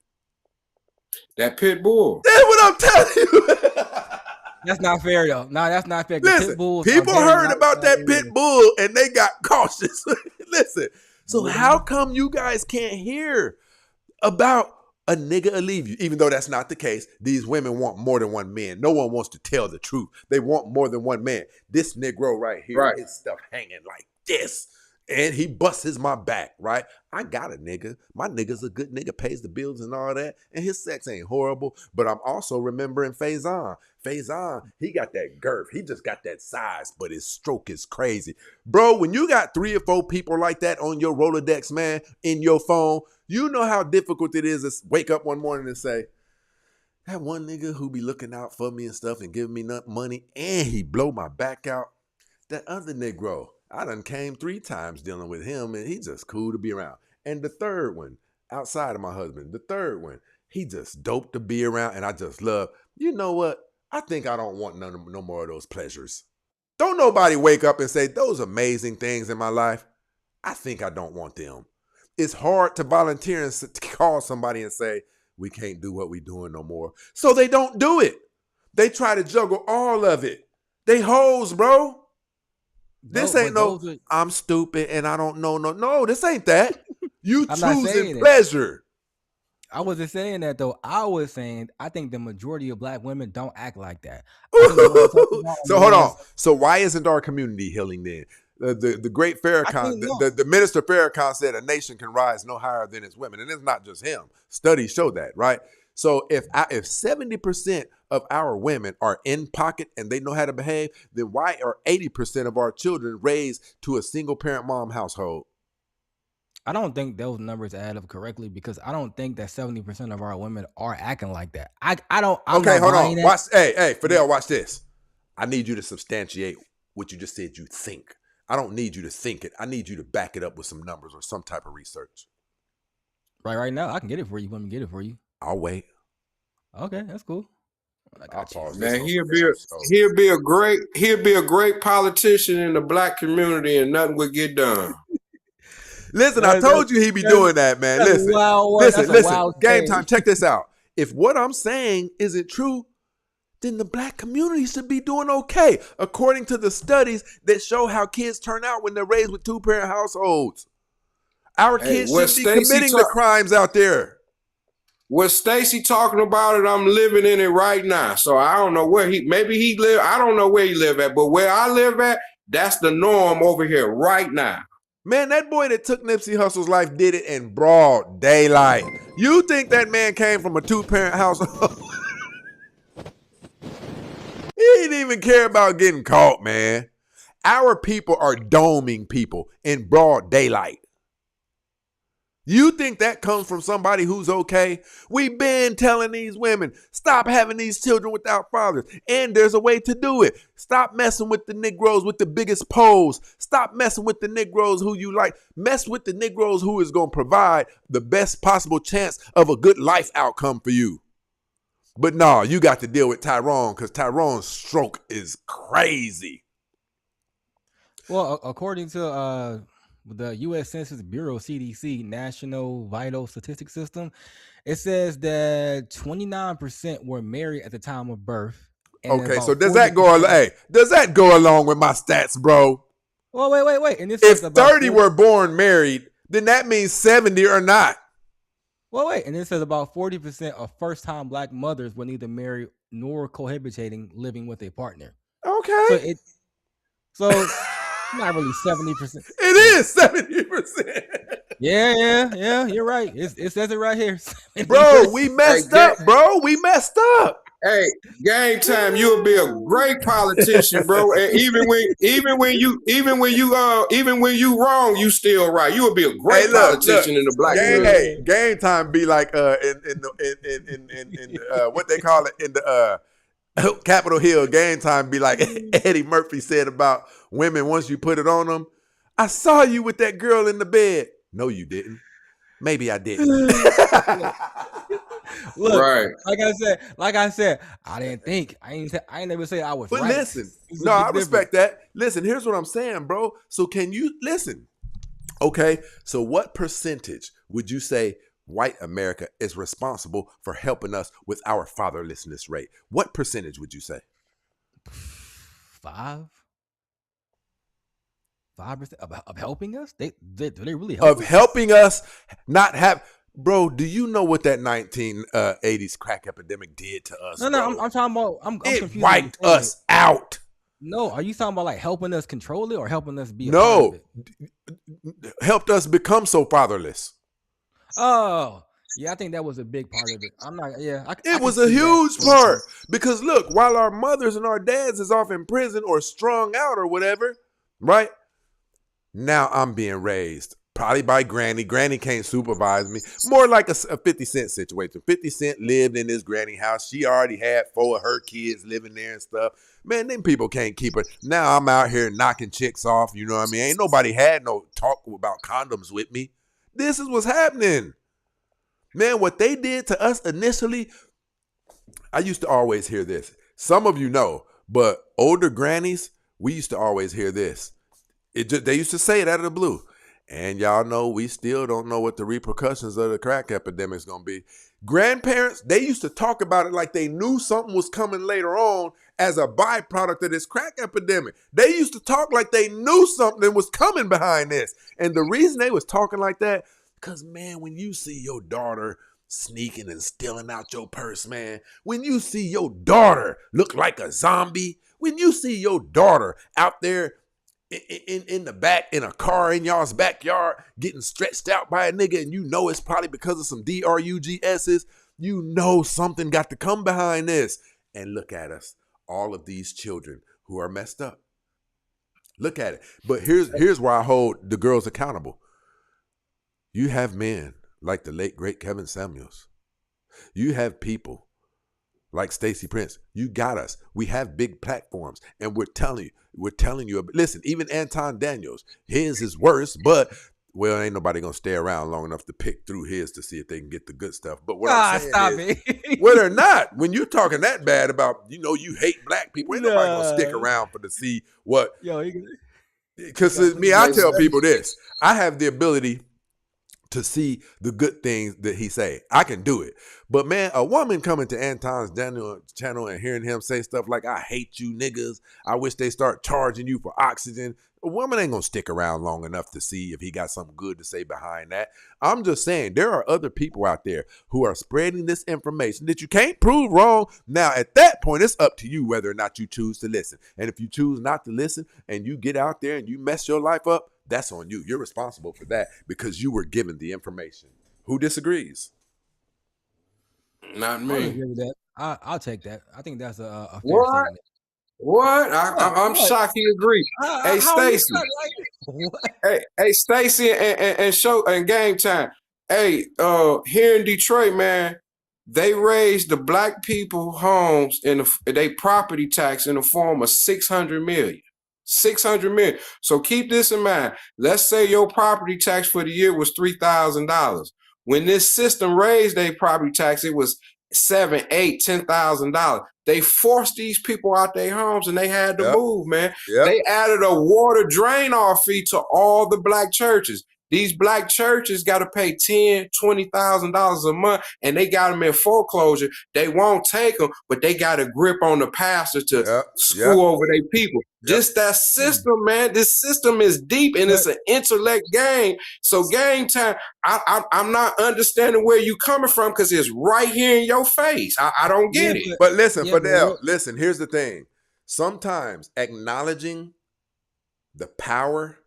That pit bull. That's what I'm telling you. That's not fair though. No, that's not fair. The Listen, pit bulls are people very heard nice about that pit areas. bull and they got cautious. Listen, so Mhm. how come you guys can't hear about a nigga will leave you? Even though that's not the case, these women want more than one man. No one wants to tell the truth. They want more than one man. This Negro right here, Right. his stuff hanging like this. And he busts my back, right? I got a nigga. My nigga's a good nigga, pays the bills and all that. And his sex ain't horrible. But I'm also remembering Faison. Faison, he got that girth. He just got that size, but his stroke is crazy. Bro, when you got 3 or 4 people like that on your Rolodex, man, in your phone, you know how difficult it is to wake up one morning and say, that one nigga who be looking out for me and stuff and giving me money and he blow my back out. That other Negro, I done came 3 times dealing with him and he just cool to be around. And the third one, outside of my husband, the third one, he just dope to be around and I just love. You know what? I think I don't want no more of those pleasures. Don't nobody wake up and say, those amazing things in my life, I think I don't want them. It's hard to volunteer and to call somebody and say, we can't do what we doing no more. So they don't do it. They try to juggle all of it. They hoes, bro. This ain't no, I'm stupid and I don't know. No, this ain't that. You choosing pleasure. I wasn't saying that though. I was saying I think the majority of black women don't act like that. So hold on. So why isn't our community healing then? The great Farrakhan, the minister Farrakhan said a nation can rise no higher than its women. And it's not just him. Studies show that, right? So if 70% of our women are in pocket and they know how to behave, then why are 80% of our children raised to a single parent mom household? I don't think those numbers add up correctly because I don't think that 70% of our women are acting like that. I don't. I'm okay, not hold on. that. Watch. Hey, Fidel, watch this. I need you to substantiate what you just said you think. I don't need you to think it. I need you to back it up with some numbers or some type of research. Right now, I can get it for you. Let me get it for you. I'll wait. Okay, that's cool. I'll pause. Man, he'll be a great politician in the black community, and nothing would get done. Listen, I told you he'd be doing that, man. Listen. Game time. Check this out. If what I'm saying isn't true, then the black community should be doing okay, according to the studies that show how kids turn out when they're raised with 2-parent households. Our kids shouldn't be committing the crimes out there. What Stacy talking about it, I'm living in it right now. So I don't know where maybe he live. I don't know where he live at, but where I live at, that's the norm over here right now. Man, that boy that took Nipsey Hussle's life did it in broad daylight. You think that man came from a 2-parent household? He didn't even care about getting caught, man. Our people are doming people in broad daylight. You think that comes from somebody who's okay? We've been telling these women, stop having these children without fathers. And there's a way to do it. Stop messing with the Negroes with the biggest poles. Stop messing with the Negroes who you like. Mess with the Negroes who is going to provide the best possible chance of a good life outcome for you. But no, you got to deal with Tyrone because Tyrone's stroke is crazy. Well, according to the U.S. Census Bureau, CDC, National Vital Statistics System, it says that 29% were married at the time of birth. Okay, so does that go along with my stats, bro? Well, wait. And this if 30 were born married, then that means 70 are not. Well, wait, and it says about 40% of first-time black mothers were neither married nor cohabitating, living with a partner. Okay. So not really 70%. It is 70%. Yeah, you're right. It says it right here. Bro, we messed up, bro. We messed up. Hey, game time, you'll be a great politician, bro. And even when you wrong, you still right. You will be a great politician in the black community. Hey, game time be like in what they call it in the Capitol Hill. Game time be like Eddie Murphy said about women once you put it on them. I saw you with that girl in the bed. No, you didn't. Maybe I didn't. Look, Right. like I said, I didn't think. I ain't never say I was But right. listen, It's a no, big I difference. respect that. Listen, here's what I'm saying, bro. So can you listen? Okay, so what percentage would you say white America is responsible for helping us with our fatherlessness rate? What percentage would you say? 5% of helping us. Do they really help Of us? helping us not have, bro, do you know what that 1980s crack epidemic did to us, No, bro? I'm talking about. I'm It confused. wiped us out. No, are you talking about like helping us control it or helping us be a part of No, it? helped us become so fatherless. Oh, yeah, I think that was a big part of it. I'm not. Yeah, I It can was a see that. huge part because look, while our mothers and our dads is off in prison or strung out or whatever, right? Now I'm being raised probably by granny. Granny can't supervise me. More like a 50 Cent situation. 50 Cent lived in this granny house. She already had 4 of her kids living there and stuff. Man, them people can't keep her. Now I'm out here knocking chicks off. You know what I mean? Ain't nobody had no talk about condoms with me. This is what's happening. Man, what they did to us initially, I used to always hear this. Some of you know, but older grannies, we used to always hear this. They used to say it out of the blue. And y'all know we still don't know what the repercussions of the crack epidemic is going to be. Grandparents, they used to talk about it like they knew something was coming later on as a byproduct of this crack epidemic. They used to talk like they knew something was coming behind this. And the reason they was talking like that, because, man, when you see your daughter sneaking and stealing out your purse, man, when you see your daughter look like a zombie, when you see your daughter out there in the back in a car in y'all's backyard getting stretched out by a nigga, and you know it's probably because of some DRUGS's, you know something got to come behind this. And look at us, all of these children who are messed up. Look at it. But here's where I hold the girls accountable. You have men like the late great Kevin Samuels. You have people like Stacey Prince. You got us. We have big platforms, and we're telling you. Listen, even Anton Daniels, his is worse, but well, ain't nobody gonna stay around long enough to pick through his to see if they can get the good stuff. But what I'm saying stop is, it. well, they're not. When you're talking that bad about, you hate black people, ain't nobody gonna stick around for to see what. Yo, Because me, I tell people this: I have the ability to see the good things that he say. I can do it. But man, a woman coming to Anton's channel and hearing him say stuff like, I hate you niggas, I wish they start charging you for oxygen. A woman ain't gonna stick around long enough to see if he got something good to say behind that. I'm just saying, there are other people out there who are spreading this information that you can't prove wrong. Now, at that point, it's up to you whether or not you choose to listen. And if you choose not to listen and you get out there and you mess your life up, that's on you. You're responsible for that because you were given the information. Who disagrees? Not I me. agree with that. I'll take that. I think that's a fair What? statement. What? I'm What? shocked he agreed. Hey, How are you Stacy. what? Hey, Stacy and show and game time. Hey, here in Detroit, man, they raised the black people homes in they property tax in the form of 600 million. 600 million. So keep this in mind. Let's say your property tax for the year was $3,000. When this system raised their property tax, it was $7, $8, $10,000. They forced these people out their homes and they had to move, man. Yep. They added a water drain off fee to all the black churches. These black churches got to pay $10,000, $20,000 a month, and they got them in foreclosure. They won't take them, but they got a grip on the pastor to screw over their people. Just that system, man. This system is deep, and it's an intellect game. So game time, I'm not understanding where you coming from because it's right here in your face. I don't get it. But listen, Fidel, listen, here's the thing. Sometimes acknowledging the power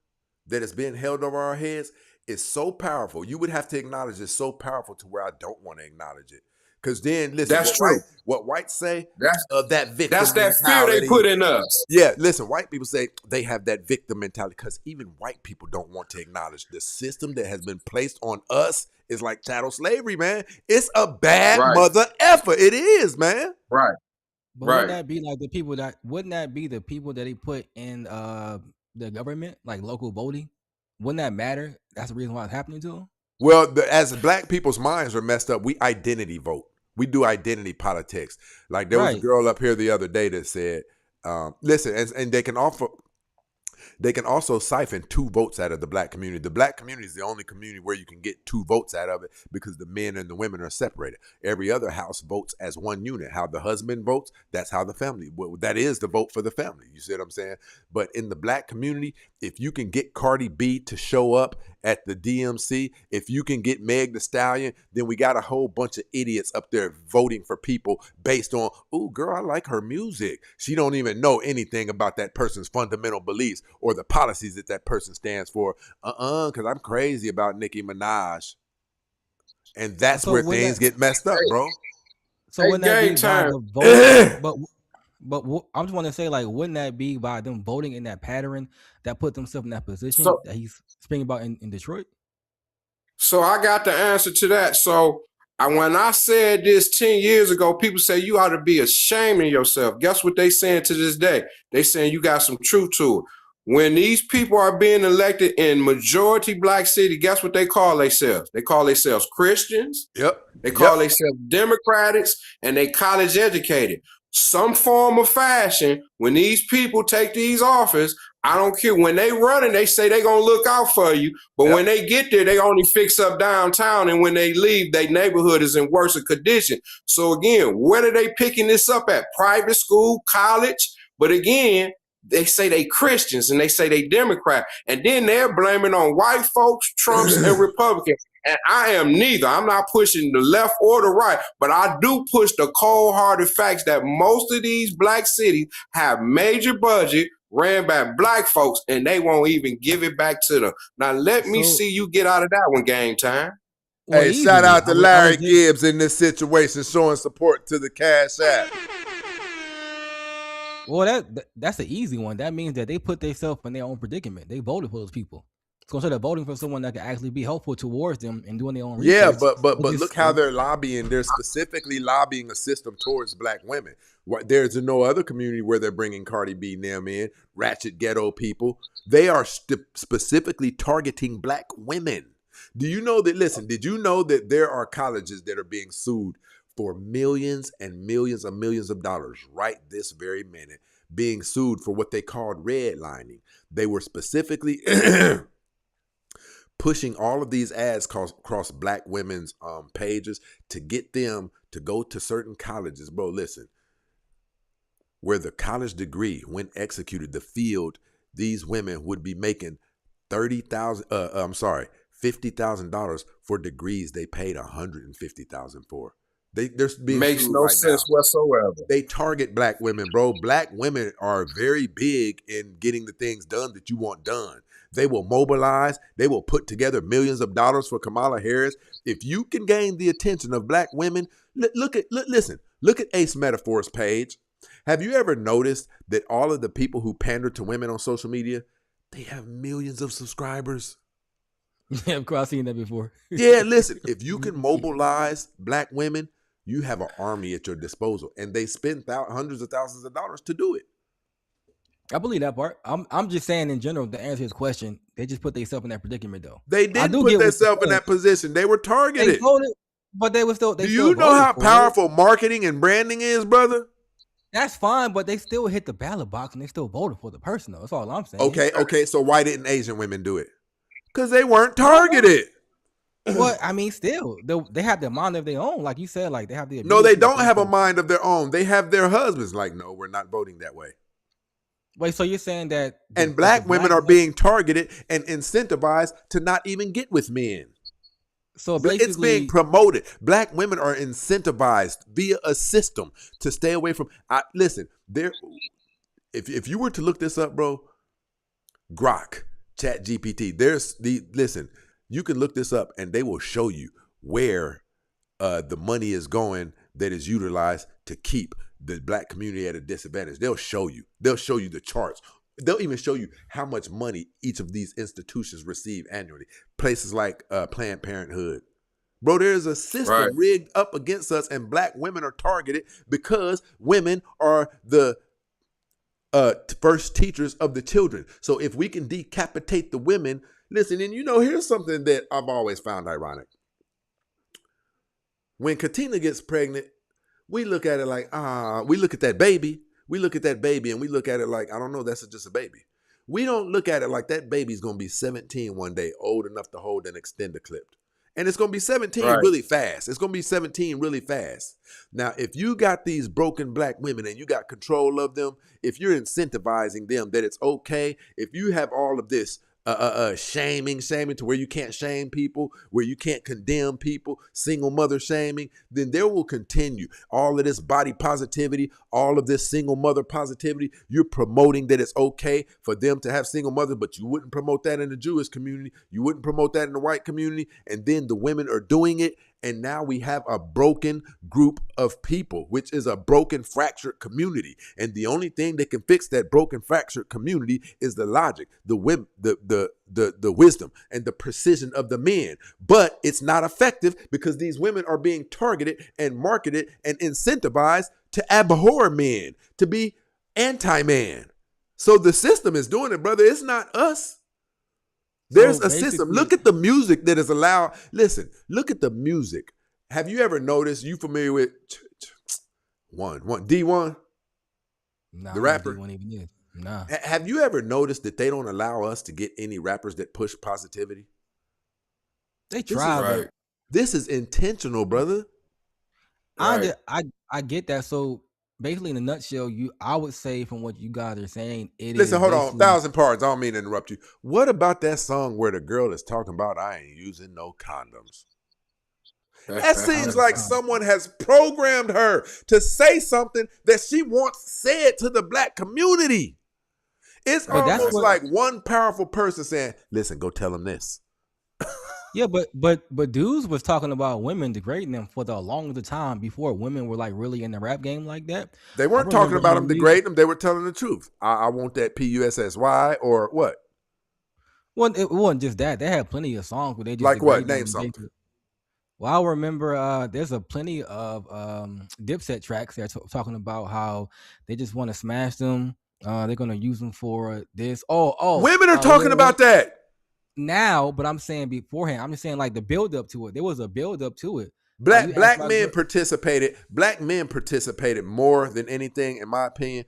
that is being held over our heads is so powerful. You would have to acknowledge it's so powerful to where I don't want to acknowledge it. Because then, listen, that's true. What whites say, that victim that's that mentality. fear they put in us. Yeah, listen, white people say they have that victim mentality because even white people don't want to acknowledge the system that has been placed on us is like chattel slavery, man. It's a bad mother effer. It is, man. Right. But wouldn't that be like wouldn't that be the people that they put in the government, like local voting? Wouldn't that matter? That's the reason why it's happening to them. Well, as black people's minds are messed up, we identity vote. We do identity politics. Like there was a Right. girl up here the other day that said, listen, and they can also siphon 2 votes out of the black community. The black community is the only community where you can get 2 votes out of it because the men and the women are separated. Every other house votes as one unit. How the husband votes, that's how the family, that is the vote for the family. You see what I'm saying? But in the black community, if you can get Cardi B to show up at the DMC, if you can get Meg Thee Stallion, then we got a whole bunch of idiots up there voting for people based on, oh, girl, I like her music. She don't even know anything about that person's fundamental beliefs or the policies that that person stands for. Because I'm crazy about Nicki Minaj. And that's So where when things that, get messed up, bro. so Hey, wouldn't that game be by time. the voting? But I just want to say, like, wouldn't that be by them voting in that pattern that put themselves in that position So that he's speaking about in Detroit? So I got the answer to that. So when I said this 10 years ago, people say you ought to be ashamed of yourself. Guess what they saying to this day? They saying you got some truth to it. When these people are being elected in majority black city, guess what they call themselves? They call themselves Christians. Yep. They call themselves Democrats, and they college educated. Some form of fashion, when these people take these office, I don't care. When they running, they say they gonna look out for you. But Yep. when they get there, they only fix up downtown. And when they leave, their neighborhood is in worse condition. So again, where are they picking this up at? Private school, college? But again, they say they Christians and they say they Democrat. And then they're blaming on white folks, Trumps, and Republicans. And I am neither. I'm not pushing the left or the right, but I do push the cold-hearted facts that most of these black cities have major budget ran by black folks, and they won't even give it back to them. Now let me So, see you get out of that one, game time. well, Hey, shout easily, out to I Larry was just Gibbs in this situation, showing support to the Cash App. well that's an easy one. That means that they put themselves in their own predicament. They voted for those people. So instead of voting for someone that can actually be helpful towards them and doing their own Yeah, research, but they look just how they're lobbying. They're specifically lobbying a system towards black women. There's no other community where they're bringing Cardi B and them in, ratchet ghetto people. They are specifically targeting black women. Do you know that? Listen, did you know that there are colleges that are being sued for millions and millions of dollars right this very minute, being sued for what they called redlining? They were specifically pushing all of these ads across black women's pages to get them to go to certain colleges. Bro, listen, where the college degree, when executed, the field, these women would be making $50,000 for degrees they paid $150,000 for. They're being Makes sued no right now. sense whatsoever. They target black women, bro. Black women are very big in getting the things done that you want done. They will mobilize. They will put together millions of dollars for Kamala Harris. If you can gain the attention of black women, look at Ace Metaphor's page. Have you ever noticed that all of the people who pander to women on social media, they have millions of subscribers? yeah, of course I've seen that before. Yeah, listen, if you can mobilize black women, you have an army at your disposal, and they spend hundreds of thousands of dollars to do it. I believe that part. I'm just saying in general to answer his question, they just put themselves in that predicament though. They I didn't do put get what you're themselves in saying. that position. They were They targeted. voted, but they were still. They Do still you know voted how for it. powerful marketing and branding is, brother? That's fine, but they still hit the ballot box and they still voted for the person though. That's all I'm saying. Okay. So why didn't Asian women do it? Because they weren't targeted. But I mean, still, they have their mind of their own, like you said. Like they have the No, they ability don't to have a think. mind of their own. They have their husbands. Like, no, we're not voting that way. Wait, so you're saying that And black women are being targeted and incentivized to not even get with men. so It's basically being promoted. Black women are incentivized via a system to stay away from. Listen, if you were to look this up, bro, Grok, Chat GPT, listen, you can look this up and they will show you where the money is going that is utilized to keep the black community at a disadvantage. They'll show you the charts. They'll even show you how much money each of these institutions receive annually. Places like Planned Parenthood. Bro, there's a system rigged up against us, and black women are targeted because women are the first teachers of the children. So if we can decapitate the women, Listen, and here's something that I've always found ironic. When Katina gets pregnant, we look at it like, we look at that baby. We look at that baby and we look at it like, I don't know, that's just a baby. We don't look at it like that baby's going to be 17 one day, old enough to hold an extender clip. And it's going to be 17 really fast. It's going to be 17 really fast. Now, if you got these broken black women and you got control of them, if you're incentivizing them that it's okay, if you have all of this shaming to where you can't shame people, where you can't condemn people, single mother shaming, then there will continue all of this body positivity, all of this single mother positivity. You're promoting that it's okay for them to have single mothers, but you wouldn't promote that in the Jewish community. You wouldn't promote that in the white community. And then the women are doing it. And now we have a broken group of people, which is a broken, fractured community. And the only thing that can fix that broken, fractured community is the logic, the wisdom, and the precision of the men. But it's not effective because these women are being targeted and marketed and incentivized to abhor men, to be anti-man. So the system is doing it, brother. It's not us. There's a system. Look at the music that is allowed. Listen, look at the music. Have you ever noticed, you familiar with D1? Nah, the rapper? D1 even is. Nah. Have you ever noticed that they don't allow us to get any rappers that push positivity? They try. This is intentional, brother. Right. I get that. So basically, in a nutshell, I would say from what you guys are saying, Listen, hold on, 1,000 parts. I don't mean to interrupt you. What about that song where the girl is talking about I ain't using no condoms? That seems like someone has programmed her to say something that she once said to the black community. It's almost like one powerful person saying, listen, go tell them this. Yeah, but dudes was talking about women degrading them for the longest time before women were like really in the rap game like that. They weren't talking about them degrading them. They were telling the truth. I want that PUSSY or what? Well, it wasn't just that. They had plenty of songs where they just like what? Name something. Well, I remember there's plenty of Dipset tracks that are talking about how they just want to smash them. They're gonna use them for this. Women are talking about that now, but I'm saying beforehand. I'm just saying like the build up to it. There was a build up to it. Black men participated. Black men participated more than anything, in my opinion.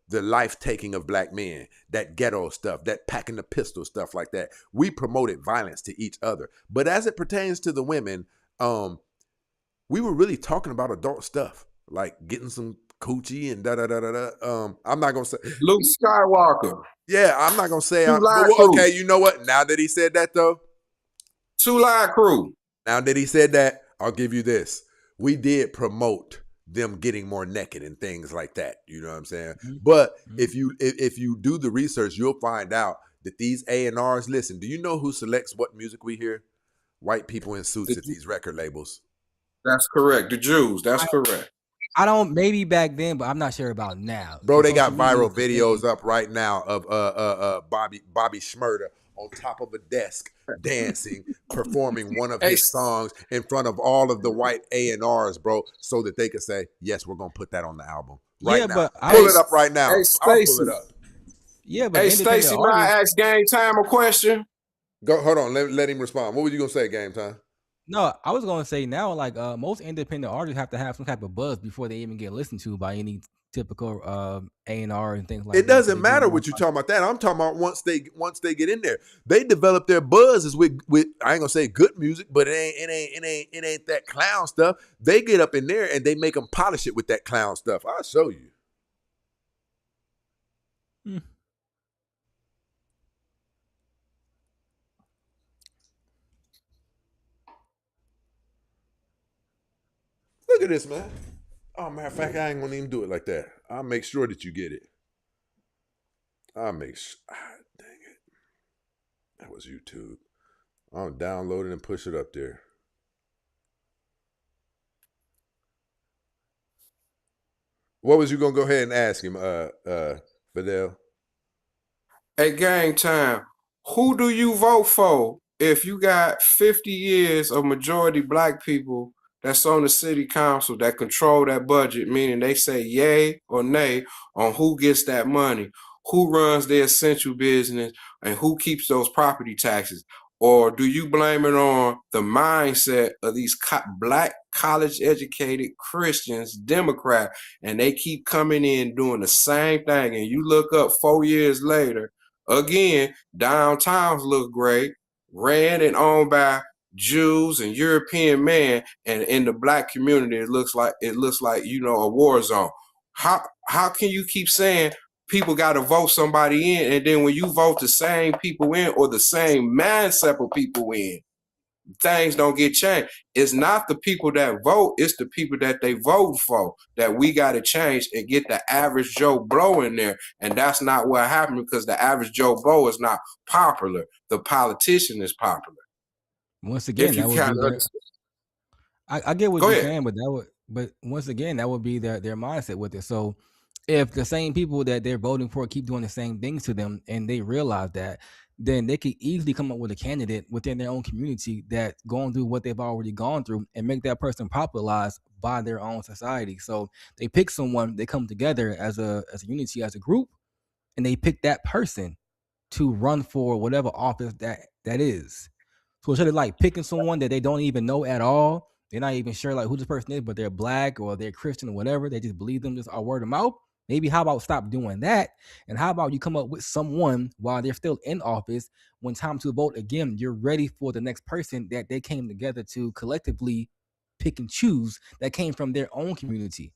The life taking of black men, that ghetto stuff, that packing the pistol stuff like that. We promoted violence to each other. But as it pertains to the women, we were really talking about adult stuff, like getting some coochie and da-da-da-da-da. I'm not going to say... Luke Skywalker. Yeah, I'm not going to say... Okay, you know what? Now that he said that, though... Two Live Crew. Now that he said that, I'll give you this. We did promote them getting more naked and things like that. You know what I'm saying? Mm-hmm. But if you do the research, you'll find out that these A&Rs, listen, do you know who selects what music we hear? White people in suits at these record labels. That's correct. The Jews. That's correct. I don't, maybe back then, but I'm not sure about now. Bro, they got viral videos up right now of Bobby Shmurda on top of a desk dancing, performing one of his songs in front of all of the white A&Rs, bro, so that they could say, yes, we're going to put that on the album. Right now. But pull it up right now. Hey, I'll pull it up. Yeah, but hey, Stacey, may I ask Game Time a question? Go, hold on, let him respond. What were you going to say, Game Time? No, I was going to say now, like most independent artists have to have some type of buzz before they even get listened to by any typical A&R and things like that. It doesn't matter what you're talking about that. I'm talking about once they get in there, they develop their buzzes with I ain't gonna say good music, but it ain't that clown stuff. They get up in there and they make them polish it with that clown stuff. I'll show you. Look at this, man. Oh, matter of fact, I ain't gonna even do it like that. I'll make sure that you get it. Dang it. That was YouTube. I'll download it and push it up there. What was you gonna go ahead and ask him, Fidel? Hey, Game Time. Who do you vote for if you got 50 years of majority black people that's on the city council that control that budget, meaning they say yay or nay on who gets that money? who runs their essential business and who keeps those property taxes? Or do you blame it on the mindset of these black college educated Christians, Democrat, and they keep coming in doing the same thing? And you look up 4 years later, again, downtowns look great, ran and owned by Jews and European men, and in the black community, it looks like a war zone. How can you keep saying people got to vote somebody in, and then when you vote the same people in or the same mindset of people in, things don't get changed? It's not the people that vote, it's the people that they vote for that we got to change and get the average Joe Blow in there. And that's not what happened, because the average Joe Blow is not popular. The politician is popular. Once again, If you that would kind be of their, understand. I get what Go you're ahead. saying, but once again, that would be their mindset with it. So if the same people that they're voting for keep doing the same things to them and they realize that, then they could easily come up with a candidate within their own community that's going through what they've already gone through and make that person popularized by their own society. So they pick someone, they come together as a unity, as a group, and they pick that person to run for whatever office that is. So instead of like picking someone that they don't even know at all, they're not even sure like who this person is, but they're black or they're Christian or whatever, they just believe them just our word of mouth. Maybe how about stop doing that? And how about you come up with someone while they're still in office, when time to vote again, you're ready for the next person that they came together to collectively pick and choose that came from their own community.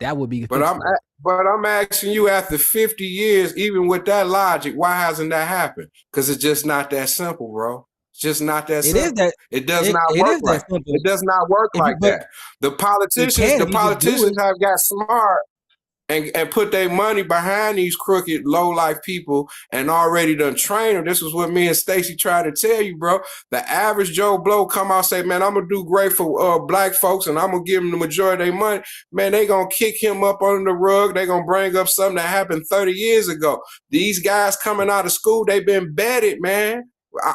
That would be a But fix I'm for it. but I'm asking you, after 50 years, even with that logic, why hasn't that happened? Because it's just not that simple, bro. It's just not that It is simple. that It does not it work is that like simple. it does not work If you like but that. The it politicians, can the if you just do politicians it. have got smart and put their money behind these crooked, low life people and already done train them. This was what me and Stacy tried to tell you, bro. The average Joe Blow come out and say, man, I'm gonna do great for black folks and I'm gonna give them the majority of their money. Man, they gonna kick him up under the rug. They gonna bring up something that happened 30 years ago. These guys coming out of school, they've been vetted, man.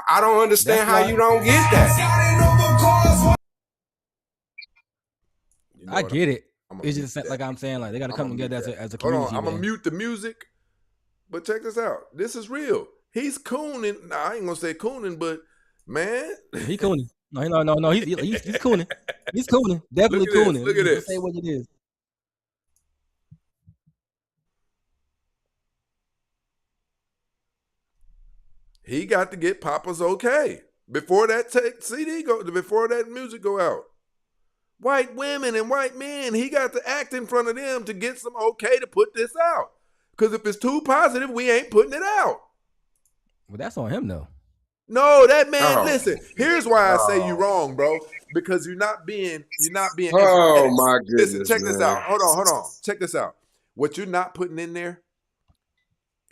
I don't That's understand how why you don't get that. You know I what? get it. I'm gonna It's mute just that. like I'm saying, like they got to I'm come gonna mute together that. as a Hold on, community, I'm gonna man. mute the music. But check this out. This is real. He's cooning. Nah, I ain't gonna say cooning, but man, He cooning. No. He's cooning. He's cooning. Definitely look at this. cooning. Look at Let's say this. what it is. He got to get Papa's okay before that CD go. Before that music go out. White women and white men, he got to act in front of them to get some okay to put this out. Because if it's too positive, we ain't putting it out. Well, that's on him though. No, that man, Oh, listen, here's why I say you oh, wrong, bro. Because you're not being oh empathetic. my Listen, goodness, check this man. out. Hold on. Check this out. What you're not putting in there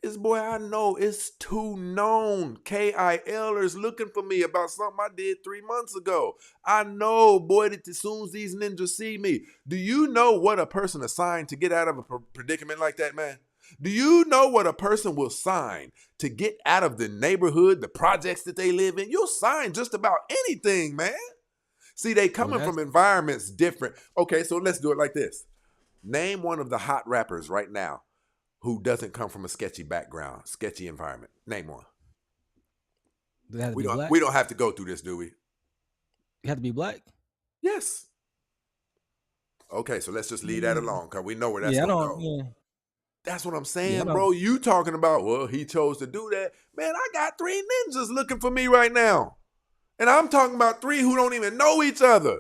is, boy, I know it's too known. KILers looking for me about something I did 3 months ago. I know, boy, that as soon as these ninjas see me, do you know what a person assigned to get out of a predicament like that, man? Do you know what a person will sign to get out of the neighborhood, the projects that they live in? You'll sign just about anything, man. See, they Well, coming that's from environments different. Okay, so let's do it like this. Name one of the hot rappers right now who doesn't come from a sketchy background, sketchy environment. Name one. it has to We be don't black. we don't have to go through this, do we? It has to be black. Yes. Okay, so let's just leave that alone because we know where that's Yeah, I gonna don't. go. Yeah, That's what I'm yeah, I saying, don't. bro. You talking about, well, he chose to do that. Man, I got 3 ninjas looking for me right now. And I'm talking about 3 who don't even know each other.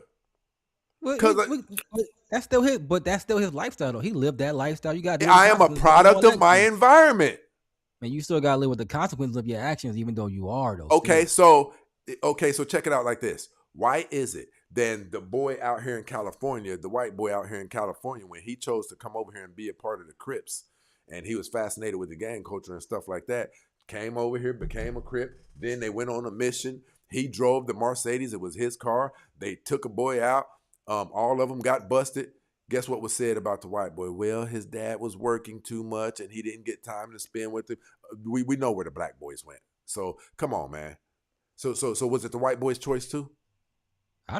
Well, Because but that's still his. But that's still his lifestyle though. He lived that lifestyle. You got to deal with I the am a consequences of product all of my actions. environment. Man, you still got to live with the consequences of your actions, even though you are though. Okay, Still. so check it out like this. Why is it then the boy out here in California, the white boy out here in California, when he chose to come over here and be a part of the Crips, and he was fascinated with the gang culture and stuff like that, came over here, became a Crip, then they went on a mission. He drove the Mercedes. It was his car. They took a boy out. All of them got busted. Guess what was said about the white boy? Well, his dad was working too much and he didn't get time to spend with him. We know where the black boys went. So come on, man. So was it the white boy's choice too? I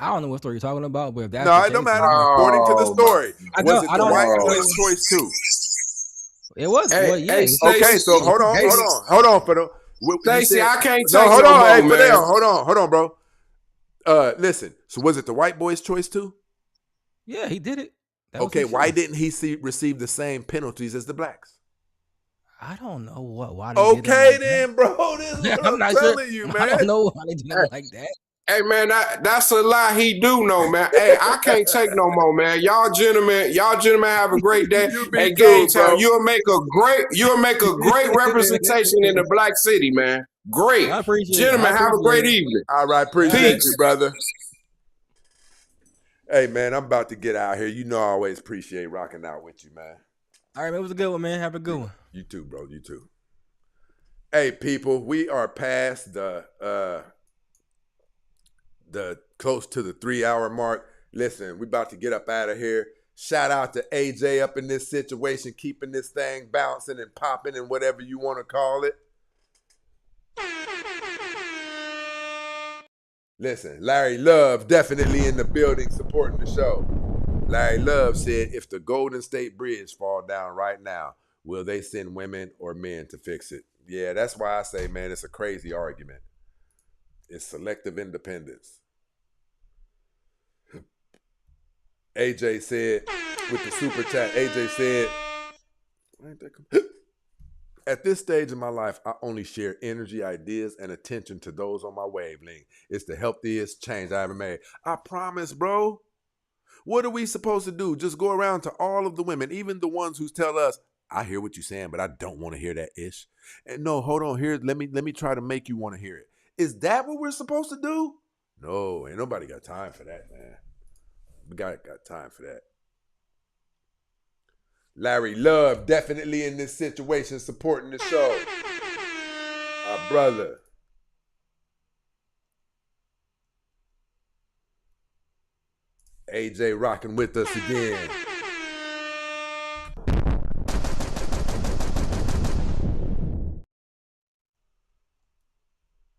don't know what story you're talking about, but if that's No, the it don't case, matter. then According to the Oh my story, I was don't. it I the don't white know. boy's choice too? It was. Hey, Well, yeah. hey, It was, Okay, Stacey. so hold Hey, hold on, Fidel. You Stacey, said I can't no. take Hold no on, hey more, Fidel. man. Hold on, bro. Listen. So was it the white boy's choice too? yeah, he did it. That was Okay, his why choice. didn't he receive the same penalties as the blacks? I don't know why they did him Okay, like then, bro. This is that. what I'm I'm not sure. telling you, I don't man. know why they did him like that. Hey, man, that's a lie. He do know, man. Hey, I can't take no more, man. Y'all gentlemen have a great day. You be Hey, Game cool, Town, bro. you'll make a great representation in the Black City, man. Great. I appreciate it. Gentlemen, have a great it. evening. All right, appreciate Peace. you, brother. Hey, man, I'm about to get out here. You know I always appreciate rocking out with you, man. All right, man. It was a good one, man. Have a good one. You too, bro. You too. Hey, people, we are past the close to the 3-hour mark. Listen, we about to get up out of here. Shout out to AJ up in this situation, keeping this thing bouncing and popping and whatever you want to call it. Listen, Larry Love definitely in the building supporting the show. Larry Love said, if the Golden State Bridge fall down right now, will they send women or men to fix it? Yeah, that's why I say, man, it's a crazy argument. It's selective independence. AJ said, with the super chat, AJ said, at this stage in my life, I only share energy, ideas, and attention to those on my wavelength. It's the healthiest change I ever made. I promise, bro. What are we supposed to do? Just go around to all of the women, even the ones who tell us, I hear what you're saying, but I don't want to hear that ish. And no, hold on here. Let me try to make you want to hear it. Is that what we're supposed to do? No, ain't nobody got time for that, man. We got time for that. Larry Love definitely in this situation supporting the show. Our brother. AJ rocking with us again.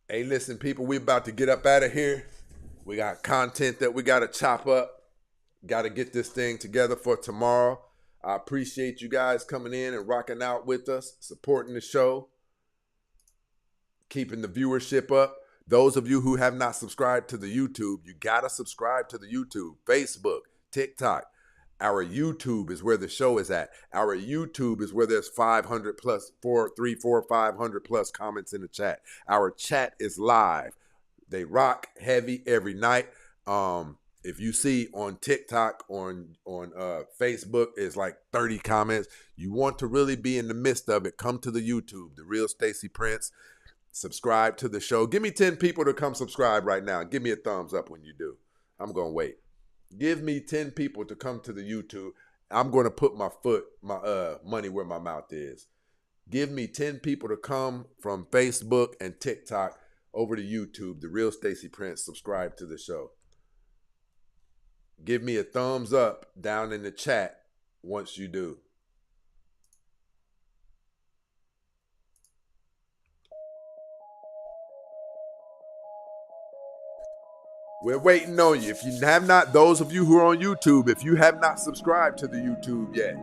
Hey, listen, people, we about to get up out of here. We got content that we got to chop up. Got to get this thing together for tomorrow. I appreciate you guys coming in and rocking out with us, supporting the show, keeping the viewership up. Those of you who have not subscribed to the YouTube, you got to subscribe to the YouTube, Facebook, TikTok. Our YouTube is where the show is at. Our YouTube is where there's 500 plus, 500 plus comments in the chat. Our chat is live. They rock heavy every night. If you see on TikTok, on Facebook, it's like 30 comments. You want to really be in the midst of it, come to the YouTube, The Real Stacey Prince. Subscribe to the show. Give me 10 people to come subscribe right now. Give me a thumbs up when you do. I'm going to wait. Give me 10 people to come to the YouTube. I'm going to put my money where my mouth is. Give me 10 people to come from Facebook and TikTok over to YouTube, The Real Stacey Prince. Subscribe to the show. Give me a thumbs up down in the chat once you do. We're waiting on you. If you have not, those of you who are on YouTube, if you have not subscribed to the YouTube yet,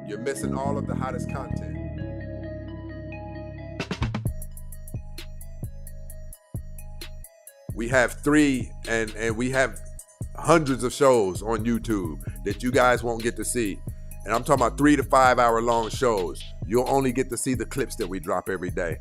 you're missing all of the hottest content. We have 3 and we have hundreds of shows on YouTube that you guys won't get to see. And I'm talking about 3 to 5 hour long shows. You'll only get to see the clips that we drop every day.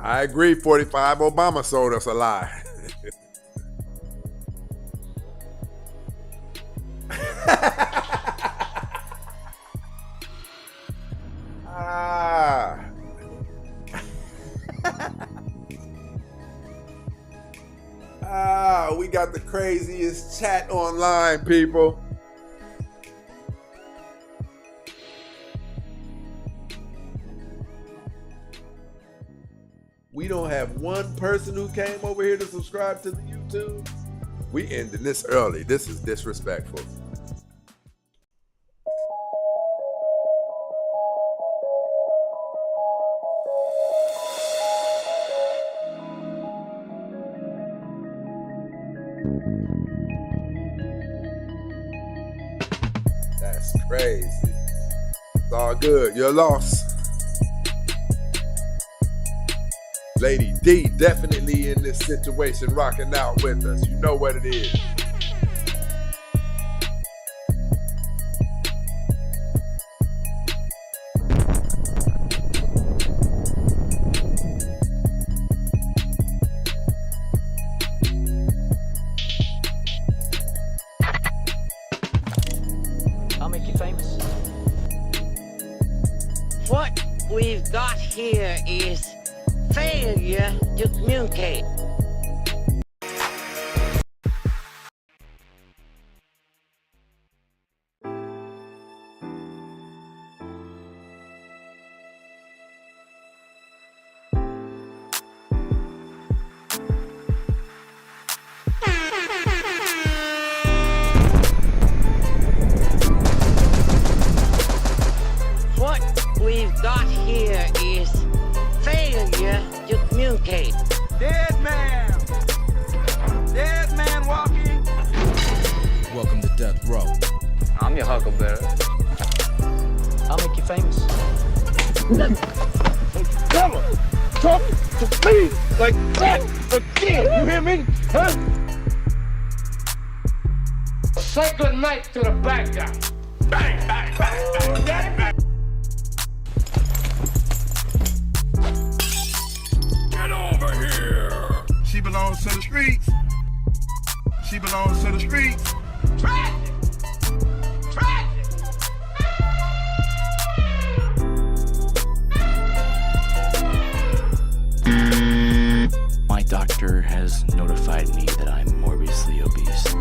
I agree, 45. Obama sold us a lie. We got the craziest chat online, people. We don't have one person who came over here to subscribe to the YouTube. We ending this early. This is disrespectful. That's crazy. It's all good. You're lost. Lady D definitely in this situation, rocking out with us. You know what it is. I'll make you famous. What we've got here is failure to communicate. What we've got here is failure to communicate. Dead man! Dead man walking! Welcome to Death Row. I'm your huckleberry. I'll make you famous. Never talk to me like that again. You hear me? Huh? Say good night to the bad guy. Bang, bang, bang, bang, bang. Get over here. She belongs to the streets. She belongs to the streets. Tragic. Tragic. My doctor has notified me that I'm morbidly obese.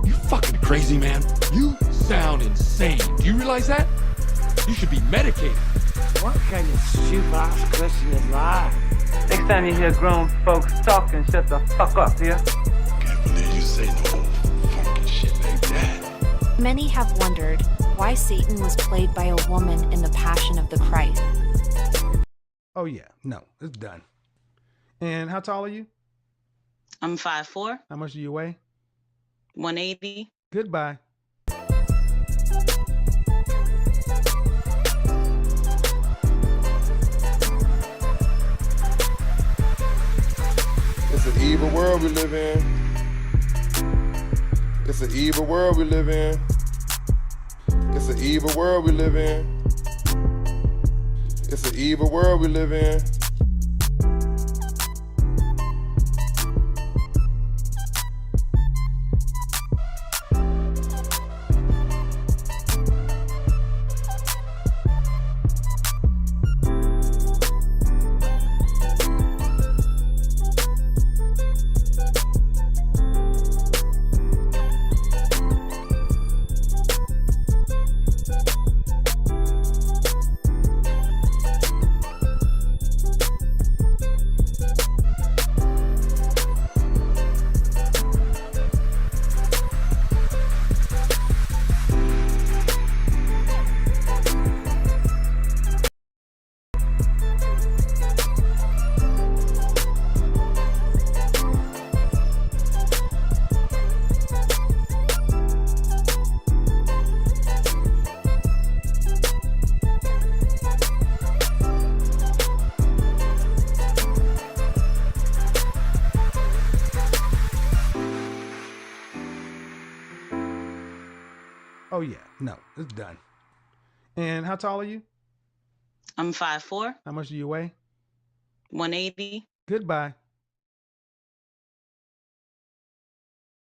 You fucking crazy, man. You sound insane. Do you realize that? You should be medicated. What kind of stupid ass question is that? Next time you hear grown folks talking, shut the fuck up, yeah? Can't believe you say no fucking shit like that. Many have wondered why Satan was played by a woman in the Passion of the Christ. Oh yeah, no, it's done. And how tall are you? I'm 5'4", How much do you weigh? 180. Goodbye. It's an evil world we live in. It's an evil world we live in. It's an evil world we live in. It's an evil world we live in. Oh yeah, no, it's done. And how tall are you? I'm 5'4", How much do you weigh? 180. Goodbye.